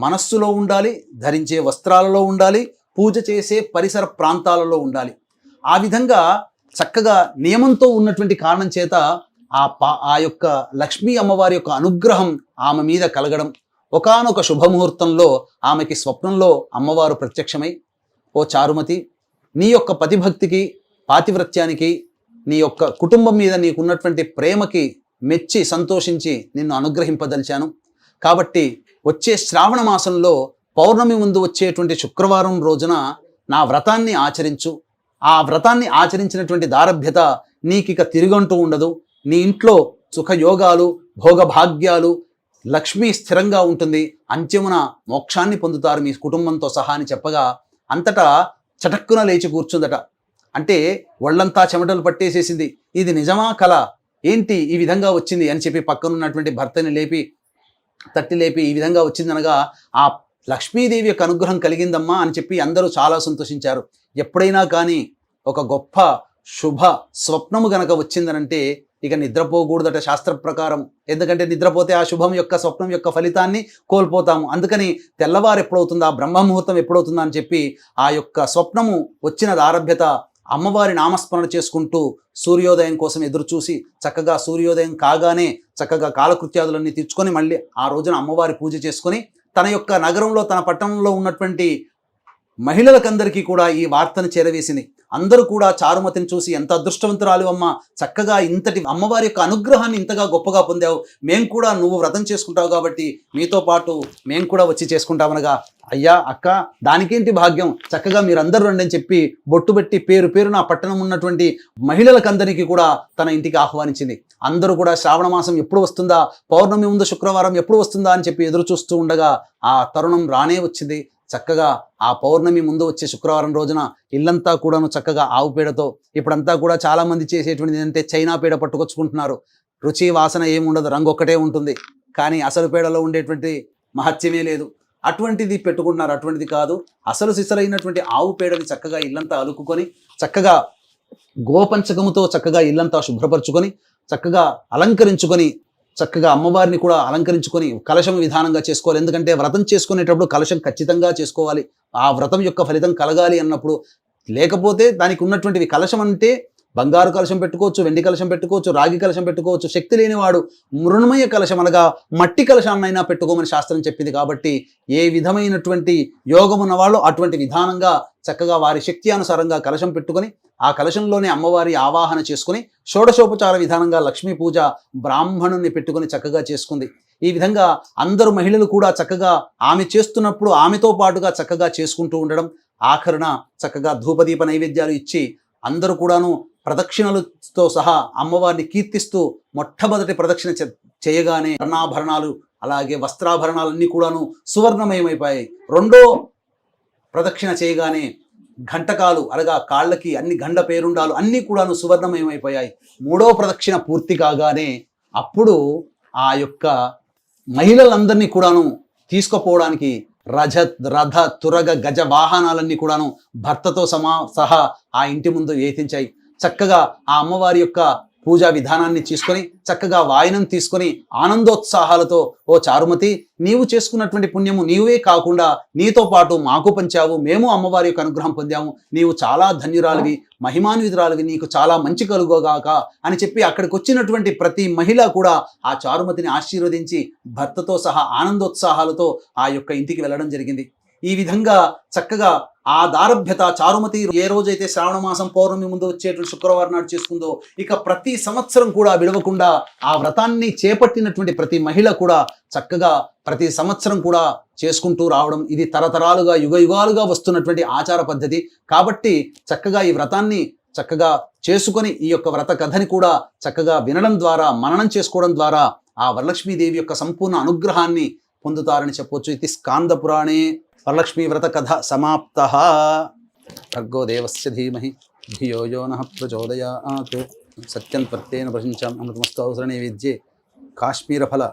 మనస్సులో ఉండాలి, ధరించే వస్త్రాలలో ఉండాలి, పూజ చేసే పరిసర ప్రాంతాలలో ఉండాలి. ఆ విధంగా చక్కగా నియమంతో ఉన్నటువంటి కారణం చేత ఆ యొక్క లక్ష్మీ అమ్మవారి యొక్క అనుగ్రహం ఆమె మీద కలగడం. ఒకానొక శుభముహూర్తంలో ఆమెకి స్వప్నంలో అమ్మవారు ప్రత్యక్షమై, ఓ చారుమతి, నీ యొక్క పతిభక్తికి, పాతివ్రత్యానికి, నీ యొక్క కుటుంబం మీద నీకున్నటువంటి ప్రేమకి మెచ్చి సంతోషించి నిన్ను అనుగ్రహింపదలిచాను. కాబట్టి వచ్చే శ్రావణ మాసంలో పౌర్ణమి ముందు వచ్చేటువంటి శుక్రవారం రోజున నా వ్రతాన్ని ఆచరించు. ఆ వ్రతాన్ని ఆచరించినటువంటి దారభ్యత నీకిక తిరుగంటూ ఉండదు. నీ ఇంట్లో సుఖయోగాలు, భోగభాగ్యాలు, లక్ష్మి స్థిరంగా ఉంటుంది, అంత్యమున మోక్షాన్ని పొందుతారు మీ కుటుంబంతో సహా అని చెప్పగా అంతటా చటక్కున లేచి కూర్చుందట. అంటే ఒళ్ళంతా చెమటలు పట్టేసేసింది. ఇది నిజమా కల ఏంటి ఈ విధంగా వచ్చింది అని చెప్పి పక్కనున్నటువంటి భర్తని తట్టి లేపి ఈ విధంగా వచ్చిందనగా ఆ లక్ష్మీదేవి యొక్క అనుగ్రహం కలిగిందమ్మా అని చెప్పి అందరూ చాలా సంతోషించారు. ఎప్పుడైనా కానీ ఒక గొప్ప శుభ స్వప్నము గనక వచ్చిందనంటే ఇక నిద్రపోకూడదట శాస్త్ర ప్రకారం. ఎందుకంటే నిద్రపోతే ఆ శుభం యొక్క స్వప్నం యొక్క ఫలితాన్ని కోల్పోతాము. అందుకని తెల్లవారు ఎప్పుడవుతుందా, బ్రహ్మముహూర్తం ఎప్పుడవుతుందా అని చెప్పి ఆ యొక్క స్వప్నము వచ్చిన ఆరభ్యత అమ్మవారి నామస్మరణ చేసుకుంటూ సూర్యోదయం కోసం ఎదురు చూసి చక్కగా సూర్యోదయం కాగానే చక్కగా కాలకృత్యాదులన్నీ తీర్చుకొని మళ్ళీ ఆ రోజున అమ్మవారి పూజ చేసుకొని తన యొక్క నగరంలో, తన పట్టణంలో ఉన్నటువంటి మహిళలకందరికీ కూడా ఈ వార్తను చేరవేసింది. అందరూ కూడా చారుమతిని చూసి ఎంత అదృష్టవంతురాలు అమ్మ, చక్కగా ఇంతటి అమ్మవారి యొక్క అనుగ్రహాన్ని ఇంతగా గొప్పగా పొందావు, మేము కూడా నువ్వు వ్రతం చేసుకుంటావు కాబట్టి మీతో పాటు మేము కూడా వచ్చి చేసుకుంటామనగా, అయ్యా అక్క దానికేంటి భాగ్యం, చక్కగా మీరందరూ రండి అని చెప్పి బొట్టు పెట్టి పేరు నా పట్టణం ఉన్నటువంటి మహిళలకందరికీ కూడా తన ఇంటికి ఆహ్వానించింది. అందరూ కూడా శ్రావణ మాసం ఎప్పుడు వస్తుందా, పౌర్ణమి ముందు శుక్రవారం ఎప్పుడు వస్తుందా అని చెప్పి ఎదురు చూస్తూ ఉండగా ఆ తరుణం రానే వచ్చింది. చక్కగా ఆ పౌర్ణమి ముందు వచ్చే శుక్రవారం రోజున ఇల్లంతా కూడాను చక్కగా ఆవు పేడతో, ఇప్పుడంతా కూడా చాలా మంది చేసేటువంటిది ఏంటంటే చైనా పేడ పట్టుకొచ్చుకుంటున్నారు. రుచి వాసన ఏముండదు, రంగు ఒక్కటే ఉంటుంది, కానీ అసలు పేడలో ఉండేటువంటి మహత్యమే లేదు. అటువంటిది పెట్టుకుంటున్నారు. అటువంటిది కాదు, అసలు సిసలైనటువంటి ఆవు పేడని చక్కగా ఇల్లంతా అలుకుకొని చక్కగా గోపంచకముతో చక్కగా ఇల్లంతా శుభ్రపరచుకొని చక్కగా అలంకరించుకొని చక్కగా అమ్మవారిని కూడా అలంకరించుకొని కలశం విధానంగా చేసుకోవాలి. ఎందుకంటే వ్రతం చేసుకునేటప్పుడు కలశం ఖచ్చితంగా చేసుకోవాలి. ఆ వ్రతం యొక్క ఫలితం కలగాలి అన్నప్పుడు. లేకపోతే దానికి ఉన్నటువంటివి, కలశం అంటే బంగారు కలశం పెట్టుకోవచ్చు, వెండి కలశం పెట్టుకోవచ్చు, రాగి కలశం పెట్టుకోవచ్చు. శక్తి లేనివాడు మృణమయ కలశం అనగా మట్టి కలశాన్నైనా పెట్టుకోమని శాస్త్రం చెప్పింది. కాబట్టి ఏ విధమైనటువంటి యోగం ఉన్నవాళ్ళు అటువంటి విధానంగా చక్కగా వారి శక్తి అనుసారంగా కలశం పెట్టుకొని ఆ కలశంలోనే అమ్మవారి ఆవాహన చేసుకుని షోడశోపచార విధానంగా లక్ష్మీ పూజ బ్రాహ్మణుని పెట్టుకొని చక్కగా చేసుకుంది. ఈ విధంగా అందరు మహిళలు కూడా చక్కగా ఆమె చేస్తున్నప్పుడు ఆమెతో పాటుగా చక్కగా చేసుకుంటూ ఉండడం, ఆఖరున చక్కగా ధూపదీప నైవేద్యాలు ఇచ్చి అందరూ కూడాను ప్రదక్షిణలతో సహా అమ్మవారిని కీర్తిస్తూ మొట్టమొదటి ప్రదక్షిణ చేయగానే వర్ణాభరణాలు అలాగే వస్త్రాభరణాలన్నీ కూడాను సువర్ణమయమైపోయాయి. రెండో ప్రదక్షిణ చేయగానే ఘంటకాలు అనగా కాళ్ళకి అన్ని గండ పేరుండాలు అన్నీ కూడాను సువర్ణమయమైపోయాయి. మూడో ప్రదక్షిణ పూర్తి కాగానే అప్పుడు ఆ యొక్క మహిళలందరినీ కూడాను తీసుకుపోవడానికి రథ తురగ గజ వాహనాలన్నీ కూడాను భర్తతో సహా ఆ ఇంటి ముందు వేధించాయి. చక్కగా ఆ అమ్మవారి యొక్క పూజా విధానాన్ని తీసుకొని చక్కగా వాయనం తీసుకొని ఆనందోత్సాహాలతో, ఓ చారుమతి, నీవు చేసుకున్నటువంటి పుణ్యము నీవే కాకుండా నీతో పాటు మాకు పంచావు, మేము అమ్మవారి యొక్క అనుగ్రహం పొందాము, నీవు చాలా ధన్యురాలివి, మహిమాన్వితురాలివి, నీకు చాలా మంచి కలుగోగాక అని చెప్పి అక్కడికి వచ్చినటువంటి ప్రతి మహిళ కూడా ఆ చారుమతిని ఆశీర్వదించి భర్తతో సహా ఆనందోత్సాహాలతో ఆ యొక్క ఇంటికి వెళ్ళడం జరిగింది. ఈ విధంగా చక్కగా ఆ దారభ్యత చారుమతి ఏ రోజైతే శ్రావణ మాసం పౌర్ణమి ముందు వచ్చేటువంటి శుక్రవారం నాడు చేసుకుందో, ఇక ప్రతి సంవత్సరం కూడా విడవకుండా ఆ వ్రతాన్ని చేపట్టినటువంటి ప్రతి మహిళ కూడా చక్కగా ప్రతి సంవత్సరం కూడా చేసుకుంటూ రావడం, ఇది తరతరాలుగా యుగాలుగా వస్తున్నటువంటి ఆచార పద్ధతి. కాబట్టి చక్కగా ఈ వ్రతాన్ని చక్కగా చేసుకొని ఈ యొక్క వ్రత కథని కూడా చక్కగా వినడం ద్వారా, మననం చేసుకోవడం ద్వారా ఆ వరలక్ష్మీదేవి యొక్క సంపూర్ణ అనుగ్రహాన్ని పొందుతారని చెప్పవచ్చు. ఇది స్కాంద పురాణే వరలక్ష్మీ వ్రత కథ సమాప్త. భర్గో దేవస్య ధీమహి ధియో యో నః ప్రచోదయాత్. సత్యం త్వత్తేన ప్రశంసామి అమృతమస్తు అవసర నైవేద్యే కాశ్మీరఫల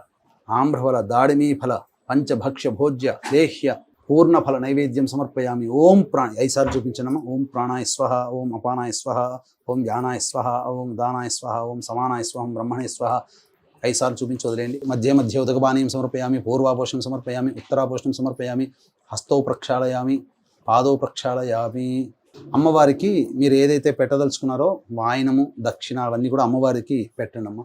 ఆమ్రఫల దాడిమీఫల పంచభక్ష్య భోజ్య లేహ్య పూర్ణఫల నైవేద్యం సమర్పయామి. ఓం ప్రాణ 5 సార్లు చూపించనమ్మా. ఓం ప్రాణాయ స్వహ, ఓం అపానాయ స్వహ, ఓం ధ్యానాయ స్వహ, ఓం దానాయ స్వహ, ఓం సమానాయ స్వహ, ఓం బ్రహ్మణే స్వహ. 5 సార్లు చూపించి వదిలేయండి. మధ్య మధ్య ఉదకపానీయం సమర్పయామి, పూర్వాపోషణం సమర్పయామి, ఉత్తరాపోషణం సమర్పయామి, హస్తౌ ప్రక్షాళయామి, పాదౌ ప్రక్షాళయామి. అమ్మవారికి మీరు ఏదైతే పెట్టదలుచుకున్నారో వాయనము, దక్షిణ అవన్నీ కూడా అమ్మవారికి పెట్టండి అమ్మ.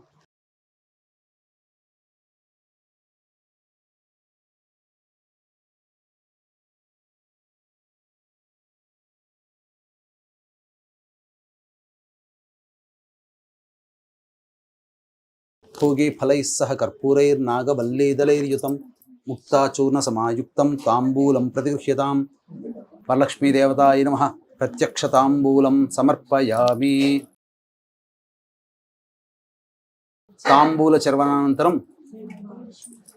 భోగి ఫలైः సహ కర్పూరైర్నాగవల్లీదలైర్యుతం ముక్తాచూర్ణ సమాయుక్తం తాంబూలం ప్రతిగృహ్యతాం. వరలక్ష్మీదేవతాయ నమః. ప్రత్యక్షతాంబూలం సమర్పయామి. తాంబూల చర్వనానంతరం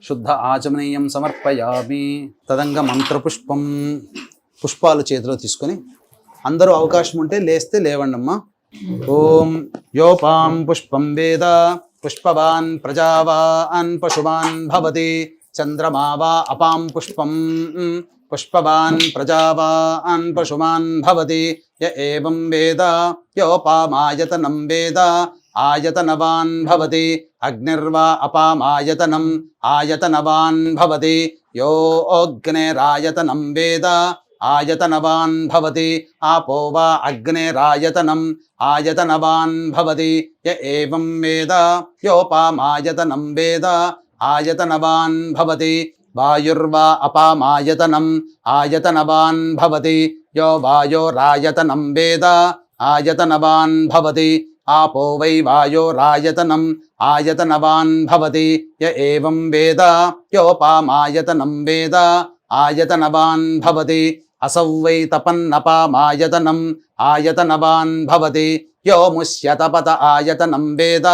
శుద్ధ ఆచమనీయం సమర్పయామి. తదంగ మంత్రపుష్పం, పుష్పాలు చేతిలో తీసుకొని అందరూ అవకాశం ఉంటే లేస్తే లేవండమ్మా. ఓం యోపాం పుష్పం వేద పుష్పవాన్ ప్రజావాన్ పశువాన్ భవతి. చంద్రమా వా అపాం పుష్పం పుష్పవాన్ ప్రజావాన్ పశువాన్ భవతి. య ఏవం వేద యోపామాయతనం వేద ఆయతనవాన్ భవతి. అగ్నిర్వా అపామాయతనం ఆయతనవాన్ భవతి. యో అగ్నేరాయతనం వేద ఆయతనవాన్ భవతి. ఆపో వా అగ్నేరాయతనం ఆయతనవాన్ భవతి. య ఏవం వేద యోపామాయతనం వేద ఆయతనవాన్ భవతి. వాయుర్వా అపామాయతనం ఆయతనవాన్ భవతి. యో వాయోరాయతనం వేద ఆయతనవాన్ భవతి. ఆపో వై వాయోరాయతనం ఆయతనవాన్ భవతి. య ఏవం వేద యోపామాయతనం వేద ఆయతనవాన్ భవతి. అసౌ వై తపన్నపామాయతనం ఆయతనవాన్ భవతి. యో ముష్యతపత ఆయతనం వేద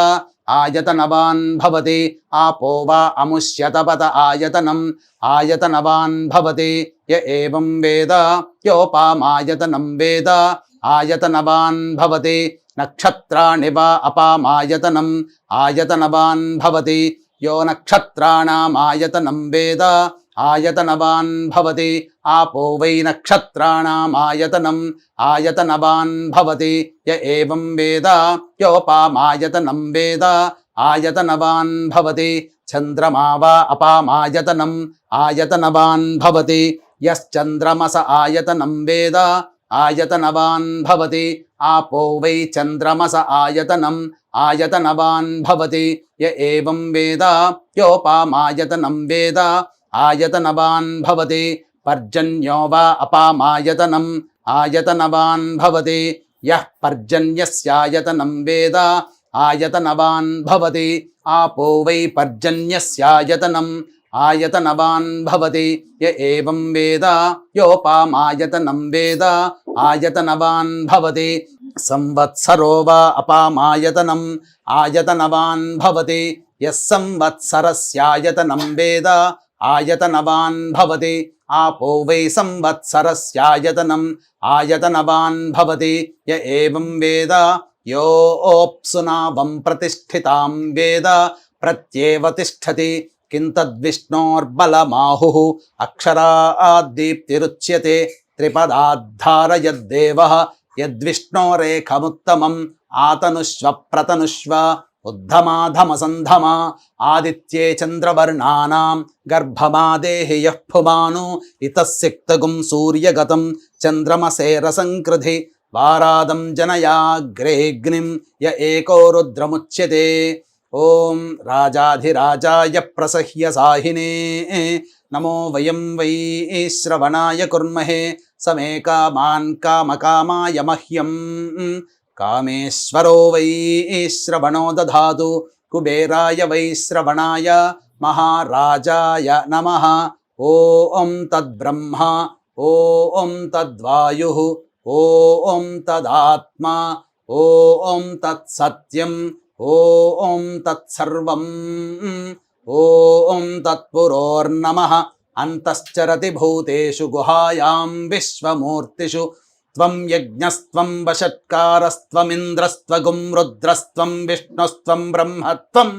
ఆయతనవాన్ భవతి. ఆపో వా అముష్యతపత ఆయతనం ఆయతనవాన్ భవతి. య ఏవం వేద యోపామాయతనం వేద ఆయతనవాన్ భవతి. నక్షత్రాణి వా అపామాయతనం ఆయతనవాన్ భవతి. యో నక్షత్రాణామాయతనం వేద ఆయతనవాన్ భవతి. ఆపో వై నక్షత్రాణామాయతనం ఆయతనవాన్ భవతి. య ఏవం వేద యోపామాయతనం వేద ఆయతనవాన్ భవతి. చంద్రమా వా అపామాయతనం ఆయతనవాన్ భవతి. యశ్చంద్రమస ఆయతనం వేద ఆయతనవాన్ భవతి. ఆపో వై చంద్రమస ఆయతనం ఆయతనవాన్ భవతి. య ఏవం వేద యోపామాయతనం వేద ఆయతనవాన్ భవతి. పర్జన్యో వా అపామాయతనం ఆయతనవాన్ భవతి. యః పర్జన్యస్యాయతనం వేద ఆయతనవాన్ భవతి. ఆపో వై పర్జన్యస్యాయతనం ఆయతనవాన్ భవతి. య ఏవం వేద యోపామాయతనం వేద ఆయతనవాన్ భవతి. సంవత్సరో వా అపామాయతనం ఆయతనవాన్ భవతి. యః సంవత్సరస్యాయతనం వేద ఆయతనవాన్ భవతి. ఆపో వై సంవత్సరస్యాయతనం ఆయతనవాన్ భవతి. య ఏవం వేద యోప్సునావం ప్రతిష్ఠితాం వేద ప్రత్యేవ తిష్టతి కిం తద్విష్ణోర్బలమాహుః అక్షరాద్దీప్తిరుచ్యతే త్రిపదాద్ధారయద్దేవః యద్విష్ణోరేఖముత్తమం ఆతనుష్వ ప్రతనుష్వ ఉద్ధమాధమసంధమా ఆదిత్యే చంద్రవర్ణానాం గర్భమాదేహి యః పుమాను ఇతస్సిక్తగుం సూర్యగతం చంద్రమసేరసంకృధి వారాదం జనయాగ్రేగ్నిం య ఏకో రుద్రముచ్యతే. ఓం రాజాధిరాజాయ ప్రసహ్య సాహినే నమో వయం వై శ్రవణాయ కుర్మహే సమే కామాన్ కామకామాయ మహ్యం కామేశ్వరో వై శ్రవణో దధాతు కుబేరాయ వై శ్రవణాయ మహారాజాయ నమః. ఓం తద్బ్రహ్మ ఓం తద్వాయుః ఓం తదాత్మా ఓం తత్సత్యం ఓం తత్సర్వం ఓం తత్పురోర్నమః. అంతశ్చరతి భూతేషు గుహాయాం విశ్వమూర్తిషు త్వం యజ్ఞస్త్వం వషట్కారస్త్వమింద్రస్త్వగుం రుద్రస్త్వం విష్ణుస్త్వం బ్రహ్మత్వం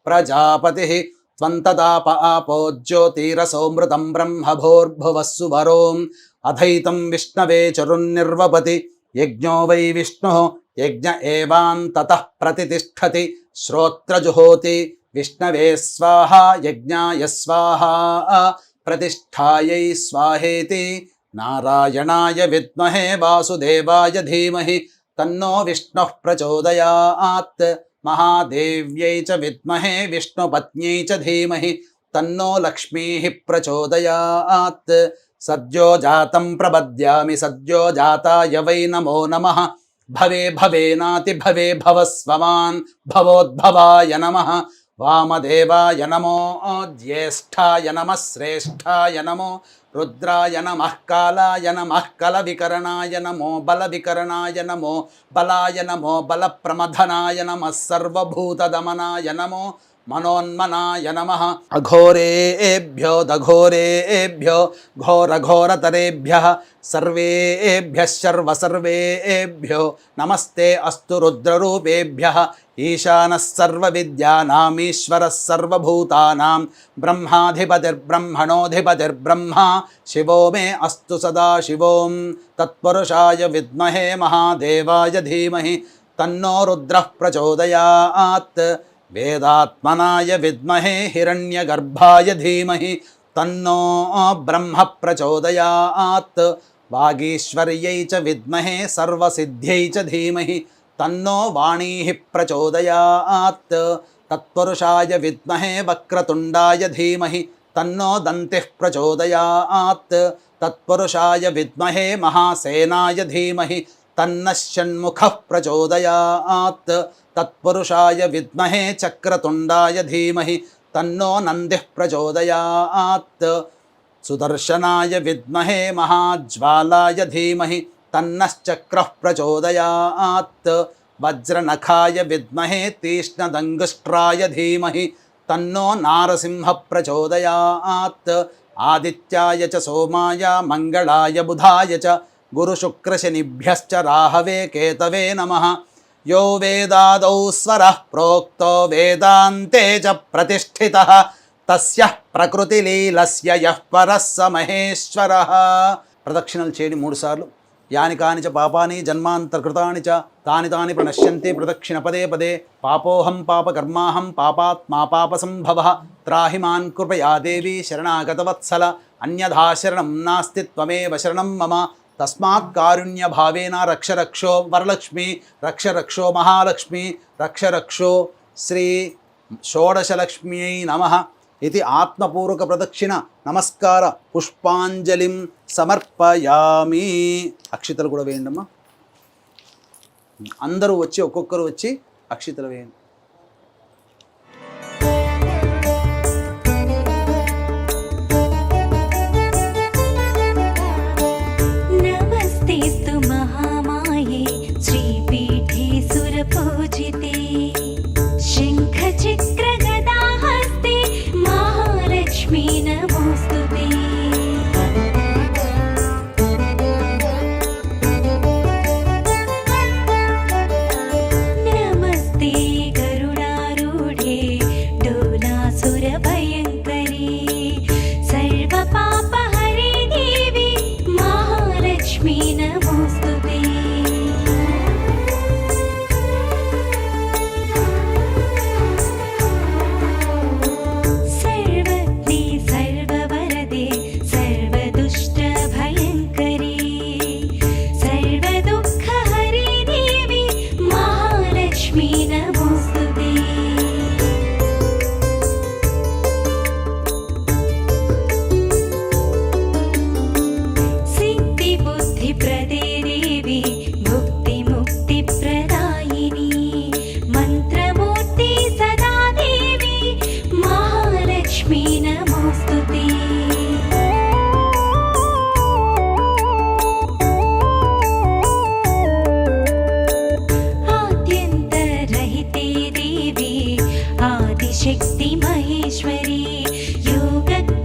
ప్రజాపతిః త్వం తదాప ఆపో జ్యోతిరసోమృతం బ్రహ్మభోర్భువస్సు వరోం అధైతం విష్ణవే చరున్నిర్వపతి యజ్ఞో వై విష్ణుః యజ్ఞ ఏవాంతతః ప్రతితిష్ఠతి శ్రోత్రజుహోతి విష్ణవే స్వాహా యజ్ఞాయ స్వాహా ప్రతిష్ఠాయై స్వాహేతి. నారాయణాయ విద్మహే వాసుదేవాయ ధీమహి తన్నో విష్ణుః ప్రచోదయాత్. మహాదేవ్యై చ విద్మహే విష్ణుపత్న్యై చ ధీమహి తన్నో లక్ష్మీః ప్రచోదయాత్. సద్యో జాతం ప్రపద్యామి సద్యో జాతాయ వై నమో నమః. భవే భవేనాతి భవే భవస్వమాన్ భవోద్భవాయ నమః. వామదేవాయ నమో జ్యేష్ఠాయ నమః శ్రేష్ఠాయ నమో రుద్రాయ నమః కాలాయ నమః కలవికరణాయ నమో బలవికరణాయ నమో బలాయ నమో బలప్రమథనాయ నమః సర్వభూతదమనాయ నమో మనోన్మనాయ నమః. అఘోరేభ్యో దఘోరేభ్యో ఘోరఘోరతరేభ్యః సర్వేభ్యః సర్వసర్వేభ్యో నమస్తే అస్తు రుద్రరూపేభ్యః. ఈశానः సర్వవిద్యానామీశ్వరः సర్వభూతానాం బ్రహ్మాధిపతిర్బ్రహ్మణోధిపతిర్బ్రహ్మ శివో మే అస్తు సదాశివోం. తత్పురుషాయ విద్మహే మహాదేవాయ ధీమహి తన్నో రుద్రః ప్రచోదయాత్. వేదాత్మనాయ విద్మహే హిరణ్యగర్భాయ ధీమహి తన్నో బ్రహ్మ ప్రచోదయాత్. వాగీశ్వర్యై చ విద్మహే సర్వసిద్ధ్యై చ ధీమహి తన్నో వాణీః ప్రచోదయాత్. తత్పురుషాయ విద్మహే వక్రతుండాయ ధీమహి తన్నో దంతిః ప్రచోదయాత్. తత్పురుషాయ విద్మహే మహాసేనాయ ధీమహి తన్నః షణ్ముఖః ప్రచోదయాత్. తత్పురుషాయ విద్మహే చక్రతుండాయ ధీమహి తన్నో నందిః ప్రచోదయాత్. సుదర్శనాయ విద్మహే మహాజ్వాలాయ ధీమహి తన్నశ్చక్రః ప్రచోదయాత్. వజ్రనఖాయ విద్మహే తీక్ష్ణదంగుష్ట్రాయ ధీమహి తన్నో నారసింహ ప్రచోదయాత్. ఆదిత్యాయ చ సోమాయ మంగళాయ బుధాయ చ గురుశుక్రశనిభ్యశ్చ రాహవే కేతవే నమః. యో వేదాదౌ స్వరః ప్రోక్తో వేదాంతే చ ప్రతిష్ఠితః తస్యః ప్రకృతిలీలస్య యః పరః స మహేశ్వరః. ప్రదక్షిణలు చేయండి 3 సార్లు. యాని కాని చ పాపాని జన్మాంతర్కృతాని చ తాని తాని ప్రణశ్యంతి ప్రదక్షిణ పదే పదే. పాపోహం పాపకర్మాహం పాపాత్మా పాపసంభవః. త్రాహి మాన్ కృపయా దేవి శరణాగతవత్సల. అన్యథా శరణం నాస్తి త్వమేవ శరణం మమ. తస్మాత్ కారుణ్య భావేన రక్ష రక్షో వరలక్ష్మి రక్ష రక్షో మహాలక్ష్మి రక్ష రక్షో శ్రీ షోడశలక్ష్మ్యై నమః. ఇది ఆత్మపూర్వక ప్రదక్షిణ నమస్కార పుష్పాంజలిం సమర్పయామి. అక్షితలు కూడా వేయండమ్మా. అందరూ వచ్చి ఒక్కొక్కరు వచ్చి అక్షితలు వేయండి. नमस्तेस्तु महामाये श्रीपीठे सुरपूजिते शङ्खचक्रगदाहस्ते महालक्ष्मी नमोऽस्तुते। नमस्ते महालक्ष्मी नमोऽस्तुते आद्यन्तरहिते देवी आदिशक्ति महेश्वरी योगज्ञानस्वरूपिणी